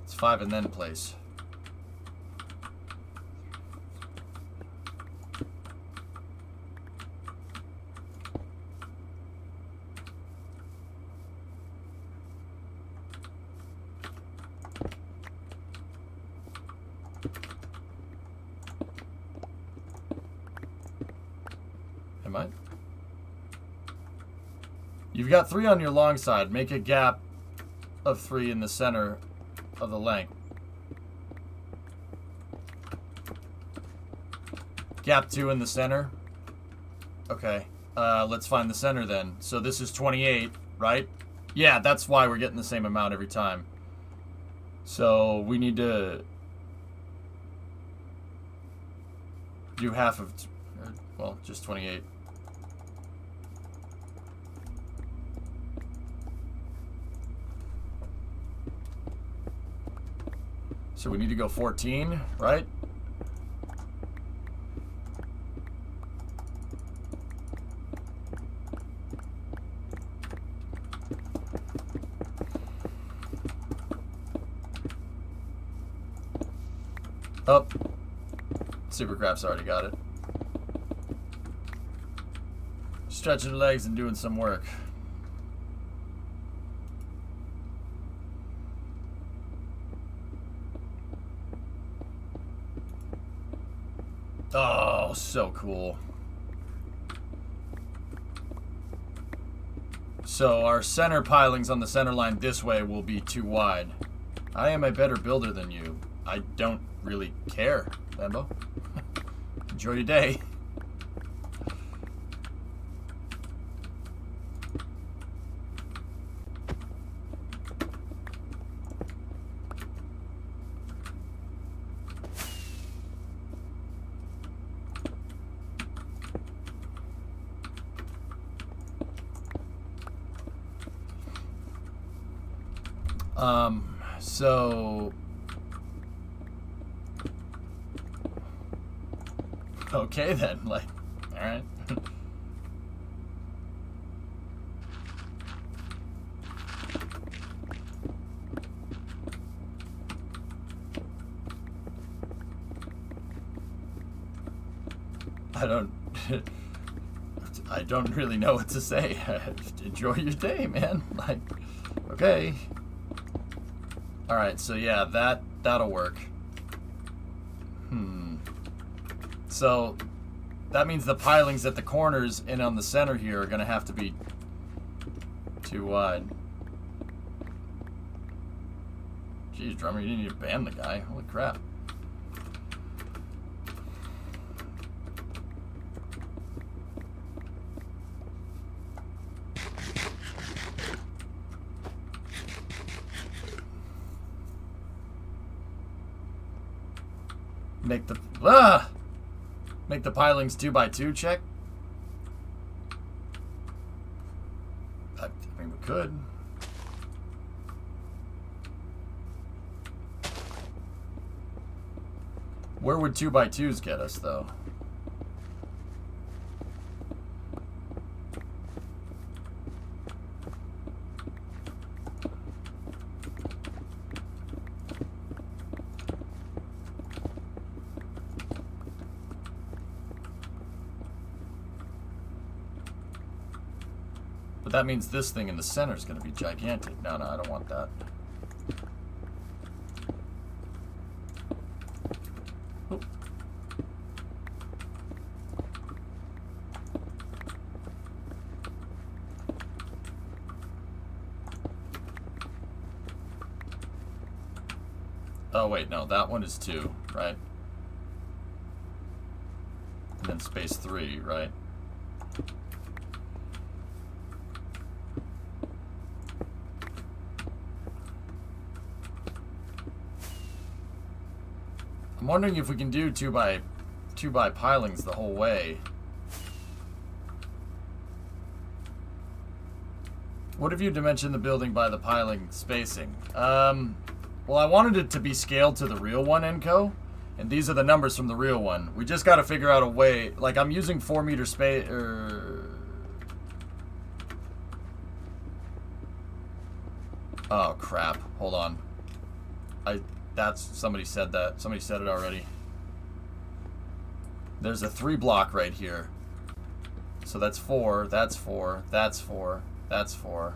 It's 5 and then place. Am I? You've got 3 on your long side. Make a gap of 3 in the center of the length. Gap 2 in the center. Okay. Let's find the center then. So this is 28, right? Yeah, that's why we're getting the same amount every time. So we need to do half of, well, just 28. So we need to go 14, right? Oh, Supercraft's already got it. Stretching the legs and doing some work. Oh, so cool. So our center pilings on the center line this way will be too wide. I am a better builder than you. I don't really care, Lambo. Enjoy your day. So okay then, like, all right. I don't really know what to say. Enjoy your day, man. Like, okay. All right, so yeah, that'll work. So that means the pilings at the corners and on the center here are gonna have to be too wide. Jeez, drummer, you didn't need to ban the guy. Holy crap. Make the pilings 2 by 2 check. I mean, we could. Where would 2 by 2s get us, though? But that means this thing in the center is going to be gigantic. No, I don't want that. Oh. Oh, wait, no. That one is 2, right? And then space 3, right? I'm wondering if we can do 2 by pilings the whole way. What if you dimensioned the building by the piling spacing? Well, I wanted it to be scaled to the real one, Enco, and these are the numbers from the real one. We just got to figure out a way. Like, I'm using 4 meter space. Oh crap! Hold on. Somebody said that. Somebody said it already. There's a 3 block right here. So that's 4. That's 4. That's 4. That's 4.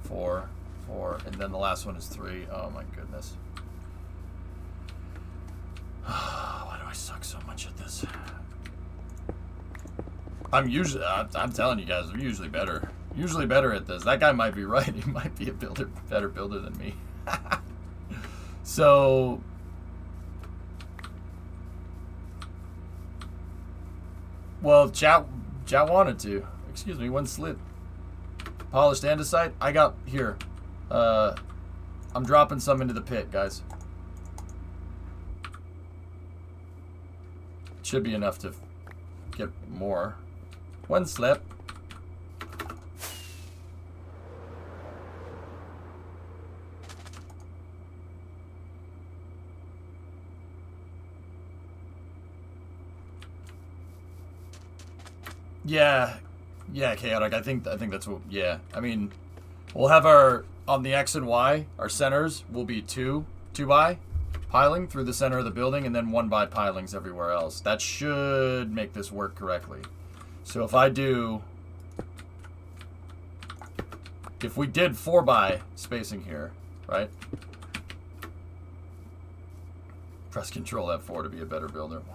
4. 4. And then the last one is 3. Oh my goodness. Why do I suck so much at this? I'm telling you guys, I'm usually better. Usually better at this. That guy might be right. He might be a better builder than me. So, well, chat wanted to. Excuse me, one slit. Polished andesite. I got here. I'm dropping some into the pit, guys. Should be enough to get more. One slip. Yeah, chaotic. I think that's what. Yeah, I mean, we'll have our on the X and Y. Our centers will be 2 by piling through the center of the building, and then 1 by pilings everywhere else. That should make this work correctly. So if we did 4 by spacing here, right? Press Control F4 to be a better builder. 1,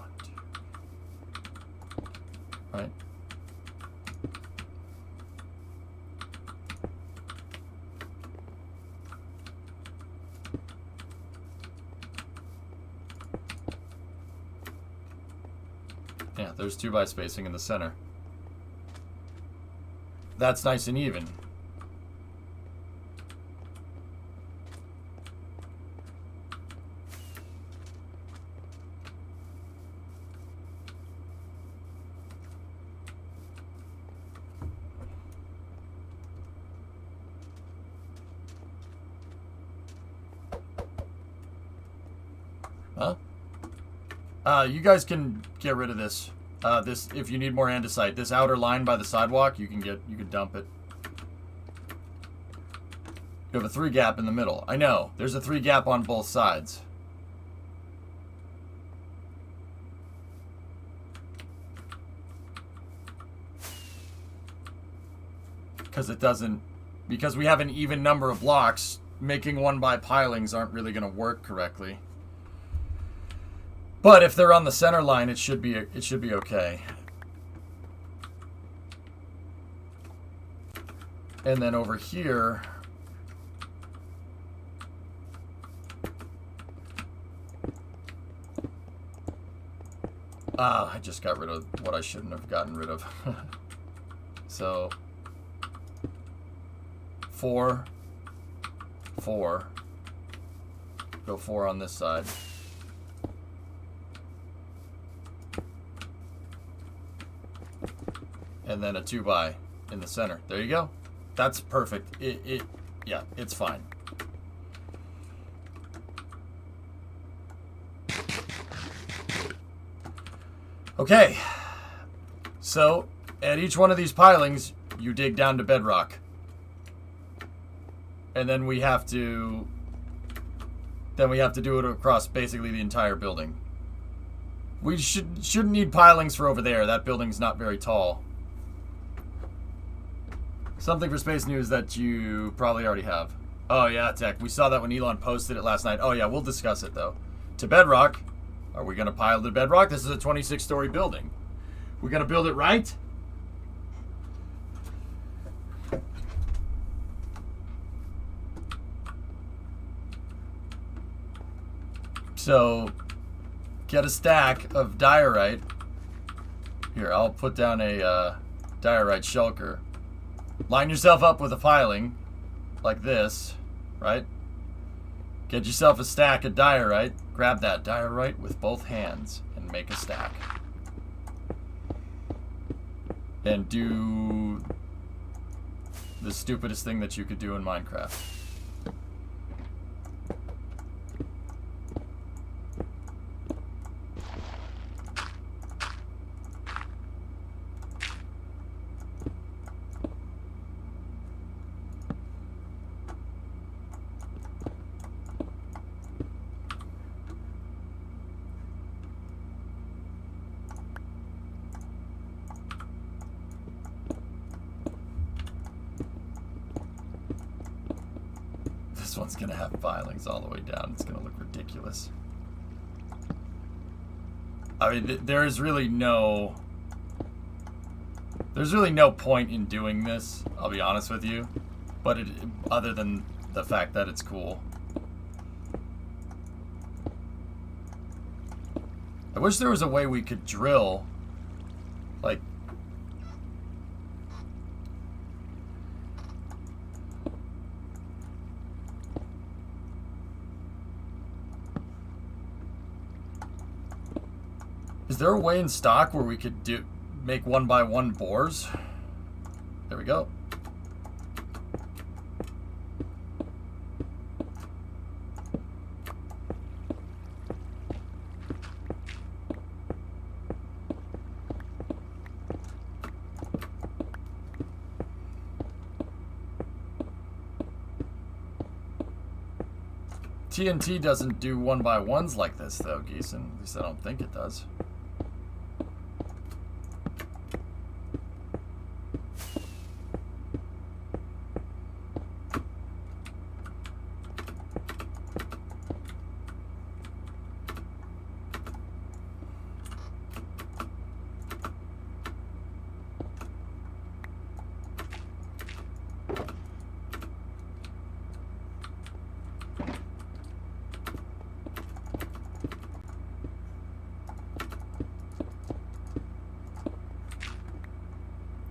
2, right? Yeah, there's 2 by spacing in the center. That's nice and even. Huh? You guys can get rid of this. This, if you need more andesite, this outer line by the sidewalk, you can dump it. You have a 3 gap in the middle. I know. There's a 3 gap on both sides. Because we have an even number of blocks, making 1 by pilings aren't really going to work correctly. But if they're on the center line, it should be okay. And then over here, I just got rid of what I shouldn't have gotten rid of. So 4, 4. Go 4 on this side. And then a 2 by in the center. There you go. That's perfect. Yeah, it's fine. Okay. So, at each one of these pilings, you dig down to bedrock. And then we have to do it across basically the entire building. We shouldn't need pilings for over there. That building's not very tall. Something for Space News that you probably already have. Oh yeah, Tech. We saw that when Elon posted it last night. Oh yeah, we'll discuss it though. To bedrock. Are we going to pile the bedrock? This is a 26-story building. We're going to build it right? So, get a stack of diorite. Here, I'll put down a diorite shulker. Line yourself up with a piling, like this, right? Get yourself a stack of diorite. Grab that diorite with both hands and make a stack. And do the stupidest thing that you could do in Minecraft. This one's gonna have pilings all the way down. It's gonna look ridiculous. I mean, there's really no point in doing this, I'll be honest with you, but other than the fact that it's cool. I wish there was a way we could drill, like, is there a way in stock where we could make 1x1 bores? There we go. TNT doesn't do 1x1s like this though, Geeson. At least I don't think it does.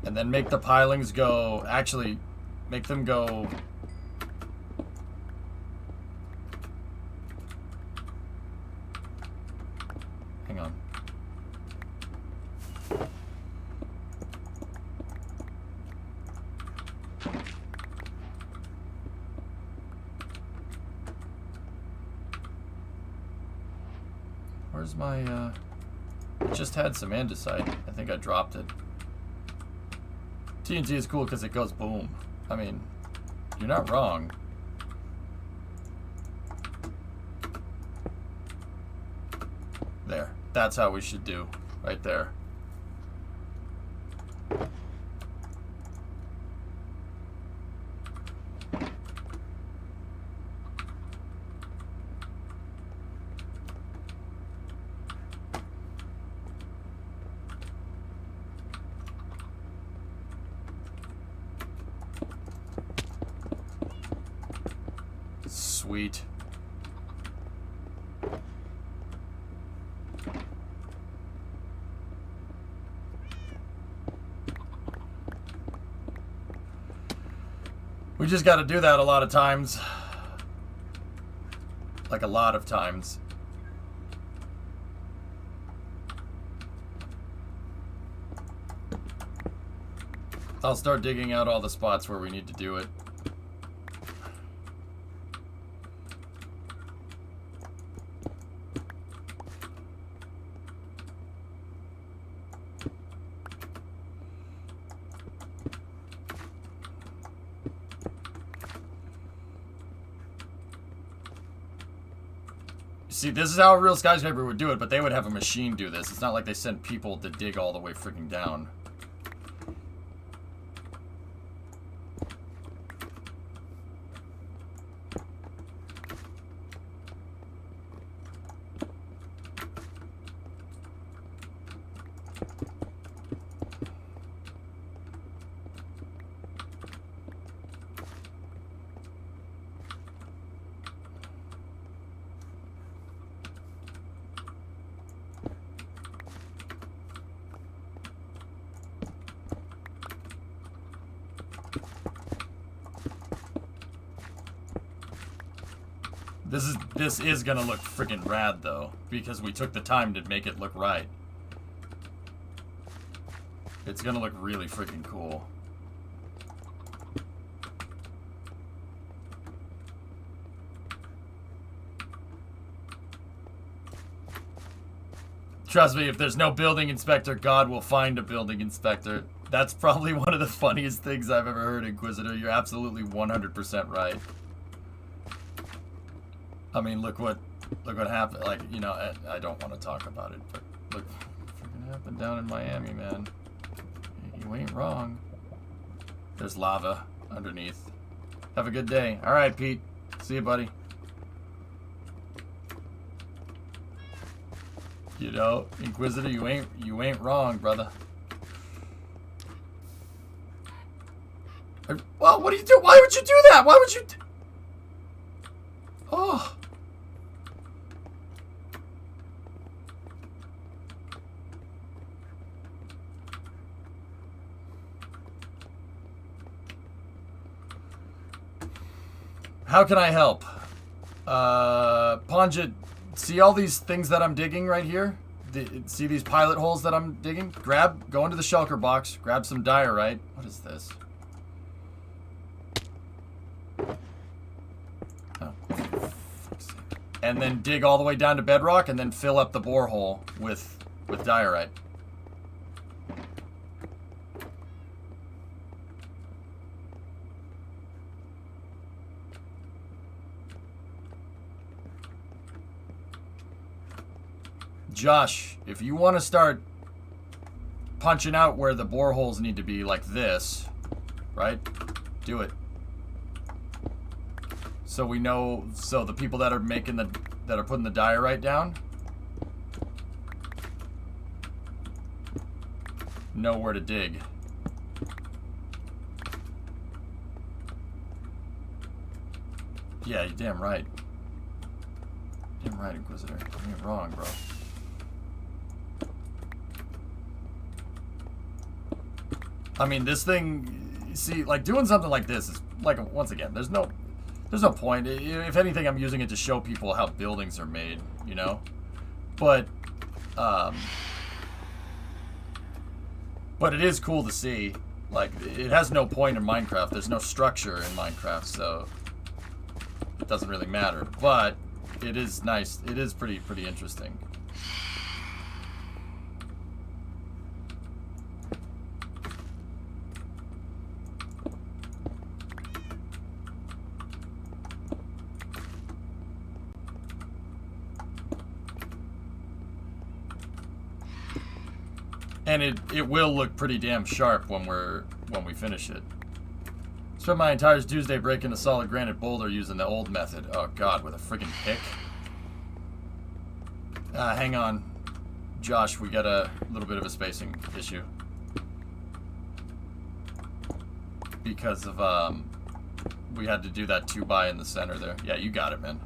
And then make the pilings go, actually, make them go, hang on. Where's my, I just had some andesite. I think I dropped it. TNT is cool because it goes boom. I mean, you're not wrong. There. That's how we should do. Right there. Sweet. We just got to do that a lot of times. Like a lot of times. I'll start digging out all the spots where we need to do it. See, this is how a real skyscraper would do it, but they would have a machine do this. It's not like they sent people to dig all the way freaking down. This is gonna look freaking rad though, because we took the time to make it look right. It's gonna look really freaking cool. Trust me, if there's no building inspector, God will find a building inspector. That's probably one of the funniest things I've ever heard, Inquisitor. You're absolutely 100% right. I mean, look what happened. Like, you know, I don't want to talk about it, but look what freaking happened down in Miami, man. You ain't wrong. There's lava underneath. Have a good day. All right, Pete. See you, buddy. You know, Inquisitor, you ain't wrong, brother. Well, what do you do? Why would you do that? Why would you? Oh. How can I help? Ponja, see all these things that I'm digging right here? See these pilot holes that I'm digging? Go into the shulker box, grab some diorite. What is this? Oh, and then dig all the way down to bedrock and then fill up the borehole with diorite. Josh, if you want to start punching out where the boreholes need to be like this, right? Do it. So we know, so the people that are making that are putting the diorite down know where to dig. Yeah, you're damn right. Damn right, Inquisitor. You ain't wrong, bro. I mean, this thing, see, like, doing something like this is, like, once again, there's no point. If anything, I'm using it to show people how buildings are made, you know? But it is cool to see. Like, it has no point in Minecraft. There's no structure in Minecraft, so it doesn't really matter. But it is nice. It is pretty interesting. And it will look pretty damn sharp when we finish it. Spent my entire Tuesday breaking a solid granite boulder using the old method. Oh god, with a friggin' pick. Hang on, Josh. We got a little bit of a spacing issue because of we had to do that 2x in the center there. Yeah, you got it, man.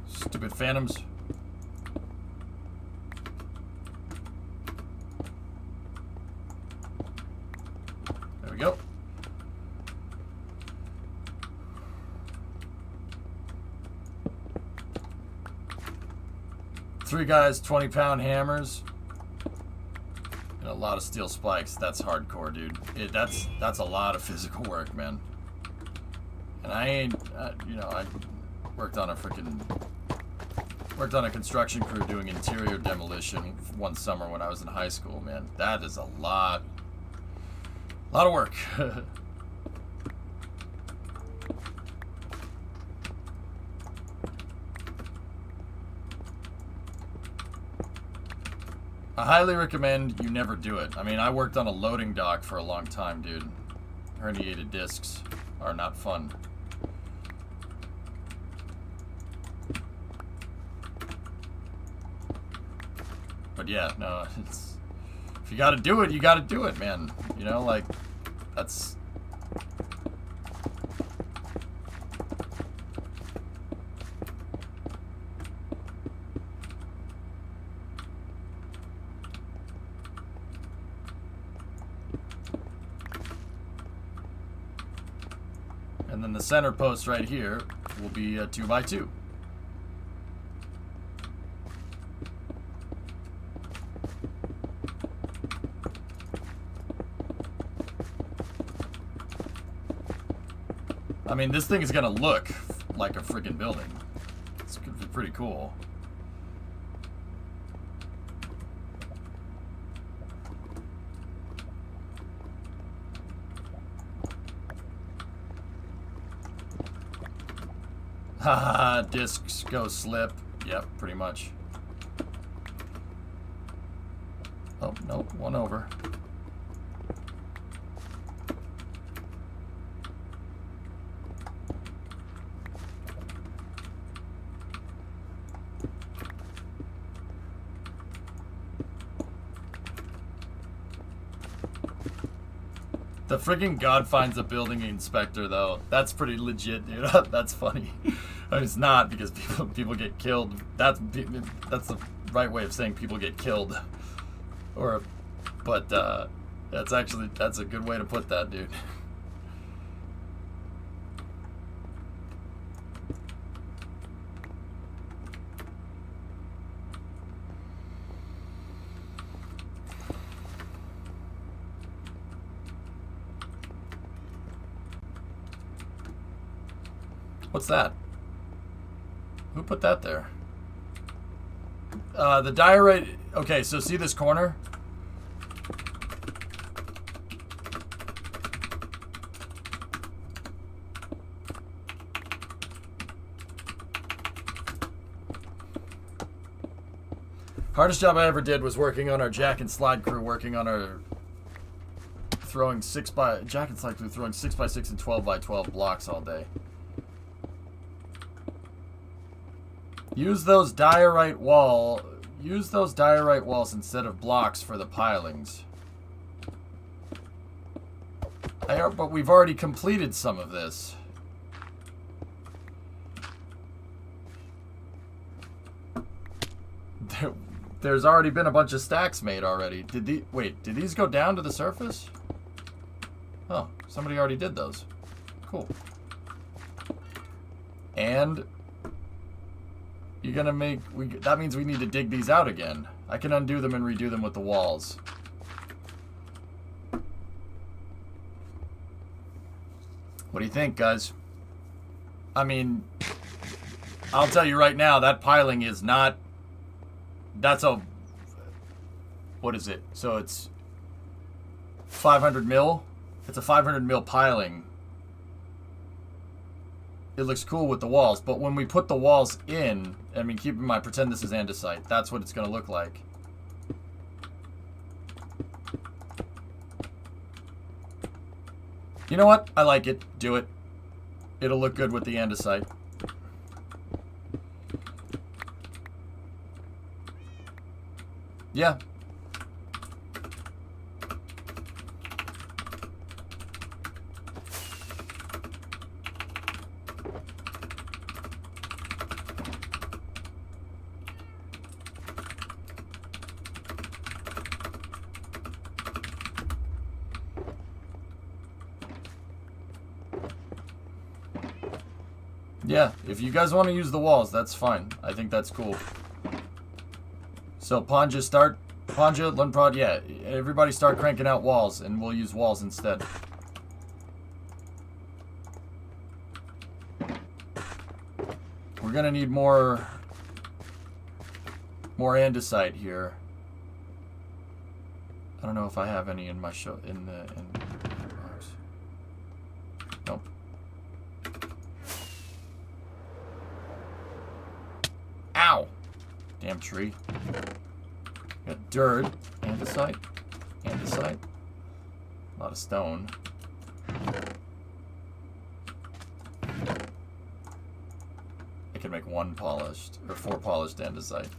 Stupid phantoms. There we go. Three guys, 20-pound hammers, and a lot of steel spikes. That's hardcore, dude. That's a lot of physical work, man. And I ain't, you know, I worked on a construction crew doing interior demolition one summer when I was in high school, man. That is a lot of work. I highly recommend you never do it. I mean, I worked on a loading dock for a long time, dude. Herniated discs are not fun. But yeah, no, it's... If you gotta do it, you gotta do it, man. You know, like, that's... And then the center post right here will be a 2x2. I mean, this thing is gonna look like a freaking building. It's gonna be pretty cool. Haha, discs go slip. Yep, pretty much. Oh, nope, one over. The freaking God finds a building inspector, though. That's pretty legit, dude. That's funny. I mean, it's not, because people get killed. That's the right way of saying people get killed. But that's a good way to put that, dude. What's that? Who put that there? The diorite... Okay, so see this corner? Hardest job I ever did was working on our jack and slide crew, working on our... Jack and slide crew throwing 6x6 and 12x12 blocks all day. Use those diorite walls instead of blocks for the pilings. But we've already completed some of this. There's already been a bunch of stacks made already. Did these go down to the surface? Oh, somebody already did those. Cool. And you're gonna make... that means we need to dig these out again. I can undo them and redo them with the walls. What do you think, guys? I mean, I'll tell you right now, that piling is not... That's a... What is it? So it's 500 mil? It's a 500 mil piling. It looks cool with the walls, but when we put the walls in, I mean, keep in mind, pretend this is andesite. That's what it's going to look like. You know what? I like it. Do it. It'll look good with the andesite. Yeah. Yeah, if you guys want to use the walls, that's fine. I think that's cool. So Panja, Lunprod, yeah, everybody start cranking out walls, and we'll use walls instead. We're gonna need more andesite here. I don't know if I have any in my show in box. Nope. Ow! Damn tree. Got dirt, andesite, a lot of stone. I can make 1 polished, or 4 polished andesite.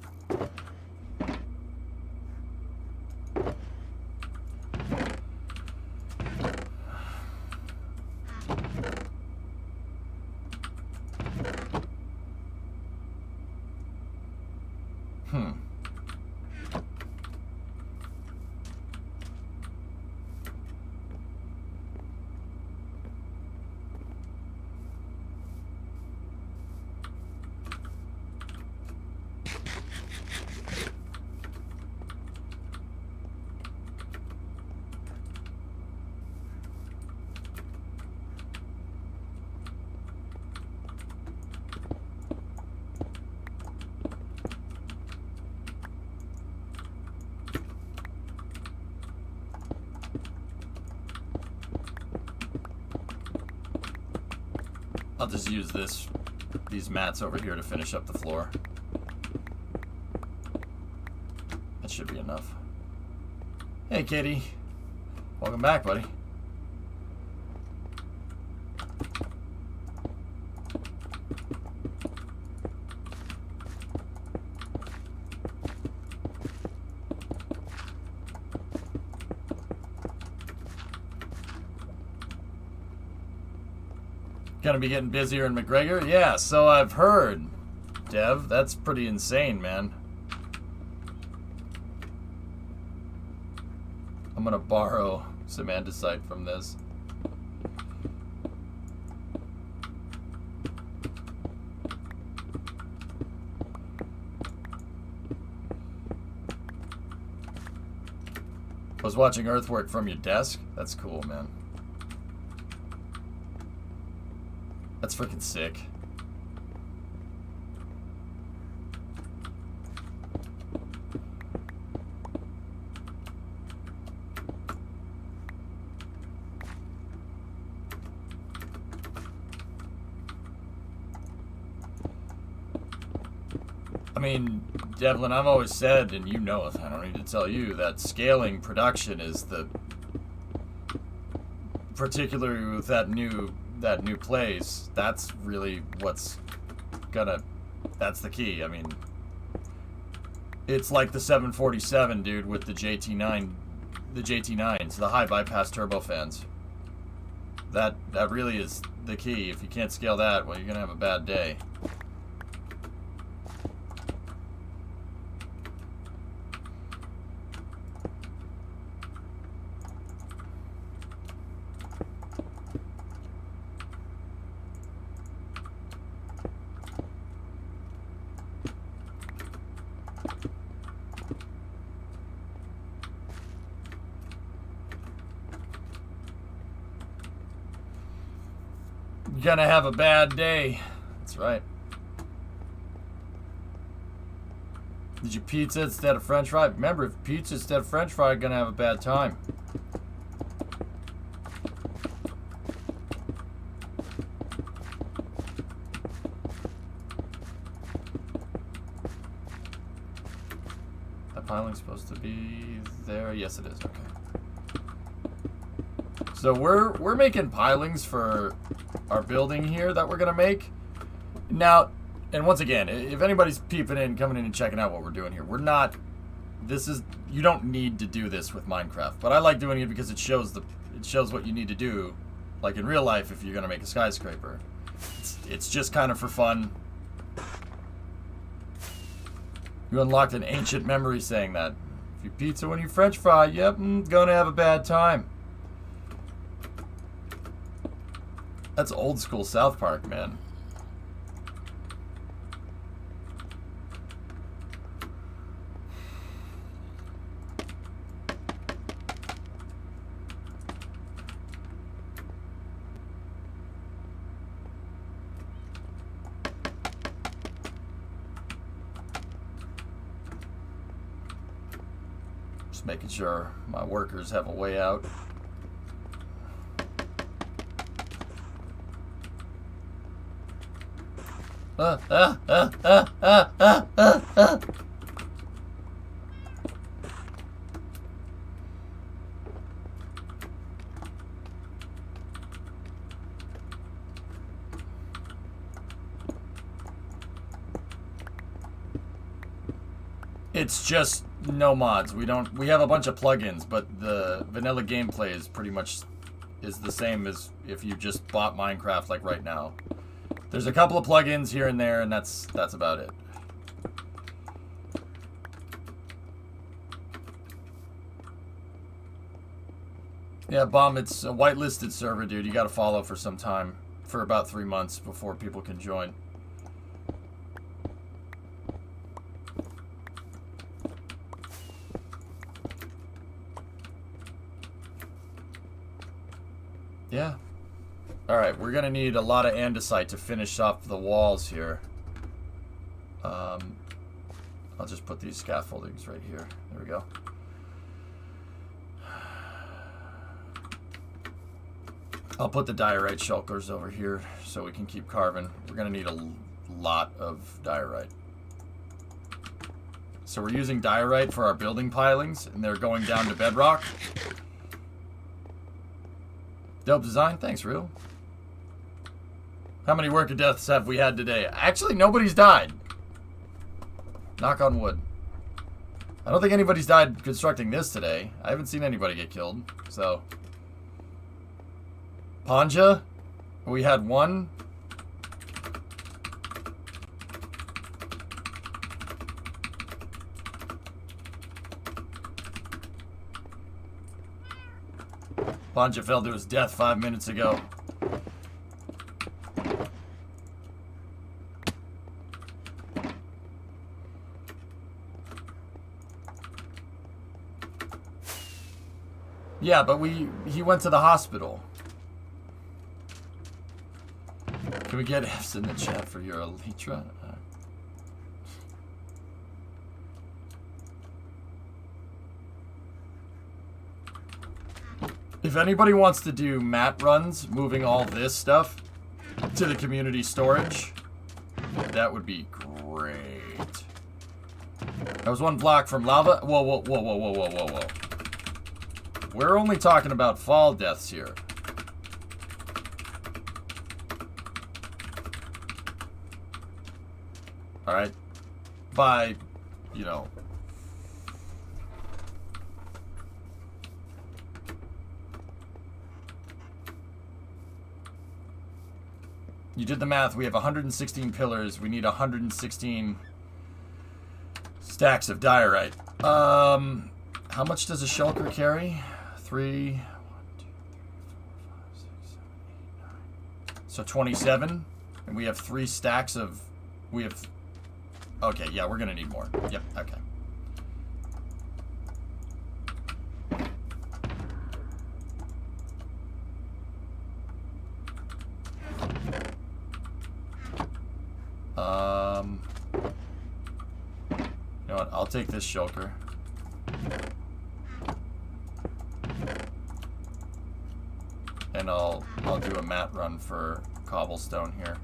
I'll just use these mats over here to finish up the floor. That should be enough. Hey, kitty. Welcome back, buddy. Gonna be getting busier in McGregor? Yeah, so I've heard, Dev. That's pretty insane, man. I'm gonna borrow some andesite from this. I was watching earthwork from your desk? That's cool, man. That's freaking sick. I mean, Devlin, I've always said, and you know it, I don't need to tell you, that scaling production is the, particularly with that new place, that's really what's gonna, that's the key. I mean, it's like the 747, dude, with the JT9s, the high bypass turbofans. That really is the key. If you can't scale that, well, you're gonna have a bad day. You're gonna have a bad day. That's right. Did you pizza instead of french fry? Remember, if pizza instead of french fry, you're gonna have a bad time. That piling's supposed to be there. Yes, it is. Okay. So we're making pilings for our building here that we're gonna make. Now, and once again, if anybody's peeping in, coming in and checking out what we're doing here, we're not, you don't need to do this with Minecraft, but I like doing it because it shows what you need to do, like in real life if you're gonna make a skyscraper. It's just kind of for fun. You unlocked an ancient memory saying that. If you pizza when you french fry, yep, gonna have a bad time. That's old school South Park, man. Just making sure my workers have a way out. It's just no mods. We have a bunch of plugins, but the vanilla gameplay is pretty much the same as if you just bought Minecraft like right now. There's a couple of plugins here and there, and that's about it. Yeah, Bomb, it's a whitelisted server, dude. You gotta follow for some time, for about 3 months before people can join. Yeah. Alright, we're gonna need a lot of andesite to finish off the walls here. I'll just put these scaffoldings right here. There we go. I'll put the diorite shulkers over here so we can keep carving. We're going to need a lot of diorite. So we're using diorite for our building pilings, and they're going down to bedrock. Dope design. Thanks, Real. How many worker deaths have we had today? Actually, nobody's died. Knock on wood. I don't think anybody's died constructing this today. I haven't seen anybody get killed, so... Panja? We had one. Panja fell to his death 5 minutes ago. Yeah, but he went to the hospital. Can we get F's in the chat for your Elytra? If anybody wants to do mat runs, moving all this stuff to the community storage, that would be great. That was one block from lava. Whoa, whoa, whoa, whoa, whoa, whoa, whoa, whoa. We're only talking about fall deaths here. Alright? By, you know... You did the math. We have 116 pillars. We need 116 stacks of diorite. How much does a shulker carry? 3, 1, 2, 3, 4, 5, 6, 7, 8, 9. So 27. And we have 3 stacks of... We have... Okay, yeah, we're gonna need more. Yep, okay. You know what? I'll take this shulker. And I'll do a mat run for cobblestone here.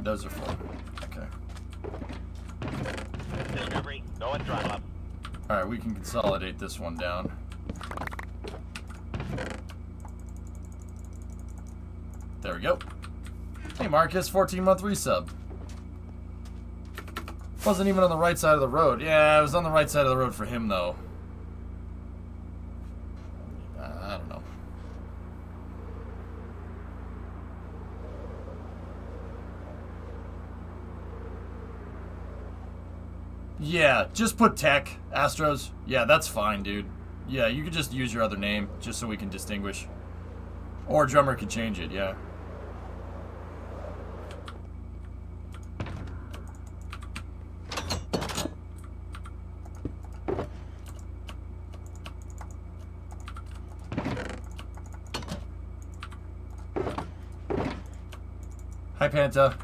Those are full. Okay. Discovery, go and throttle up. Alright, we can consolidate this one down. There we go. Hey Marcus, 14-month resub. Wasn't even on the right side of the road. Yeah, it was on the right side of the road for him though. I don't know. Yeah, just put tech, Astros. Yeah, that's fine, dude. Yeah, you could just use your other name, just so we can distinguish. Or drummer could change it, yeah. Hi, Panta.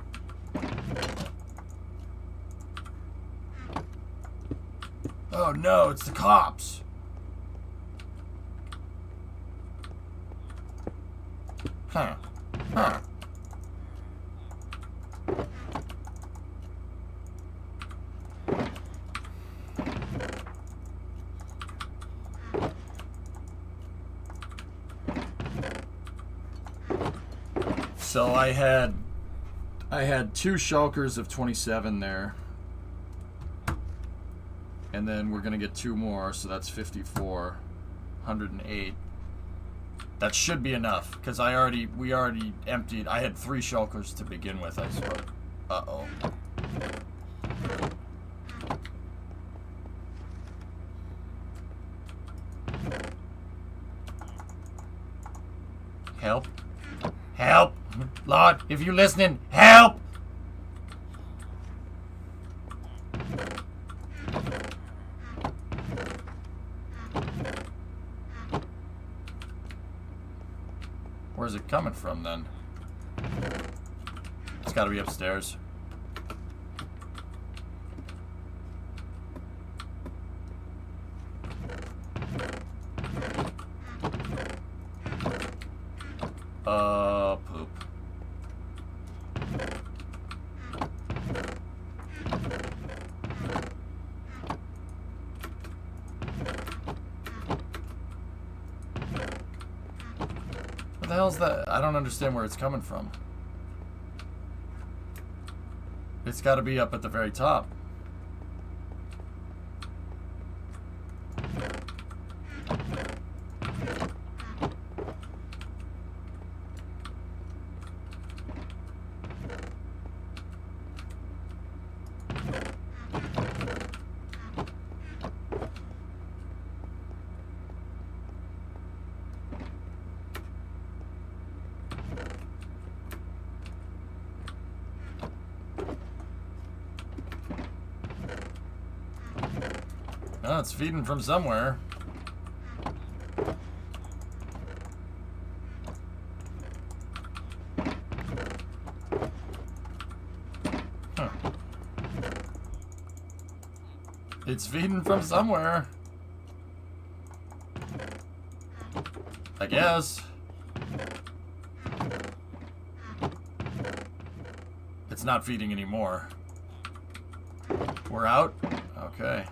Oh no, it's the cops. Huh. Huh. So I had 2 shulkers of 27 there. And then we're going to get 2 more, so that's 54. 108. That should be enough, because we already emptied. I had 3 shulkers to begin with, I suppose. Uh-oh. Help. Help! Lord, if you're listening, help! Where's it coming from, then? It's gotta be upstairs. Poop. What the hell's that? I don't understand where it's coming from. It's gotta be up at the very top. Oh, it's feeding from somewhere. Huh. It's feeding from somewhere. I guess. It's not feeding anymore. We're out? Okay.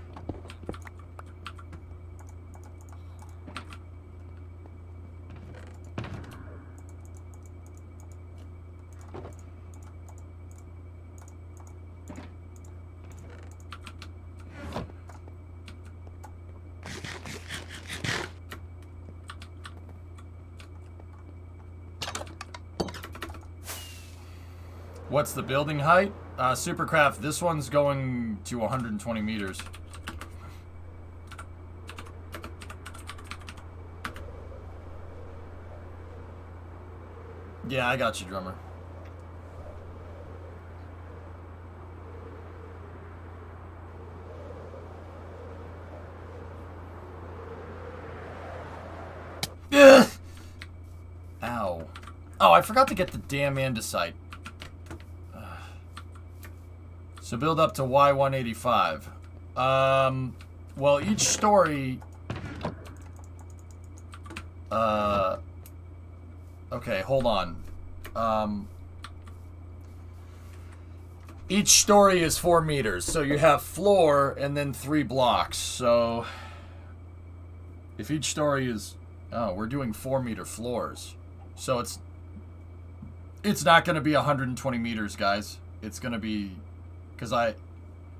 What's the building height? Supercraft, this one's going to 120 meters. Yeah, I got you, drummer. Ugh! Ow. Oh, I forgot to get the damn andesite. So build up to Y185. Well, each story... Okay, hold on. Each story is 4 meters. So you have floor and then 3 blocks. So... if each story is... Oh, we're doing 4-meter floors. So it's not going to be 120 meters, guys. It's going to be... Because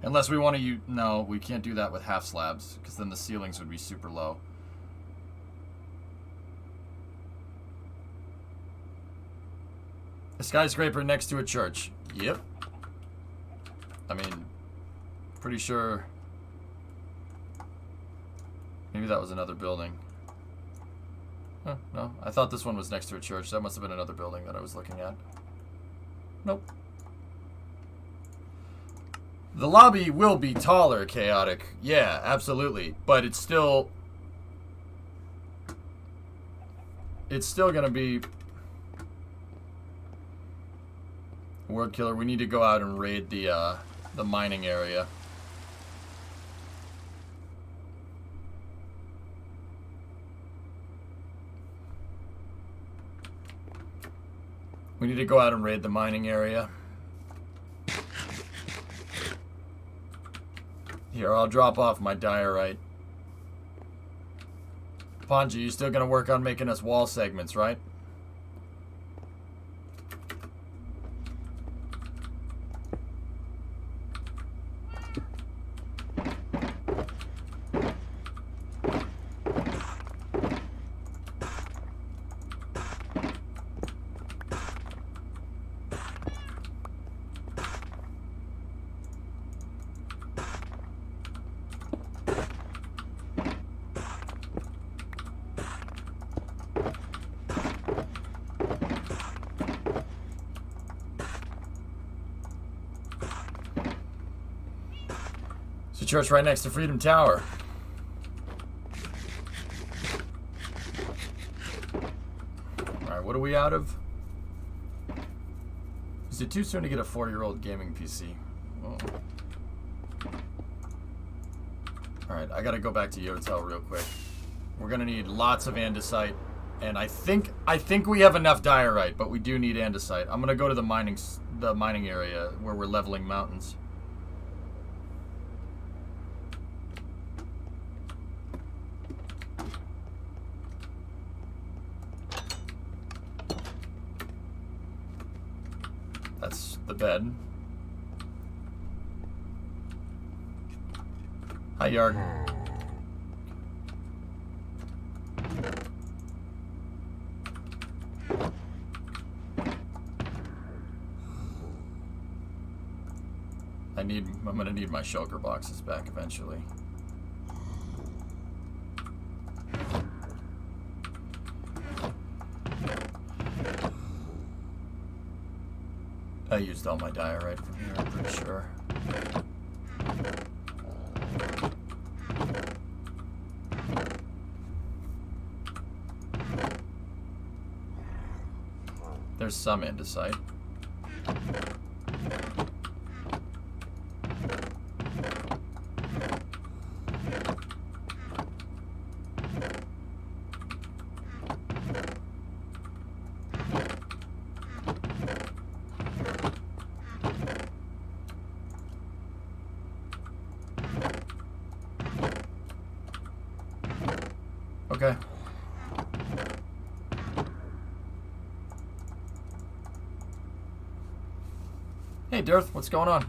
unless we want to use, no, we can't do that with half slabs, because then the ceilings would be super low. A skyscraper next to a church. Yep. I mean, pretty sure. Maybe that was another building. Huh, no, I thought this one was next to a church. That must have been another building that I was looking at. Nope. The lobby will be taller, Chaotic. Yeah, absolutely. But it's still gonna be... Word Killer, we need to go out and raid the mining area. We need to go out and raid the mining area. Here, I'll drop off my diorite. Ponji, you still gonna work on making us wall segments, right? church right next to Freedom Tower. Alright, what are we out of? Is it too soon to get a 4-year-old gaming PC? Oh. Alright, I gotta go back to Yotel real quick. We're gonna need lots of andesite. And I think we have enough diorite, but we do need andesite. I'm gonna go to the mining area where we're leveling mountains. That's the bed. Hi, Yarg. I'm gonna need my shulker boxes back eventually. I used all my diorite from here, I'm pretty sure. There's some andesite. Okay. Hey, Dirth, what's going on?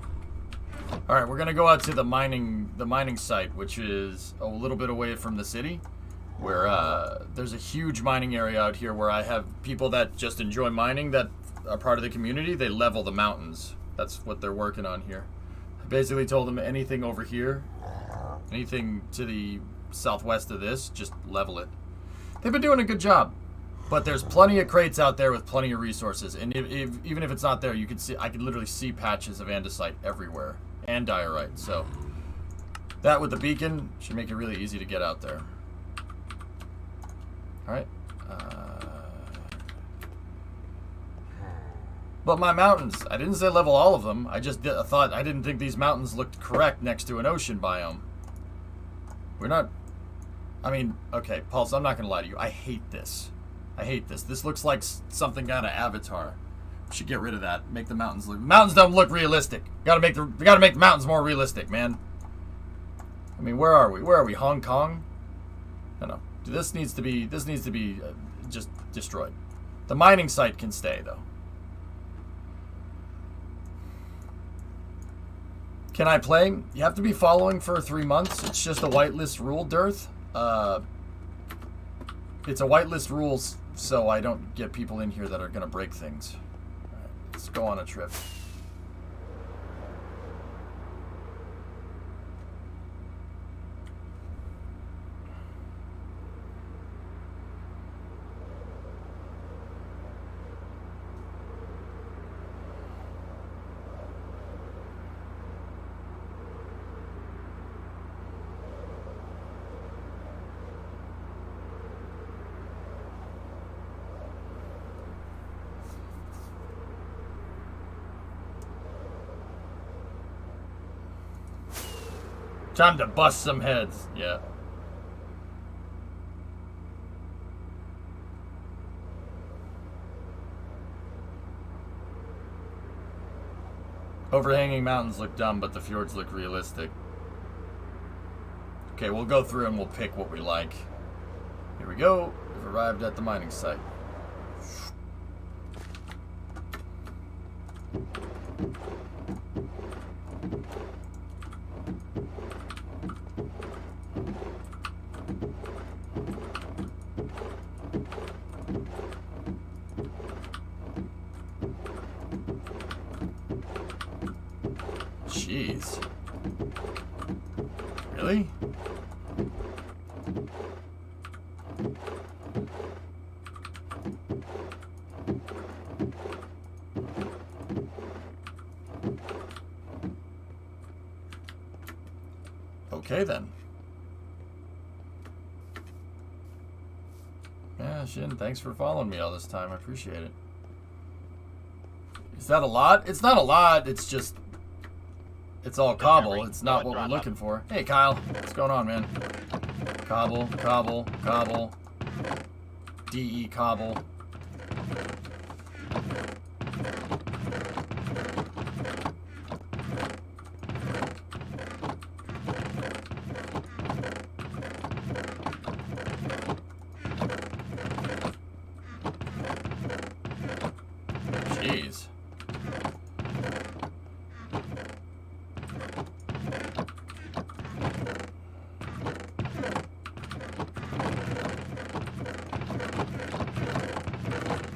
All right, we're gonna go out to the mining site, which is a little bit away from the city, where there's a huge mining area out here where I have people that just enjoy mining that are part of the community. They level the mountains. That's what they're working on here. I basically told them anything over here, anything to the southwest of this, just level it. They've been doing a good job, but there's plenty of crates out there with plenty of resources, and even if it's not there, you can see, I can literally see patches of andesite everywhere and diorite. So that with the beacon should make it really easy to get out there. All right. But my mountains, I didn't say level all of them. I just thought I didn't think these mountains looked correct next to an ocean biome. We're not. I mean, okay, Pulse, I'm not going to lie to you. I hate this. I hate this. This looks like something out of Avatar. We should get rid of that. Make the mountains look... Mountains don't look realistic. We gotta make the mountains more realistic, man. I mean, where are we? Where are we? Hong Kong? No. This needs to be just destroyed. The mining site can stay, though. Can I play? You have to be following for 3 months. It's just a whitelist rule, Dirth. It's a whitelist rules, so I don't get people in here that are going to break things. All right, let's go on a trip. Time to bust some heads. Yeah. Overhanging mountains look dumb, but the fjords look realistic. Okay, we'll go through and we'll pick what we like. Here we go. We've arrived at the mining site. Jeez. Really? Okay, then. Yeah, Shin, thanks for following me all this time. I appreciate it. Is that a lot? It's not a lot. It's just... It's all cobble. It's not what we're looking for. Hey, Kyle. What's going on, man? Cobble, cobble, cobble. DE cobble. Jeez.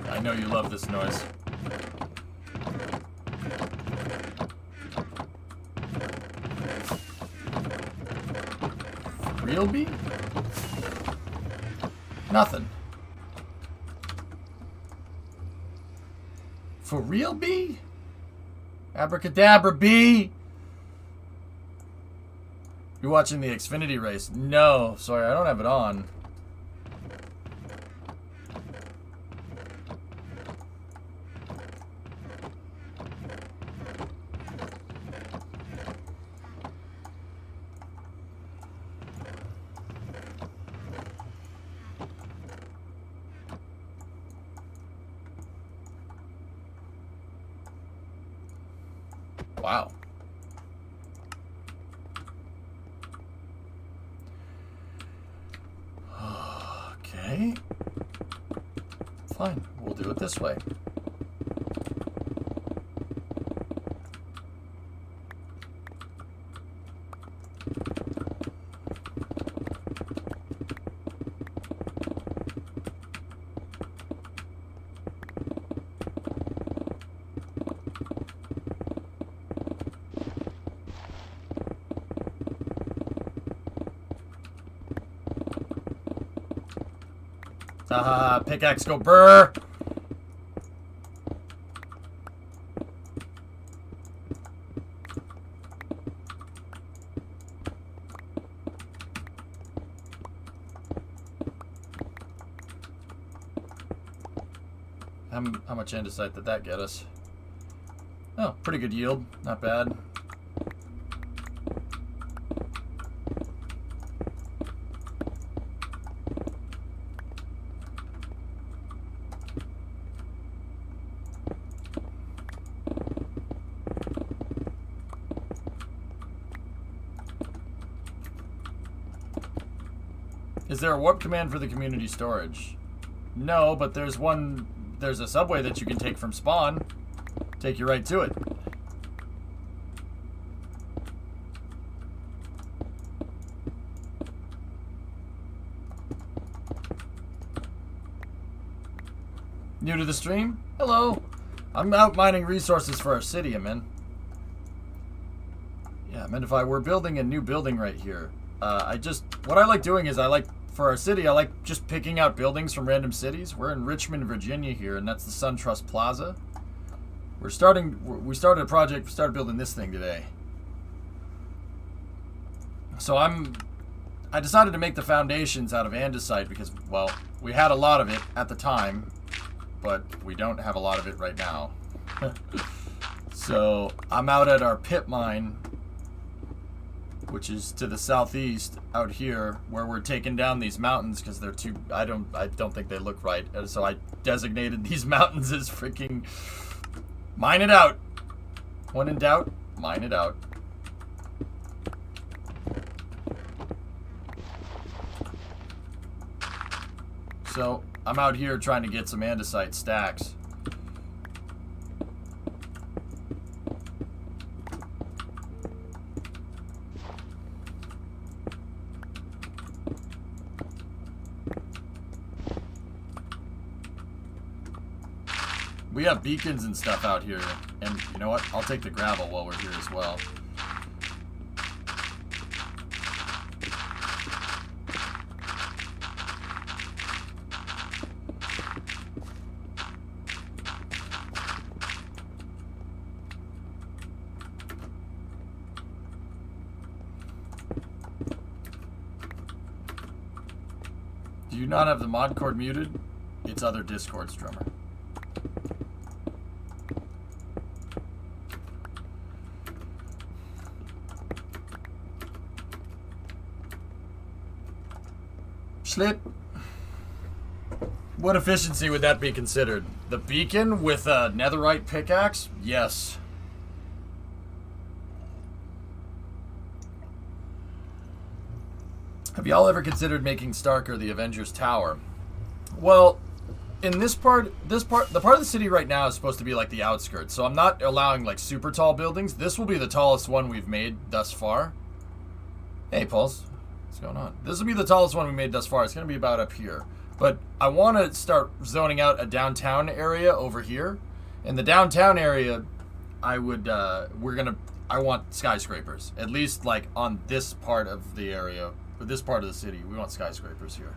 I know you love this noise. Real bee? Nothing. For real bee? Abracadabra bee? You watching the Xfinity race? No, sorry, I don't have it on. Wow. Okay. Fine. We'll do it this way. Pickaxe go burr. How much andesite did that get us? Oh, pretty good yield. Not bad. Is there a warp command for the community storage? No, but there's one. There's a subway that you can take from spawn. Take you right to it. New to the stream? Hello. I'm out mining resources for our city, I'm in. Yeah, Mendify, we're building a new building right here. What I like doing is for our city, I like just picking out buildings from random cities. We're in Richmond, Virginia here, and that's the SunTrust Plaza. We started a project, we started building this thing today. So I decided to make the foundations out of andesite because, well, we had a lot of it at the time, but we don't have a lot of it right now. So I'm out at our pit mine, which is to the southeast out here, where we're taking down these mountains because they're too. I don't think they look right. And so I designated these mountains as freaking mine it out. When in doubt, mine it out. So I'm out here trying to get some andesite stacks. We have beacons and stuff out here, and you know what? I'll take the gravel while we're here as well. Do you not have the mod cord muted? It's other Discords, drummer. Slip. What efficiency would that be considered? The beacon with a netherite pickaxe? Yes. Have y'all ever considered making Starker the Avengers Tower? Well, in the part of the city right now is supposed to be like the outskirts, so I'm not allowing like super tall buildings. This will be the tallest one we've made thus far. Hey, Pulse. What's going on? This will be the tallest one we made thus far. It's going to be about up here. But I want to start zoning out a downtown area over here. In the downtown area, I want skyscrapers. At least like on this part of the area, or this part of the city, we want skyscrapers here.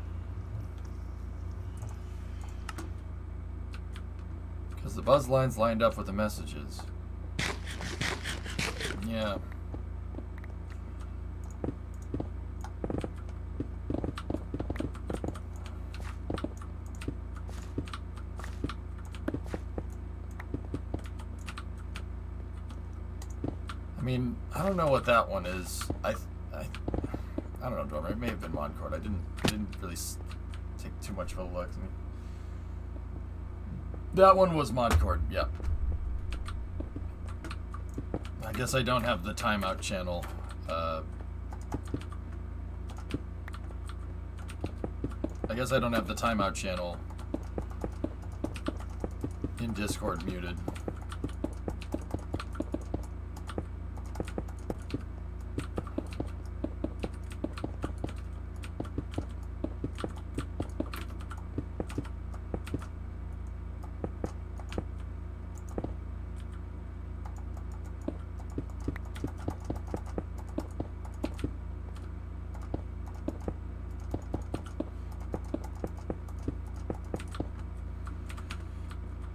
Because the buzz line's lined up with the messages. Yeah. I mean, I don't know what that one is. I don't know, drummer. It may have been Moncord. I didn't really take too much of a look. That one was Moncord. Yeah. I guess I don't have the timeout channel. I guess I don't have the timeout channel in Discord muted.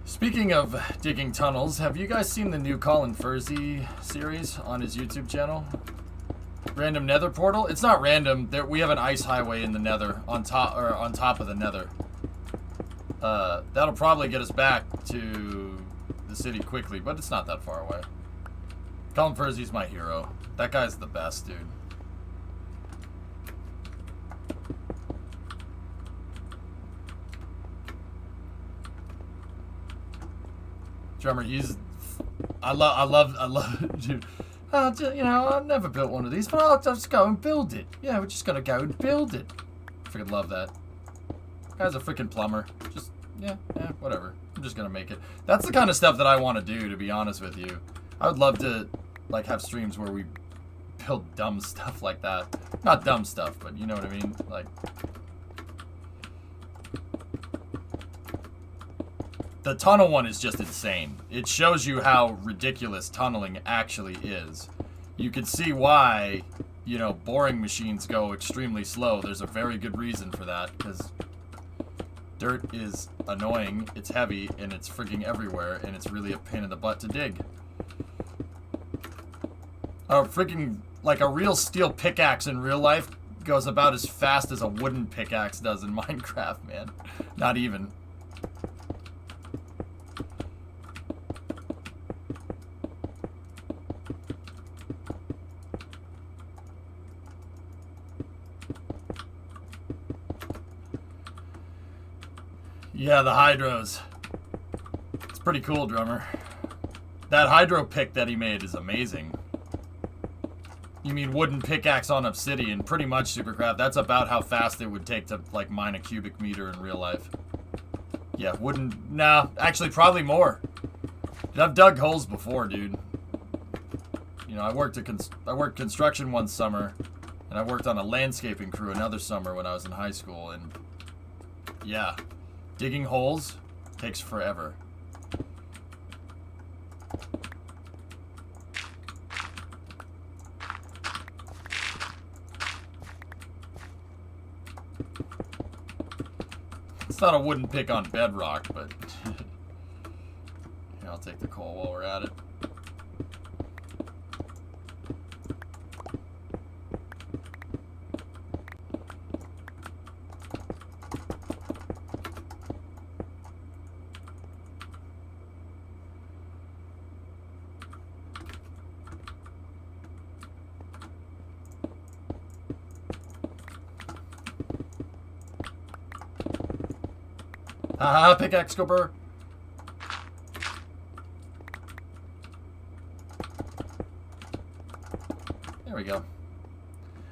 Speaking of digging tunnels, have you guys seen the new Colin Furzy series on his YouTube channel? Random Nether portal? It's not random. We have an ice highway in the Nether on top of the Nether. That'll probably get us back to the city quickly, but it's not that far away. Colin Furzy's my hero. That guy's the best, dude. Drummer, I love, dude. You know, I've never built one of these, but I'll just go and build it. Yeah, we're just gonna go and build it. Freaking love that. Guy's a freaking plumber. Just, yeah, whatever. I'm just gonna make it. That's the kind of stuff that I want to do, to be honest with you. I would love to, like, have streams where we build dumb stuff like that. Not dumb stuff, but you know what I mean? Like... The tunnel one is just insane. It shows you how ridiculous tunneling actually is. You can see why, you know, boring machines go extremely slow. There's a very good reason for that, because dirt is annoying, it's heavy, and it's freaking everywhere, and it's really a pain in the butt to dig. A freaking, like a real steel pickaxe in real life goes about as fast as a wooden pickaxe does in Minecraft, man. Not even. Yeah, the hydros. It's pretty cool, drummer. That hydro pick that he made is amazing. You mean wooden pickaxe on obsidian? Pretty much, Supercraft. That's about how fast it would take to, like, mine a cubic meter in real life. Yeah, wooden... Nah, actually, probably more. I've dug holes before, dude. You know, I worked construction one summer, and I worked on a landscaping crew another summer when I was in high school, and... Yeah. Digging holes takes forever. It's not a wooden pick on bedrock, but yeah, I'll take the coal while we're at it. Haha, pickaxe, go burr. There we go.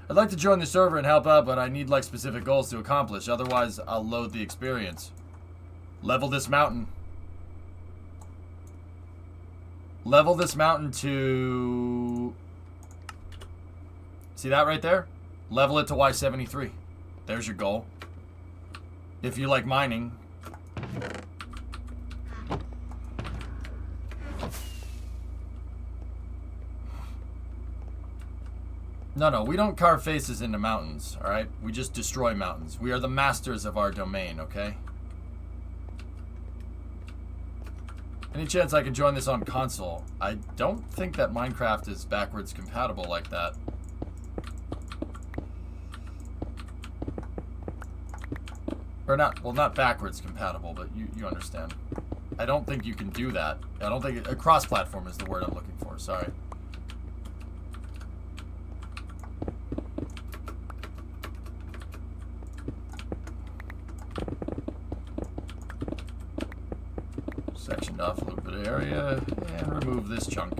I'd like to join the server and help out, but I need like specific goals to accomplish. Otherwise, I'll load the experience. Level this mountain. Level this mountain to... See that right there? Level it to Y73. There's your goal. If you like mining. No, we don't carve faces into mountains, alright? We just destroy mountains. We are the masters of our domain, okay? Any chance I can join this on console? I don't think that Minecraft is backwards compatible like that. Or not, well, not backwards compatible, but you understand. I don't think you can do that. I don't think, cross-platform is the word I'm looking for, sorry. Sectioned off a little bit of area, and remove this chunk.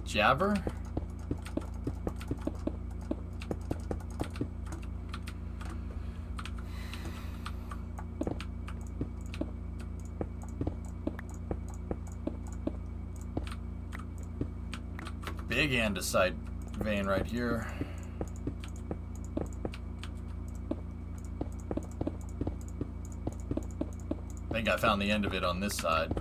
Jabber? Big andesite vein right here. I think I found the end of it on this side.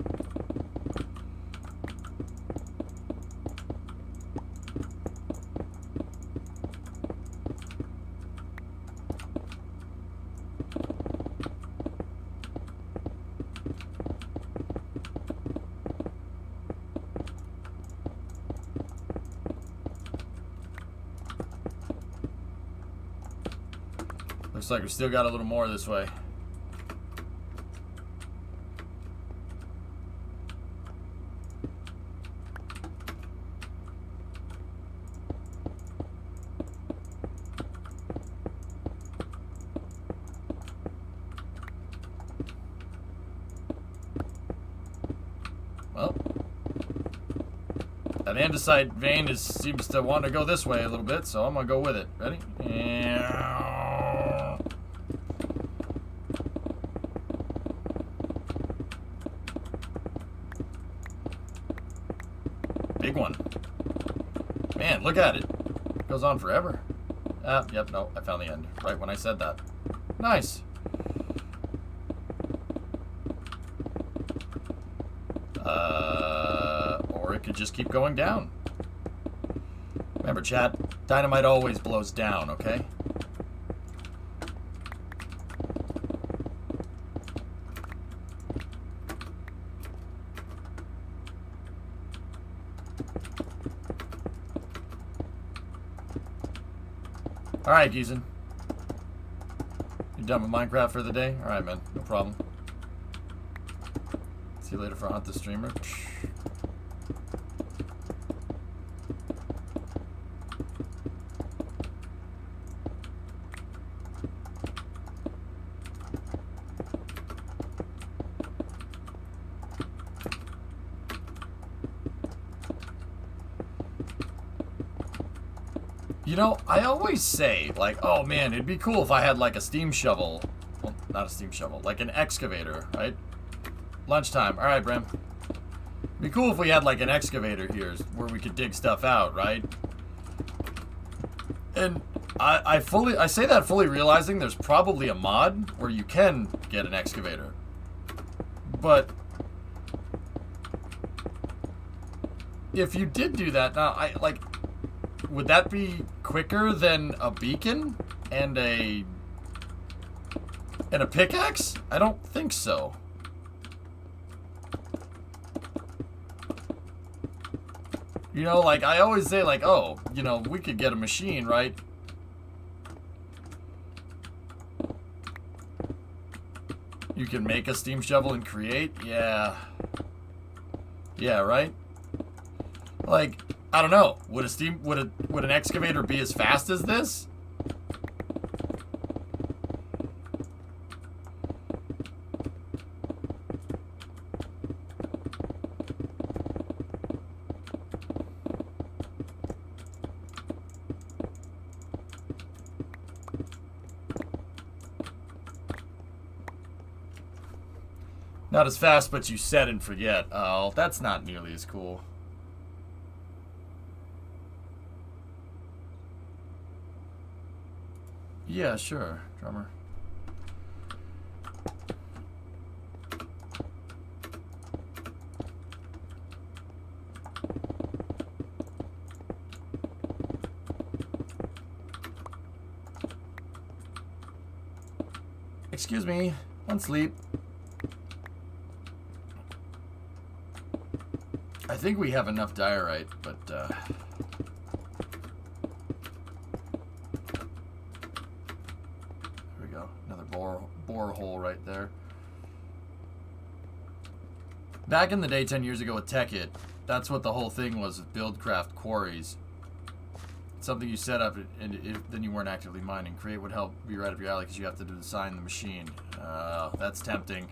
Looks like we still got a little more this way. Well, that andesite vein seems to want to go this way a little bit, so I'm gonna go with it. Ready? Big one. Man, look at it. It goes on forever. Yep, no, I found the end. Right when I said that. Nice. Or it could just keep going down. Remember, chat, dynamite always blows down, okay? Alright, Giesen. You done with Minecraft for the day? Alright, man. No problem. See you later for Hunt the Streamer. You know, I always say, like, oh man, it'd be cool if I had like a steam shovel. Well, not a steam shovel, like an excavator, right? Lunchtime. Alright, Bram. It'd be cool if we had like an excavator here where we could dig stuff out, right? And I say that fully realizing there's probably a mod where you can get an excavator. But if you did do that, now would that be quicker than a beacon and a And a pickaxe? I don't think so. You know, like, I always say, like, oh, you know, we could get a machine, right? You can make a steam shovel and create? Yeah. Yeah, right? Like, I don't know. Would an excavator be as fast as this? Not as fast, but you set and forget. Oh, that's not nearly as cool. Yeah, sure, drummer. Excuse me, on sleep. I think we have enough diorite, but there we go. Another borehole right there. Back in the day, 10 years ago with TechIt, that's what the whole thing was with Buildcraft quarries. It's something you set up, and then you weren't actively mining. Create would help be right up your alley because you have to design the machine. That's tempting.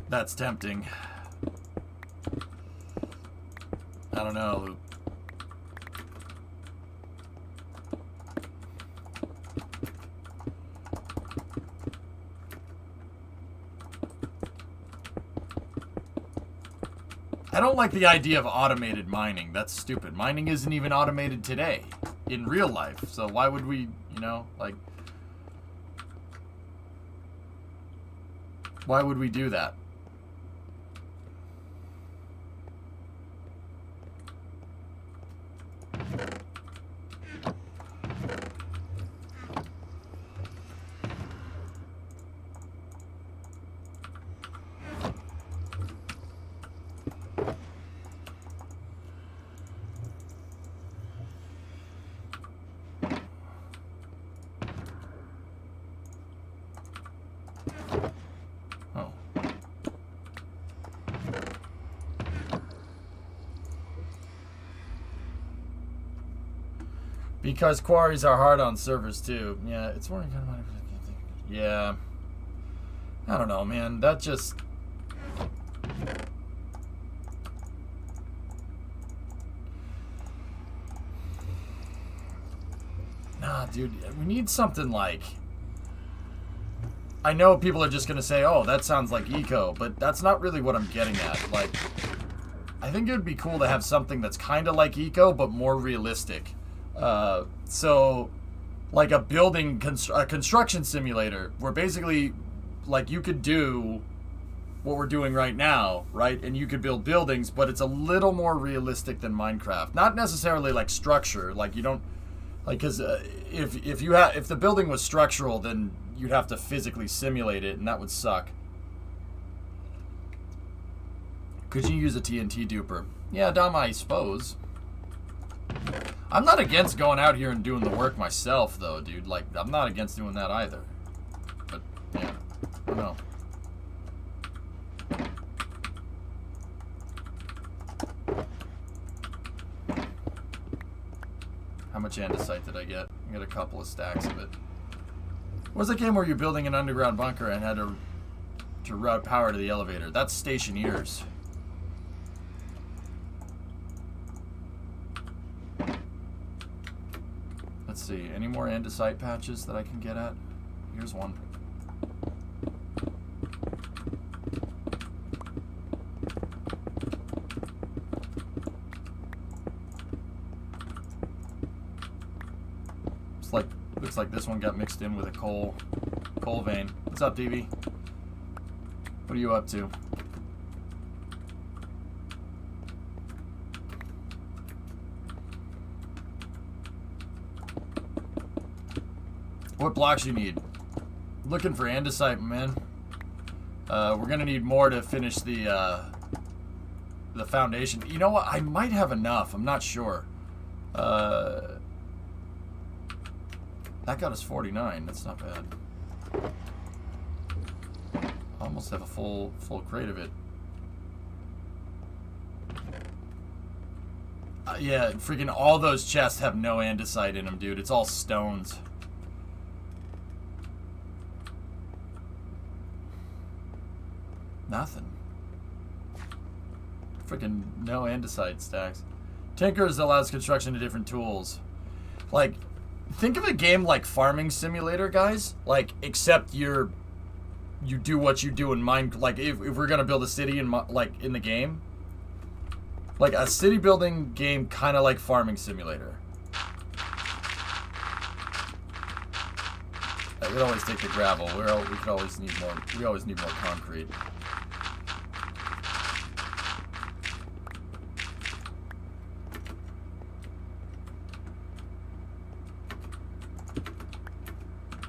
That's tempting. I don't know, Luke. I don't like the idea of automated mining. That's stupid. Mining isn't even automated today in real life. So why would we, you know, like, why would we do that? Because quarries are hard on servers too. Yeah, it's more kind of. Yeah. I don't know, man. That just. Nah, dude. We need something like. I know people are just gonna say, "Oh, that sounds like eco," but that's not really what I'm getting at. Like, I think it would be cool to have something that's kind of like eco, but more realistic. So, like a construction simulator, where basically, like, you could do what we're doing right now, right? And you could build buildings, but it's a little more realistic than Minecraft. Not necessarily like structure, like you don't, like, because if the building was structural, then you'd have to physically simulate it, and that would suck. Could you use a TNT duper? Yeah, Dom, I suppose. I'm not against going out here and doing the work myself, though, dude. Like, I'm not against doing that either. But, yeah. I don't know. How much andesite did I get? I got a couple of stacks of it. What's that game where you're building an underground bunker and had to route power to the elevator? That's Stationeers. Let's see, any more andesite patches that I can get at? Here's one. Looks like this one got mixed in with a coal vein. What's up, DV? What are you up to? What blocks you need? Looking for andesite, man. We're gonna need more to finish the foundation. You know what? I might have enough. I'm not sure. That got us 49. That's not bad. Almost have a full crate of it. Yeah, freaking all those chests have no andesite in them, dude. It's all stones. Nothing. Freaking no andesite stacks. Tinkers allows construction of different tools. Like, think of a game like Farming Simulator, guys. Like, except you do what you do in Mine. Like, if we're gonna build a city in the game, like a city building game, kind of like Farming Simulator. I could always take the gravel. We could always need more. We always need more concrete.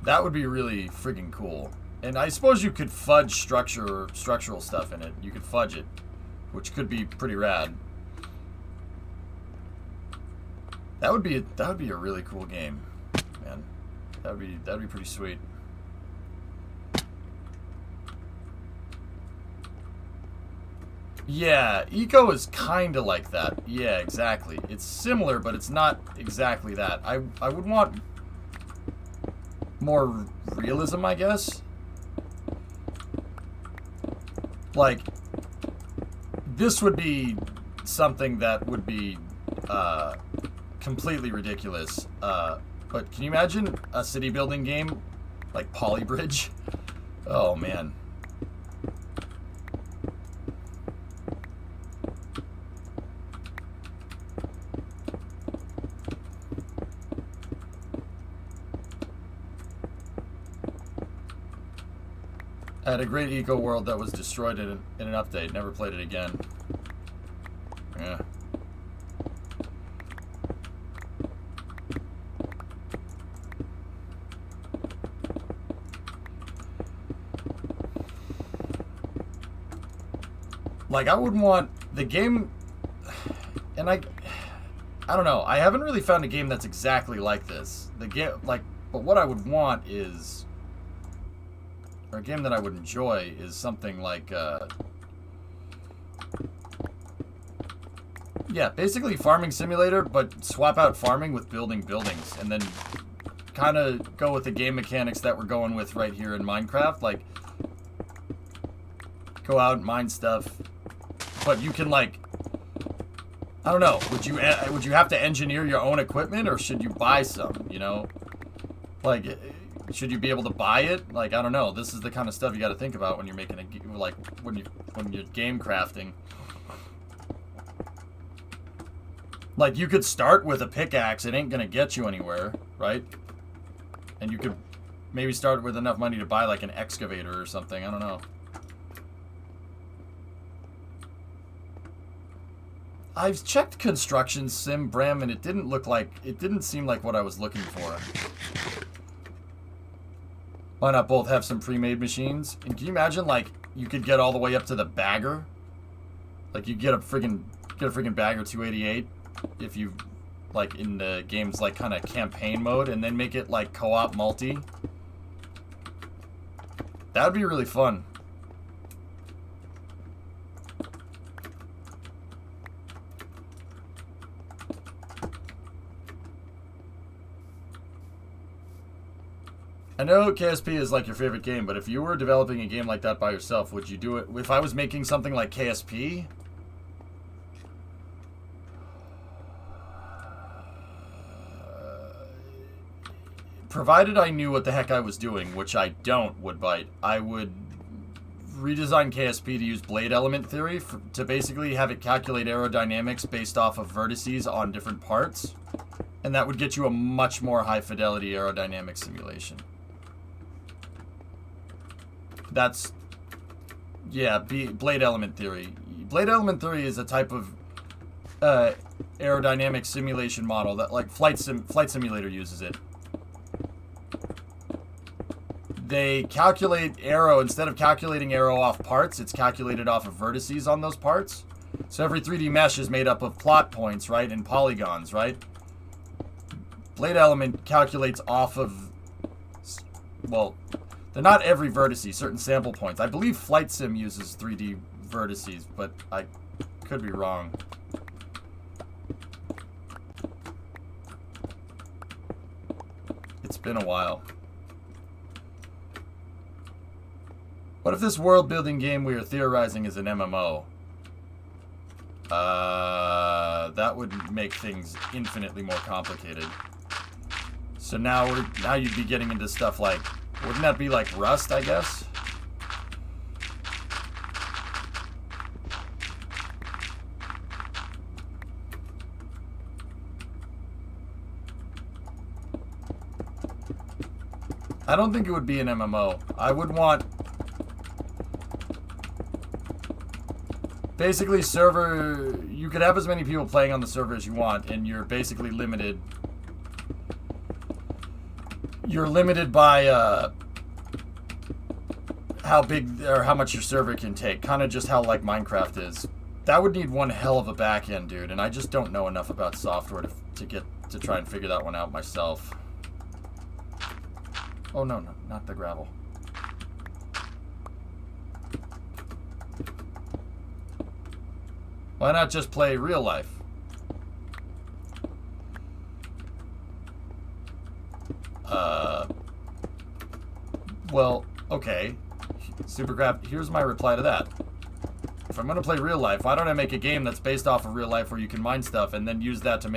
That would be really friggin' cool. And I suppose you could fudge structural stuff in it. You could fudge it, which could be pretty rad. That would be a really cool game, man. That'd be pretty sweet. Yeah, Eco is kind of like that. Yeah, exactly. It's similar, but it's not exactly that. I would want more realism, I guess. Like, this would be something that would be completely ridiculous. But can you imagine a city building game like Polybridge? Oh, man. I had a great eco world that was destroyed in an update. Never played it again. Yeah. Like, I would want the game, and I don't know. I haven't really found a game that's exactly like this. But what I would want is, or a game that I would enjoy is something like, yeah, basically Farming Simulator, but swap out farming with building buildings, and then kind of go with the game mechanics that we're going with right here in Minecraft. Like, go out and mine stuff, but you can, like, I don't know, would you have to engineer your own equipment, or should you buy some, you know? Like, should you be able to buy it? Like, I don't know. This is the kind of stuff you got to think about when you're making a, like, when you're game crafting. Like, you could start with a pickaxe. It ain't gonna get you anywhere, right? And you could maybe start with enough money to buy, like, an excavator or something. I don't know. I've checked Construction Sim, Bram, and it didn't seem like what I was looking for. Why not both have some pre-made machines? And can you imagine, like, you could get all the way up to the bagger? Like, you get a friggin' bagger 288 if you, like, in the game's, like, kind of campaign mode, and then make it, like, co-op multi. That would be really fun. I know KSP is like your favorite game, but if you were developing a game like that by yourself, would you do it? If I was making something like KSP, provided I knew what the heck I was doing, which I don't, Woodbite, I would redesign KSP to use blade element theory to basically have it calculate aerodynamics based off of vertices on different parts, and that would get you a much more high fidelity aerodynamic simulation. That's, yeah, blade element theory. Blade element theory is a type of aerodynamic simulation model that, like, Flight Simulator uses it. they calculate arrow, instead of calculating arrow off parts, it's calculated off of vertices on those parts. So every 3D mesh is made up of plot points, right, and polygons, right? Blade element calculates off of, well, they're not every vertice, certain sample points. I believe Flight Sim uses 3D vertices, but I could be wrong. It's been a while. What if this world-building game we are theorizing is an MMO? That would make things infinitely more complicated. So now you'd be getting into stuff like, wouldn't that be like Rust, I guess? I don't think it would be an MMO. I would want... Basically, server... You could have as many people playing on the server as you want, and you're basically limited... You're limited by, how big or how much your server can take. Kind of just how, like, Minecraft is. That would need one hell of a back end, dude, and I just don't know enough about software to try and figure that one out myself. Oh, no, not the gravel. Why not just play real life? Well, okay. Supercraft, here's my reply to that. If I'm gonna play real life, why don't I make a game that's based off of real life where you can mine stuff and then use that to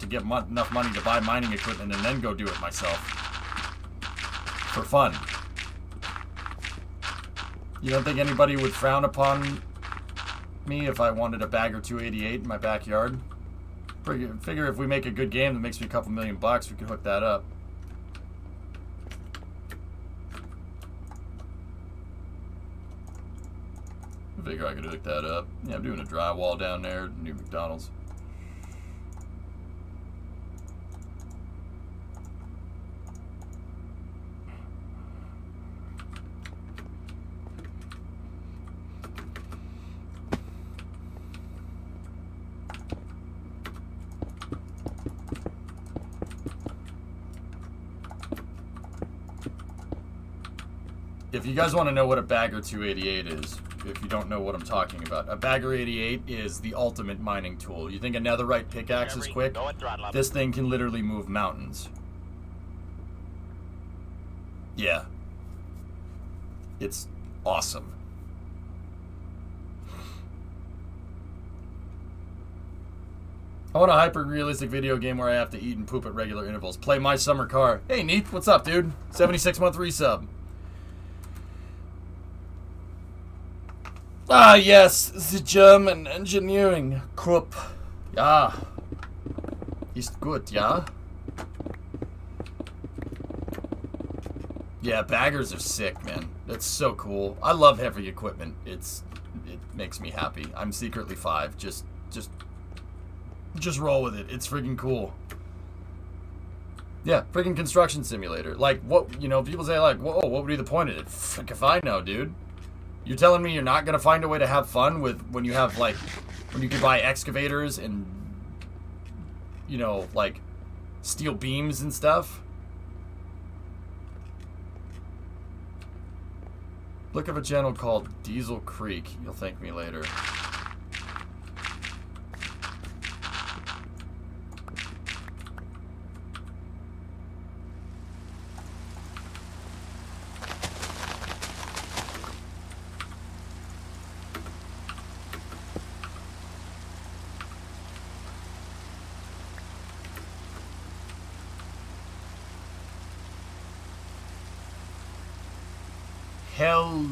get enough money to buy mining equipment and then go do it myself for fun? You don't think anybody would frown upon me if I wanted a Bagger 288 in my backyard? Figure if we make a good game that makes me a couple $1 million, we could hook that up. I figure I could hook that up. Yeah, I'm doing a drywall down there at New McDonald's. If you guys want to know what a Bagger 288 is, if you don't know what I'm talking about, a Bagger 88 is the ultimate mining tool. You think a netherite pickaxe is quick? This thing can literally move mountains. Yeah. It's awesome. I want a hyper-realistic video game where I have to eat and poop at regular intervals. Play My Summer Car. Hey, Neith, what's up, dude? 76-month resub. Ah, yes, the German engineering group. Ja. Ist gut, ja? Yeah, baggers are sick, man. That's so cool. I love heavy equipment. It makes me happy. I'm secretly 5. Just roll with it. It's freaking cool. Yeah, freaking construction simulator. Like, what, you know, people say, like, whoa, what would be the point of it? Frick if I know, dude. You're telling me you're not gonna find a way to have fun with when you have, like, when you can buy excavators and, you know, like, steel beams and stuff? Look up a channel called Diesel Creek. You'll thank me later. Hell.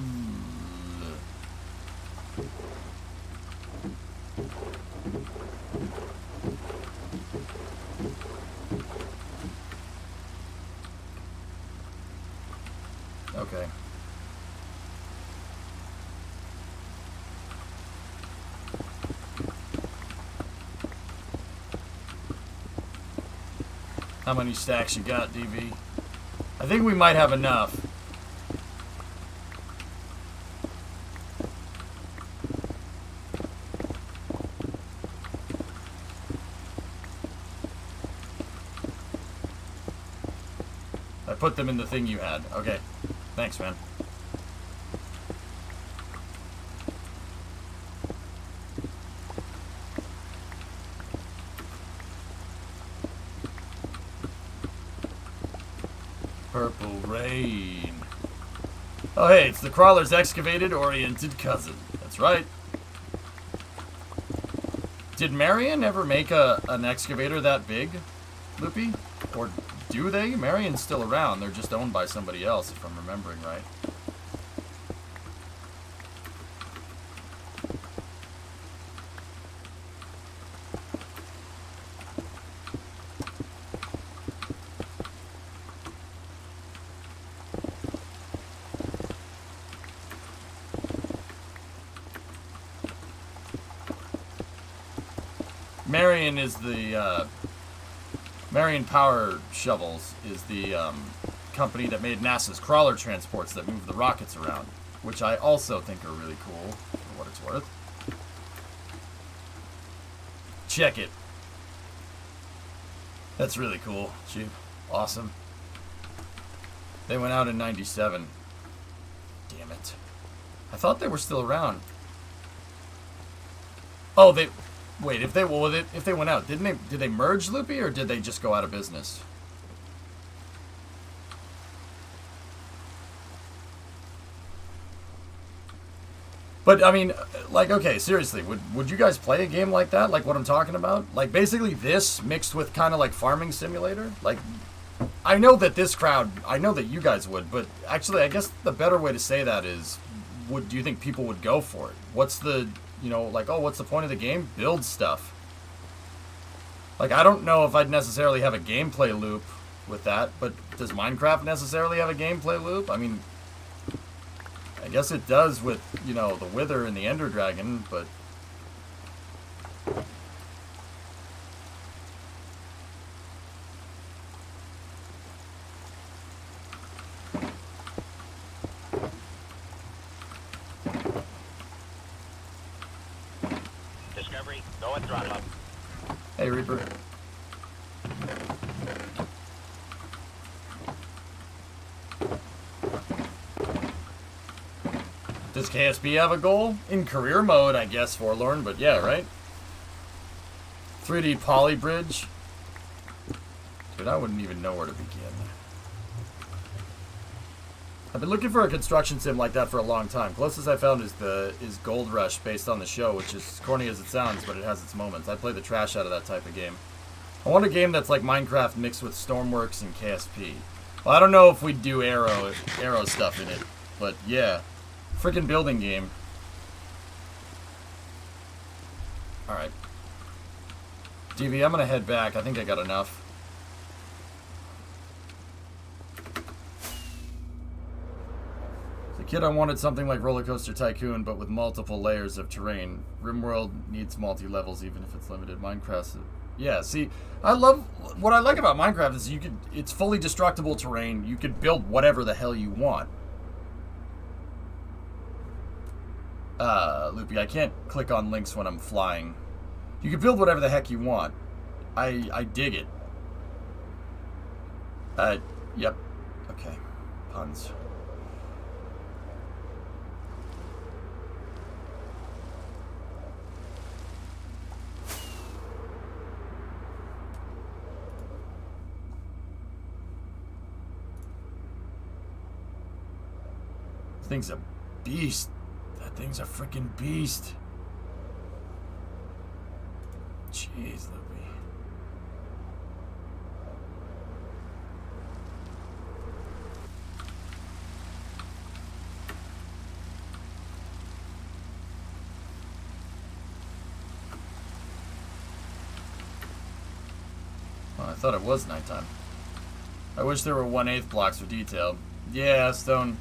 Okay. How many stacks you got, DV? I think we might have enough. I put them in the thing you had. Okay. Thanks, man. Purple rain. Oh, hey, it's the crawler's excavated-oriented cousin. That's right. Did Marion ever make an excavator that big, Loopy? Or do they? Marion's still around. They're just owned by somebody else, if I'm remembering right. Marion is the, Marion Power Shovels is the, company that made NASA's crawler transports that move the rockets around, which I also think are really cool, for what it's worth. Check it. That's really cool. Gee, awesome. They went out in 97. Damn it. I thought they were still around. Oh, they... Wait, if they went out, did they merge, Loopy, or did they just go out of business? But I mean, like, okay, seriously, would you guys play a game like that, like what I'm talking about? Like basically this mixed with kind of like Farming Simulator? Like, I know that this crowd, I know that you guys would, but actually I guess the better way to say that is, do you think people would go for it? What's the, you know, like, oh, what's the point of the game? Build stuff. Like, I don't know if I'd necessarily have a gameplay loop with that, but does Minecraft necessarily have a gameplay loop? I mean, I guess it does with, you know, the Wither and the Ender Dragon, but... Discovery, go and throttle up. Hey, Reaper. Does KSB have a goal? In career mode, I guess, Forlorn, but yeah, right? 3D poly bridge. Dude, I wouldn't even know where to begin. I've been looking for a construction sim like that for a long time. Closest I found is Gold Rush, based on the show, which is corny as it sounds, but it has its moments. I play the trash out of that type of game. I want a game that's like Minecraft mixed with Stormworks and KSP. Well, I don't know if we'd do Arrow stuff in it, but yeah. Freaking building game. Alright. DV, I'm gonna head back. I think I got enough. As a kid, I wanted something like Roller Coaster Tycoon, but with multiple layers of terrain. RimWorld needs multi-levels, even if it's limited. Minecraft... Yeah, see, I love... What I like about Minecraft is it's fully destructible terrain. You could build whatever the hell you want. Loopy, I can't click on links when I'm flying. You can build whatever the heck you want. I dig it. Yep. Okay. Puns. This thing's a beast. That thing's a freaking beast. Jeez, Loopy. Oh, I thought it was nighttime. I wish there were 1/8 blocks for detail. Yeah, Stone.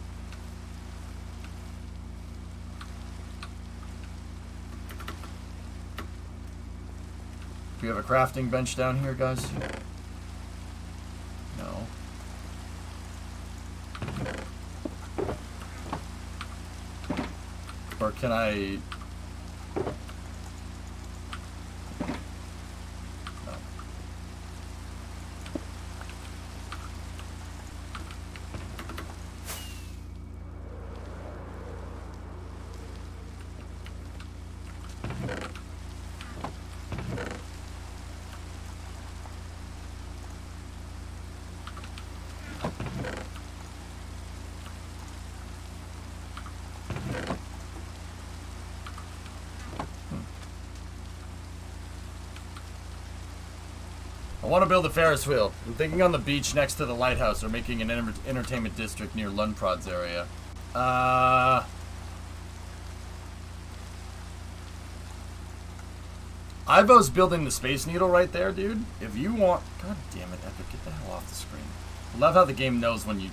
Do you have a crafting bench down here, guys? No. Or can I... No. want to build a Ferris wheel. I'm thinking on the beach next to the lighthouse or making an entertainment district near Lundprod's area. Ivo's building the Space Needle right there, dude. If you want... God damn it, Epic. Get the hell off the screen. I love how the game knows when you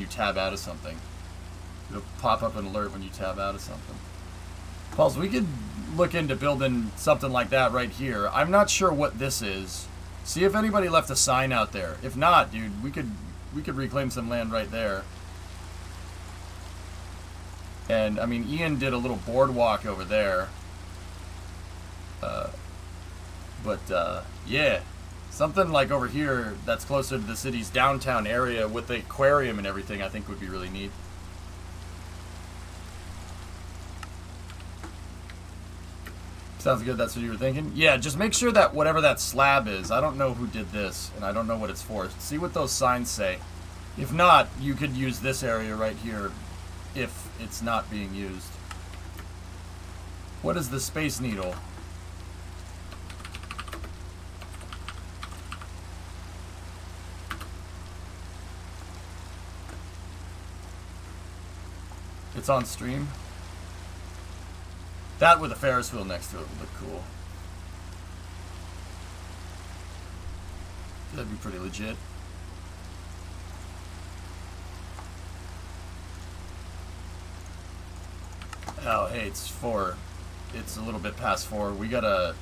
tab out of something. It'll pop up an alert when you tab out of something. Pauls, we could look into building something like that right here. I'm not sure what this is. See if anybody left a sign out there. If not, dude, we could reclaim some land right there. And I mean, Ian did a little boardwalk over there. Yeah, something like over here that's closer to the city's downtown area with the aquarium and everything, I think would be really neat. Sounds good, that's what you were thinking? Yeah, just make sure that whatever that slab is, I don't know who did this, and I don't know what it's for. See what those signs say. If not, you could use this area right here if it's not being used. What is the Space Needle? It's on stream. That with a Ferris wheel next to it would look cool. That'd be pretty legit. Oh, hey, it's 4. It's a little bit past 4. We gotta...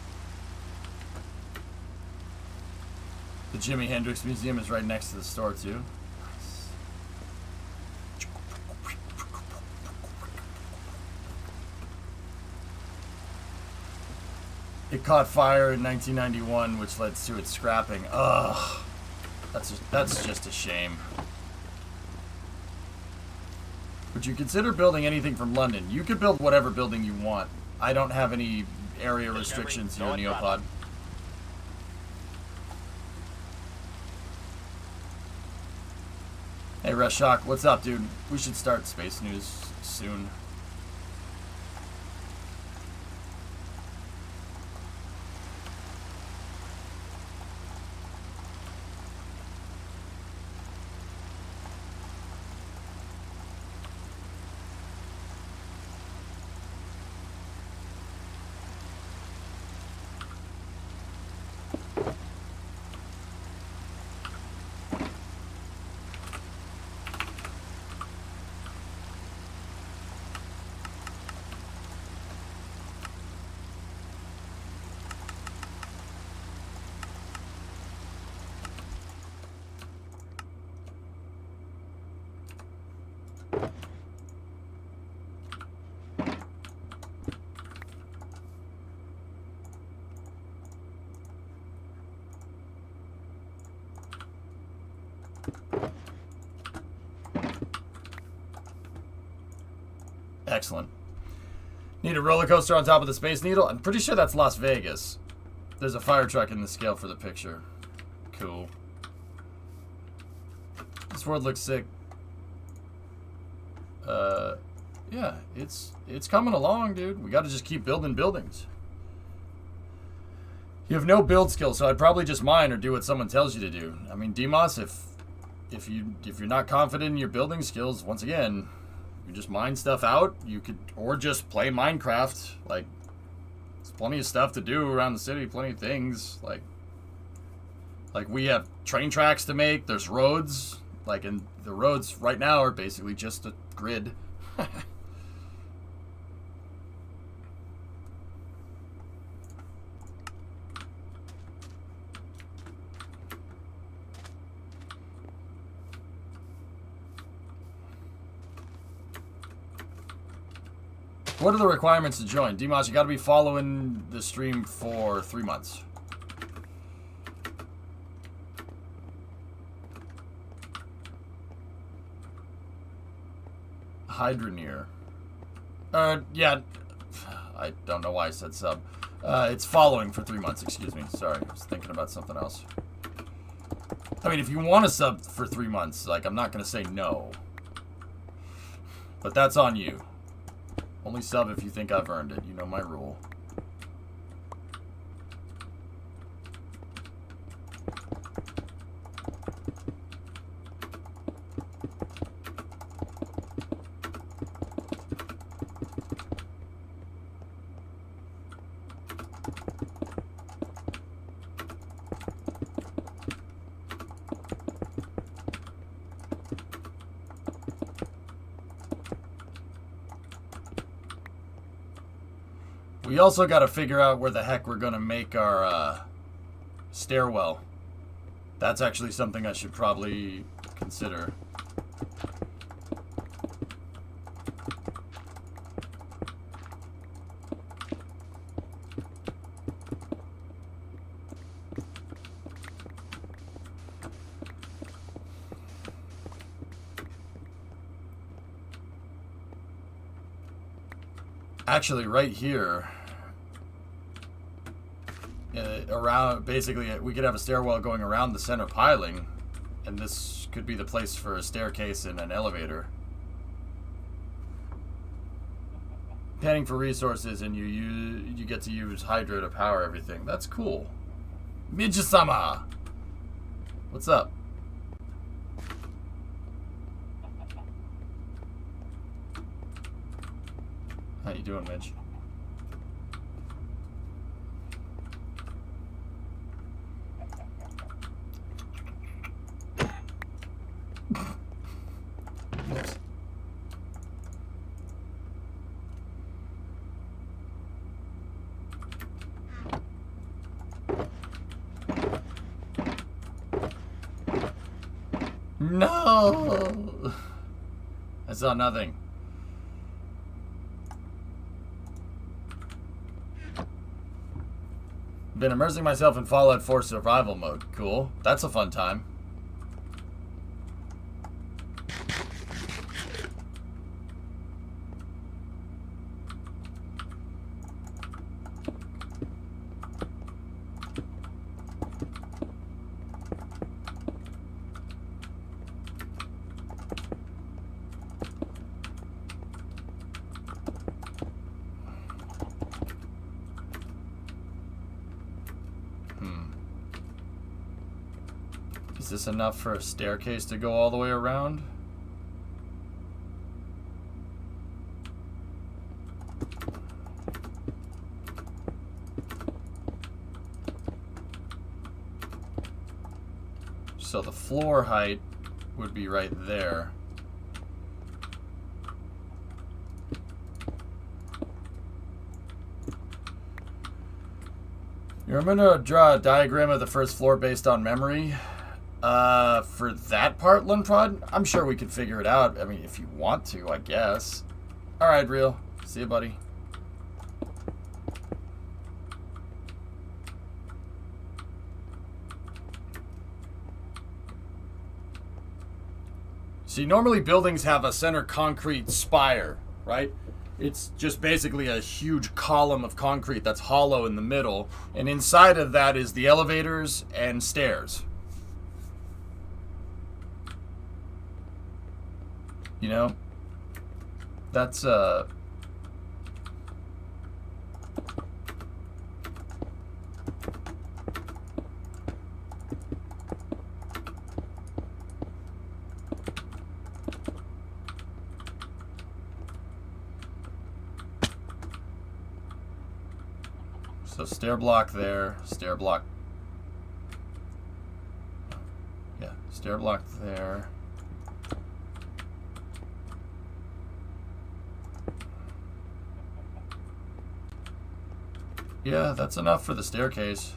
The Jimi Hendrix Museum is right next to the store, too. It caught fire in 1991, which led to its scrapping. Ugh. That's just a shame. Would you consider building anything from London? You could build whatever building you want. I don't have any area restrictions here, Neopod. Hey, Reshak, what's up, dude? We should start Space News soon. Excellent. Need a roller coaster on top of the Space Needle? I'm pretty sure that's Las Vegas. There's a fire truck in the scale for the picture. Cool. This world looks sick. Yeah, it's coming along, dude. We gotta just keep building buildings. You have no build skill, so I'd probably just mine or do what someone tells you to do. I mean, Demos, if you're not confident in your building skills, once again, you just mine stuff out. You could, or just play Minecraft. Like, there's plenty of stuff to do around the city. Plenty of things. Like we have train tracks to make. There's roads. Like, and the roads right now are basically just a grid. What are the requirements to join? Demos, you gotta be following the stream for 3 months. Hydroneer. Yeah. I don't know why I said sub. It's following for 3 months, excuse me. Sorry, I was thinking about something else. I mean, if you want to sub for 3 months, like, I'm not gonna say no. But that's on you. Only sub if you think I've earned it. You know my rule. We also got to figure out where the heck we're going to make our stairwell. That's actually something I should probably consider. Actually, right here, around, basically, we could have a stairwell going around the center piling, and this could be the place for a staircase and an elevator. Panning for resources, and you get to use hydro to power everything. That's cool. Midge-sama! What's up? How you doing, Midge? Oops. No! I saw nothing. Been immersing myself in Fallout 4 survival mode. Cool. That's a fun time. Is this enough for a staircase to go all the way around? So the floor height would be right there. You're going to draw a diagram of the first floor based on memory. For that part, Lunprod, I'm sure we could figure it out. I mean, if you want to, I guess. Alright, Real. See you, buddy. See, normally buildings have a center concrete spire, right? It's just basically a huge column of concrete that's hollow in the middle, and inside of that is the elevators and stairs. You know, that's so stair block there, stair block, yeah, stair block there. Yeah, that's enough for the staircase.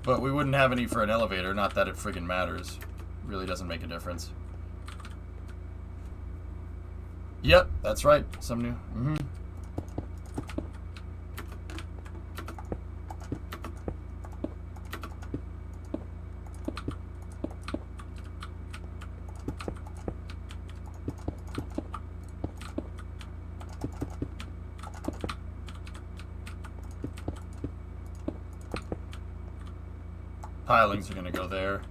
But we wouldn't have any for an elevator, not that it friggin' matters. Really doesn't make a difference. Yep, that's right. Some new. Pilings are going to go there.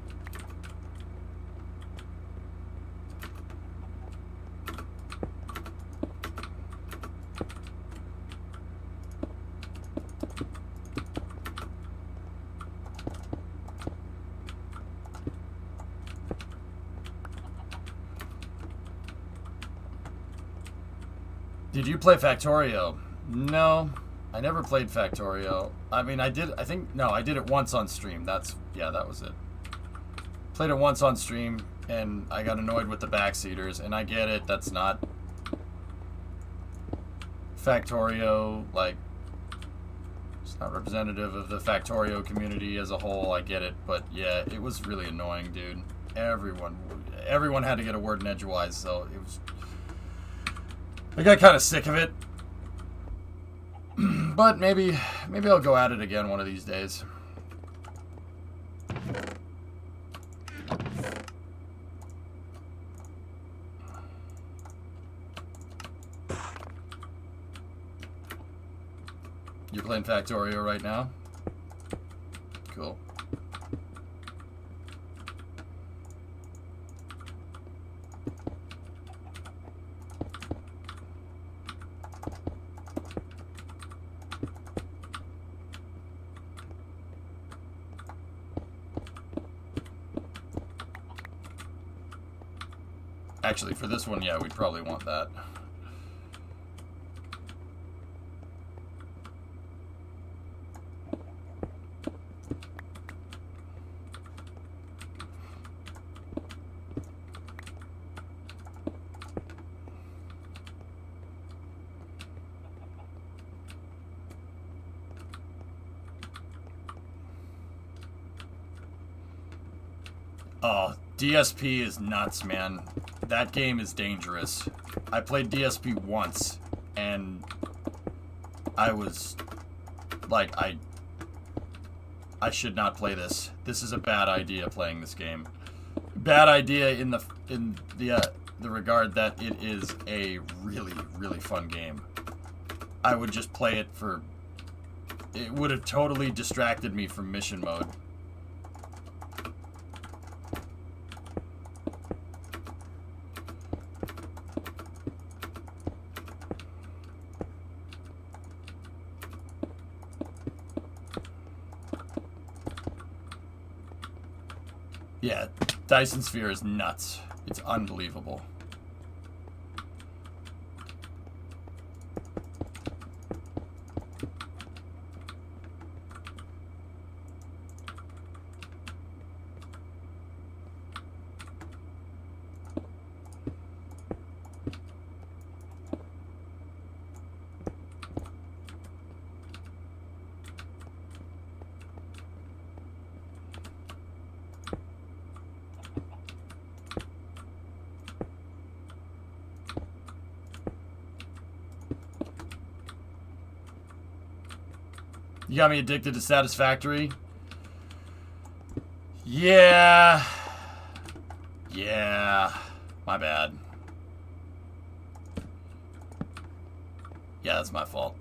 Did you play Factorio? No, I never played Factorio. I mean, I did it once on stream. Yeah, that was it. Played it once on stream, and I got annoyed with the backseaters, and I get it, that's not Factorio, like, Not representative of the Factorio community as a whole, I get it, but yeah, it was really annoying, dude. Everyone had to get a word in edgewise, so it was... I got kind of sick of it. But maybe I'll go at it again one of these days. You're playing Factorio right now? Cool. Actually, for this one, yeah, we'd probably want that. Oh, DSP is nuts, man. That game is dangerous. I played DSP once, and I was like, I should not play this. This is a bad idea, playing this game. Bad idea in the regard that it is a really, really fun game. I would just play it for... It would have totally distracted me from mission mode. Yeah, Dyson Sphere is nuts. It's unbelievable. You got me addicted to Satisfactory? Yeah. Yeah. My bad. Yeah, that's my fault.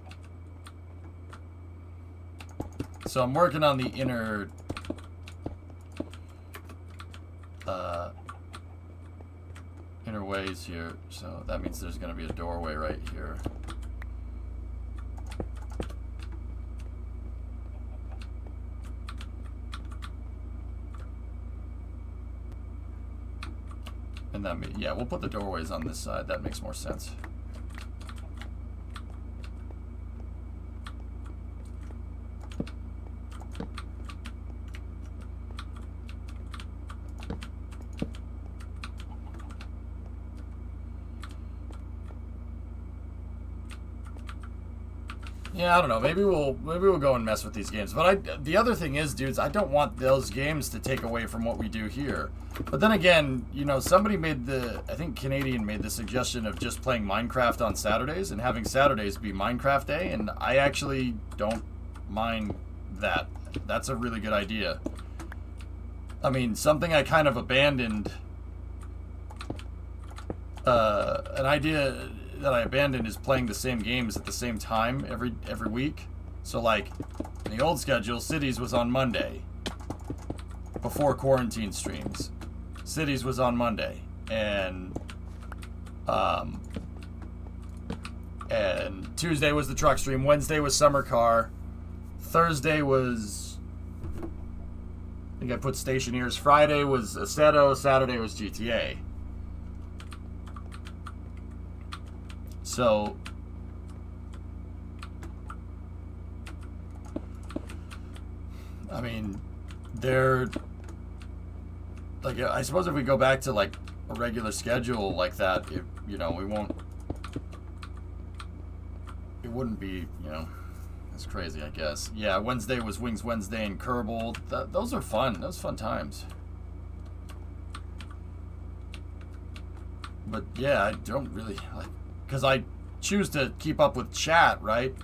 So I'm working on the inner... inner ways here. So that means there's going to be a doorway right here. And that, yeah, we'll put the doorways on this side. That makes more sense. Yeah, I don't know. Maybe we'll go and mess with these games. But the other thing is, dudes, I don't want those games to take away from what we do here. But then again, you know, somebody made I think Canadian made the suggestion of just playing Minecraft on Saturdays and having Saturdays be Minecraft Day, and I actually don't mind that. That's a really good idea. I mean, something I kind of abandoned, an idea that I abandoned is playing the same games at the same time every week. So like, in the old schedule, Cities was on Monday before quarantine streams. Cities was on Monday, and Tuesday was the truck stream. Wednesday was Summer Car. Thursday was, I think I put Stationeers. Friday was Assetto. Saturday was GTA. So, I mean, they're, like, I suppose if we go back to, like, a regular schedule like that, you know, it wouldn't be, you know, That's crazy, I guess. Yeah, Wednesday was Wings Wednesday and Kerbal. Those are fun. Those are fun times. But yeah, I don't really like, because I choose to keep up with chat, right?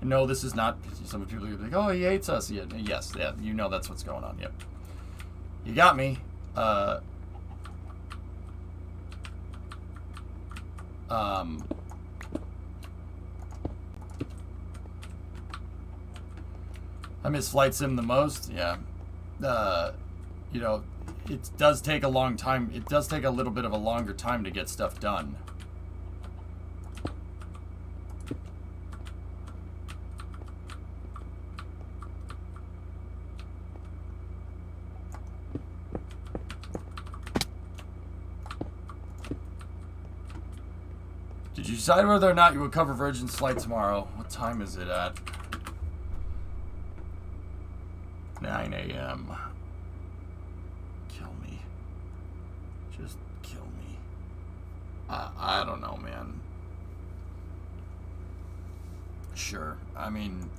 No, this is not. Some people are like, "Oh, he hates us." Yeah, yes, yeah, you know that's what's going on. Yep, you got me. I miss Flight Sim the most. Yeah, you know, it does take a long time. It does take a little bit of a longer time to get stuff done. Did you decide whether or not you would cover Virgin's flight tomorrow? What time is it at? 9 a.m. Kill me. Just kill me. I don't know, man. Sure. I mean,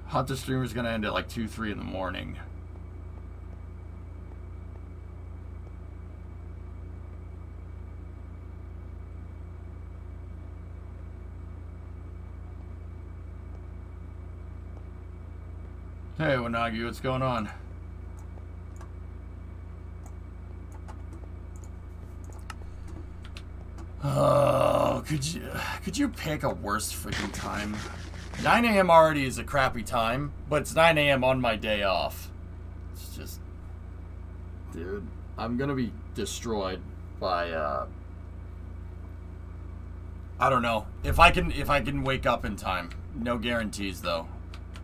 Hunter Streamer's gonna end at like 2, 3 in the morning. Hey, Wanagi, what's going on? Oh, could you pick a worse freaking time? 9 a.m. already is a crappy time, but it's 9 a.m. on my day off. It's just, dude, I'm gonna be destroyed by I don't know. If I can wake up in time. No guarantees though.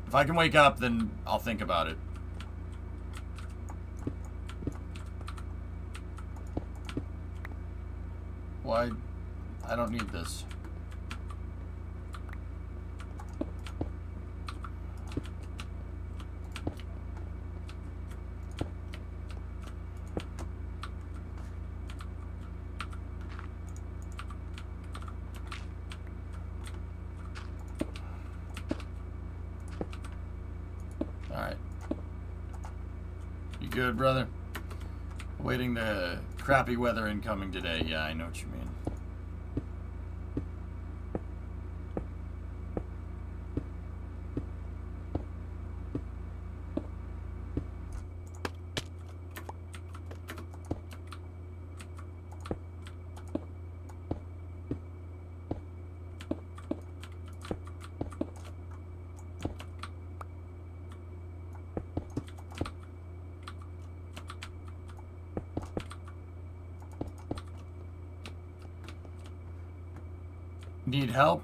If I can wake up, then I'll think about it. Why? I don't need this. Alright. You good, brother? Waiting the crappy weather incoming today. Yeah, I know what you mean. Need help?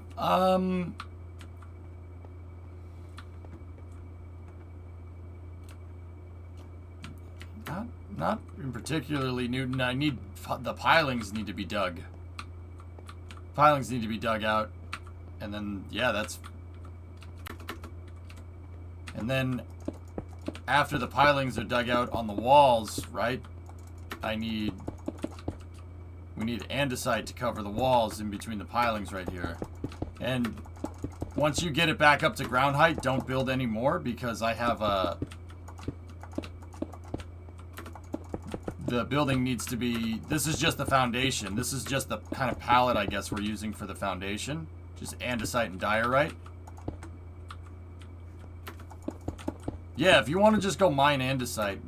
Not particularly, Newton. I need the pilings need to be dug. Pilings need to be dug out, and then yeah, that's. And then after the pilings are dug out on the walls, right? We need andesite to cover the walls in between the pilings right here. And once you get it back up to ground height, don't build any more because I have the building needs to be, this is just the foundation. This is just the kind of palette I guess we're using for the foundation. Just andesite and diorite. Yeah, if you want to just go mine andesite,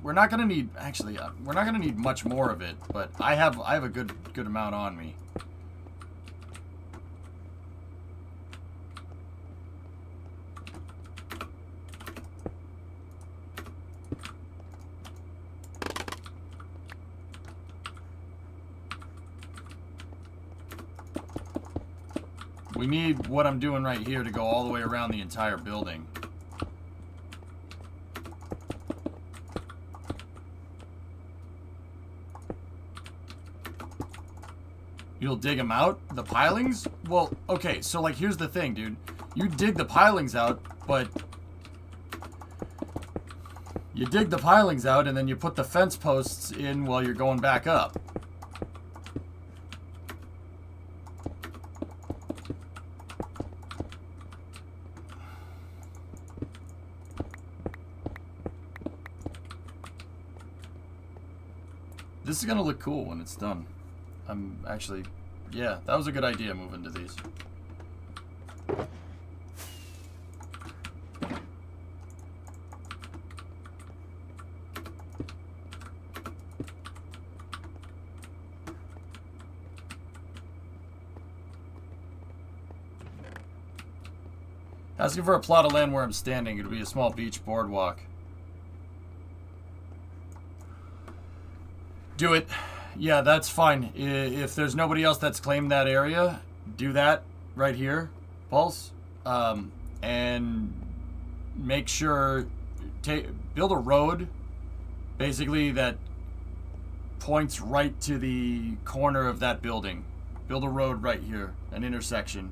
we're not gonna need, actually, we're not gonna need much more of it, but I have a good amount on me. We need what I'm doing right here to go all the way around the entire building. You'll dig them out? The pilings? Well, okay, so like here's the thing, dude. You dig the pilings out, but you dig the pilings out and then you put the fence posts in while you're going back up. This is gonna look cool when it's done. I'm actually, yeah, that was a good idea moving to these. Asking for a plot of land where I'm standing. It'll be a small beach boardwalk. Do it. Yeah, that's fine. If there's nobody else that's claimed that area, do that right here, Pulse. And make sure, build a road, basically, that points right to the corner of that building. Build a road right here, an intersection.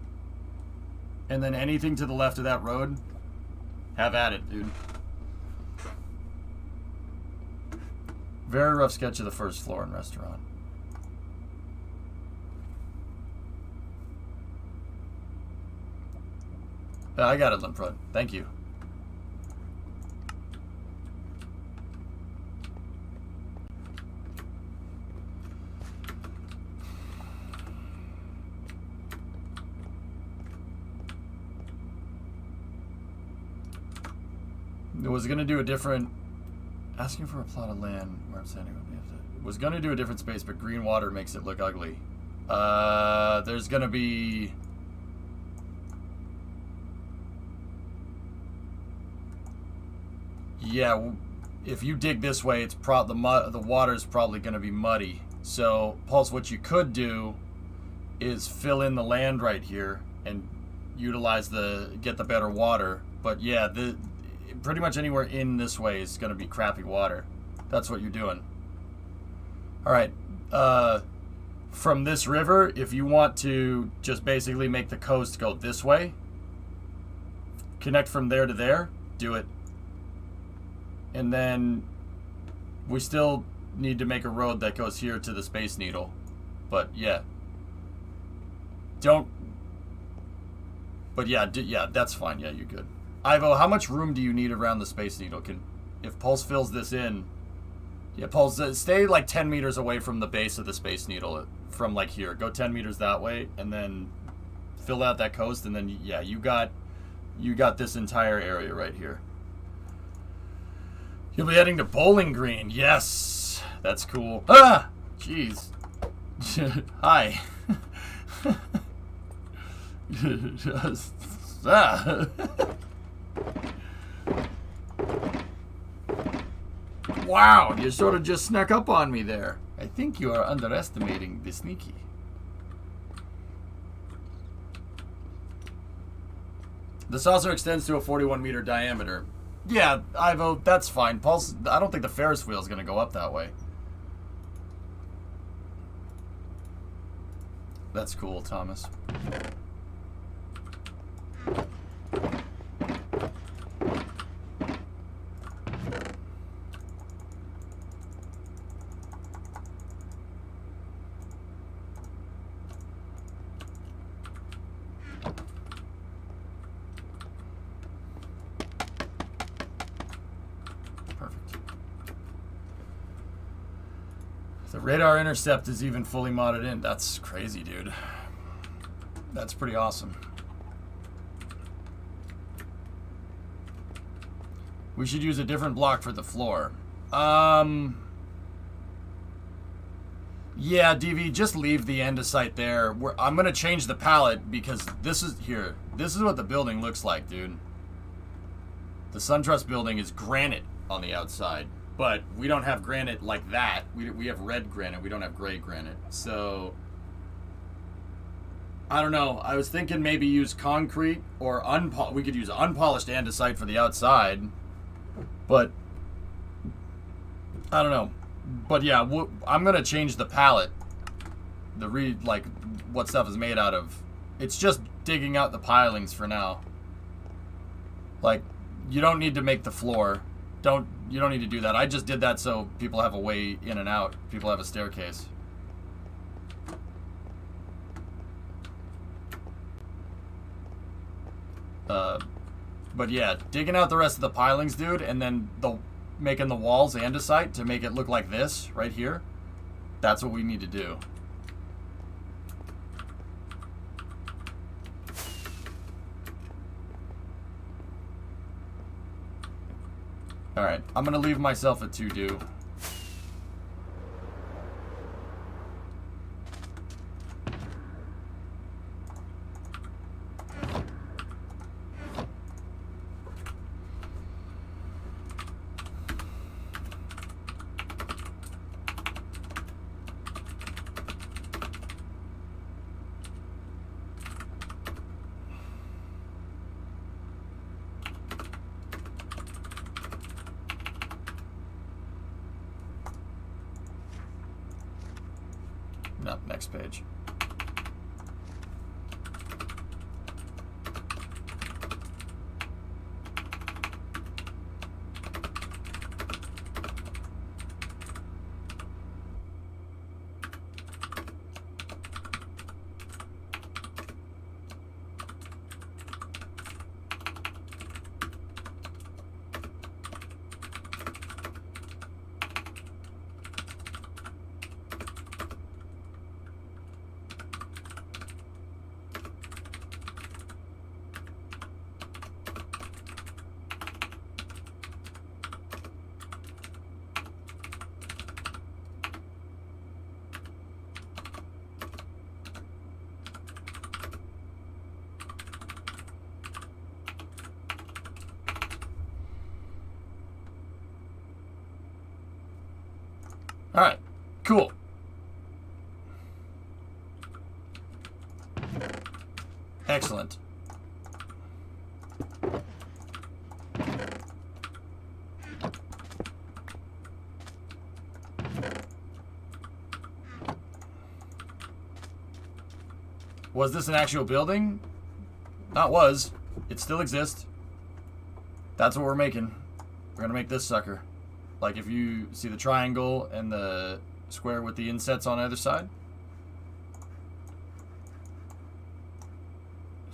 And then anything to the left of that road, have at it, dude. Very rough sketch of the first floor and restaurant. I got it, Limprod. Thank you. It was gonna do a different. Asking for a plot of land where I'm standing would be. Was gonna do a different space, but green water makes it look ugly. There's gonna be. Yeah, if you dig this way, it's the water's probably gonna be muddy. So, Pulse, what you could do is fill in the land right here and utilize get the better water. But yeah, pretty much anywhere in this way is going to be crappy water. That's what you're doing. All right. From this river, if you want to just basically make the coast go this way, connect from there to there, do it. And then we still need to make a road that goes here to the Space Needle. But yeah. But yeah, that's fine. Yeah, you're good. Ivo, how much room do you need around the Space Needle? If Pulse fills this in, yeah, Pulse, stay like 10 meters away from the base of the Space Needle, from like here. Go 10 meters that way, and then fill out that coast, and then yeah, you got this entire area right here. You'll be heading to Bowling Green. Yes, that's cool. Ah, jeez. Hi. Wow, you sort of just snuck up on me there. I think you are underestimating the sneaky. The saucer extends to a 41-meter diameter. Yeah, Ivo, that's fine. Pulse, I don't think the Ferris wheel is going to go up that way. That's cool, Thomas. The radar intercept is even fully modded in. That's crazy, dude. That's pretty awesome. We should use a different block for the floor. Yeah, DV, just leave the andesite there. I'm going to change the palette because this is what the building looks like, dude. The SunTrust building is granite on the outside. But we don't have granite like that. We have red granite. We don't have gray granite. So, I don't know. I was thinking maybe use concrete or we could use unpolished andesite for the outside. But, I don't know. But yeah, I'm going to change the palette. Like, what stuff is made out of. It's just digging out the pilings for now. Like, you don't need to make the floor. You don't need to do that. I just did that so people have a way in and out. People have a staircase. But yeah, digging out the rest of the pilings, dude, and then making the walls andesite to make it look like this right here. That's what we need to do. Alright, I'm gonna leave myself a to-do. No, next page. All right, cool. Excellent. Was this an actual building? Not was. It still exists. That's what we're making. We're gonna make this sucker. Like if you see the triangle and the square with the insets on either side.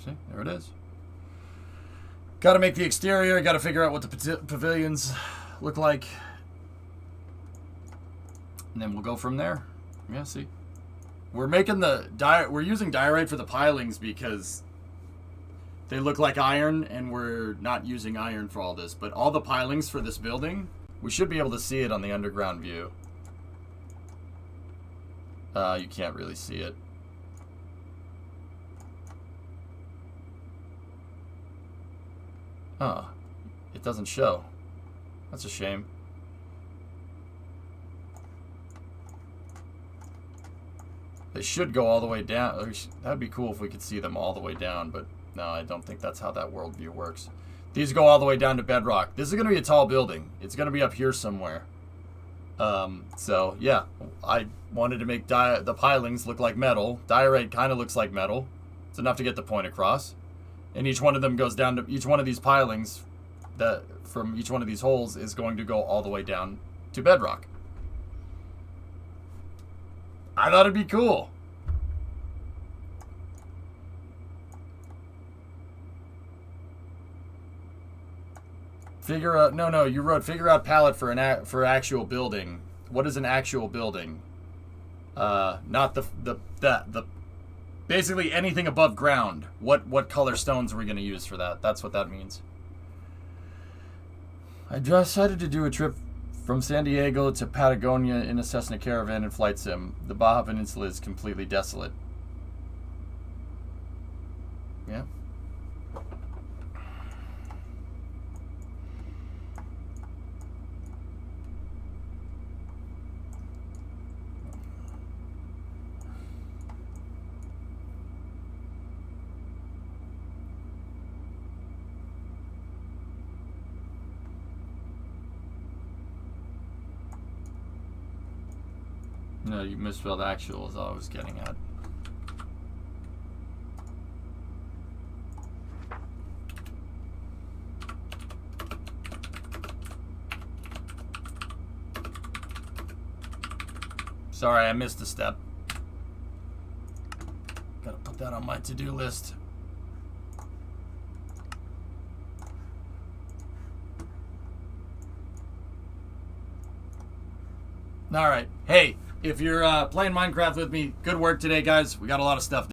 See, there it is. Got to make the exterior. Got to figure out what the pavilions look like. And then we'll go from there. Yeah, see. We're making we're using diorite for the pilings because they look like iron and we're not using iron for all this. But all the pilings for this building, we should be able to see it on the underground view. You can't really see it. Huh. It doesn't show. That's a shame. They should go all the way down. That'd be cool if we could see them all the way down, but no, I don't think that's how that worldview works. These go all the way down to bedrock. This is going to be a tall building. It's going to be up here somewhere. So, yeah. I wanted to make the pilings look like metal. Diorite kind of looks like metal. It's enough to get the point across. And each one of them goes down to... Each one of these pilings that from each one of these holes is going to go all the way down to bedrock. I thought it'd be cool. Figure out... No, you wrote figure out palette for actual building. What is an actual building? Not the basically anything above ground. What color stones are we going to use for that? That's what that means. I decided to do a trip from San Diego to Patagonia in a Cessna Caravan and flight sim. The Baja Peninsula is completely desolate. Yeah. No, you misspelled actual is all I was getting at. Sorry, I missed a step. Gotta put that on my to-do list. All right. Hey, If you're playing Minecraft with me, good work today, guys. We got a lot of stuff.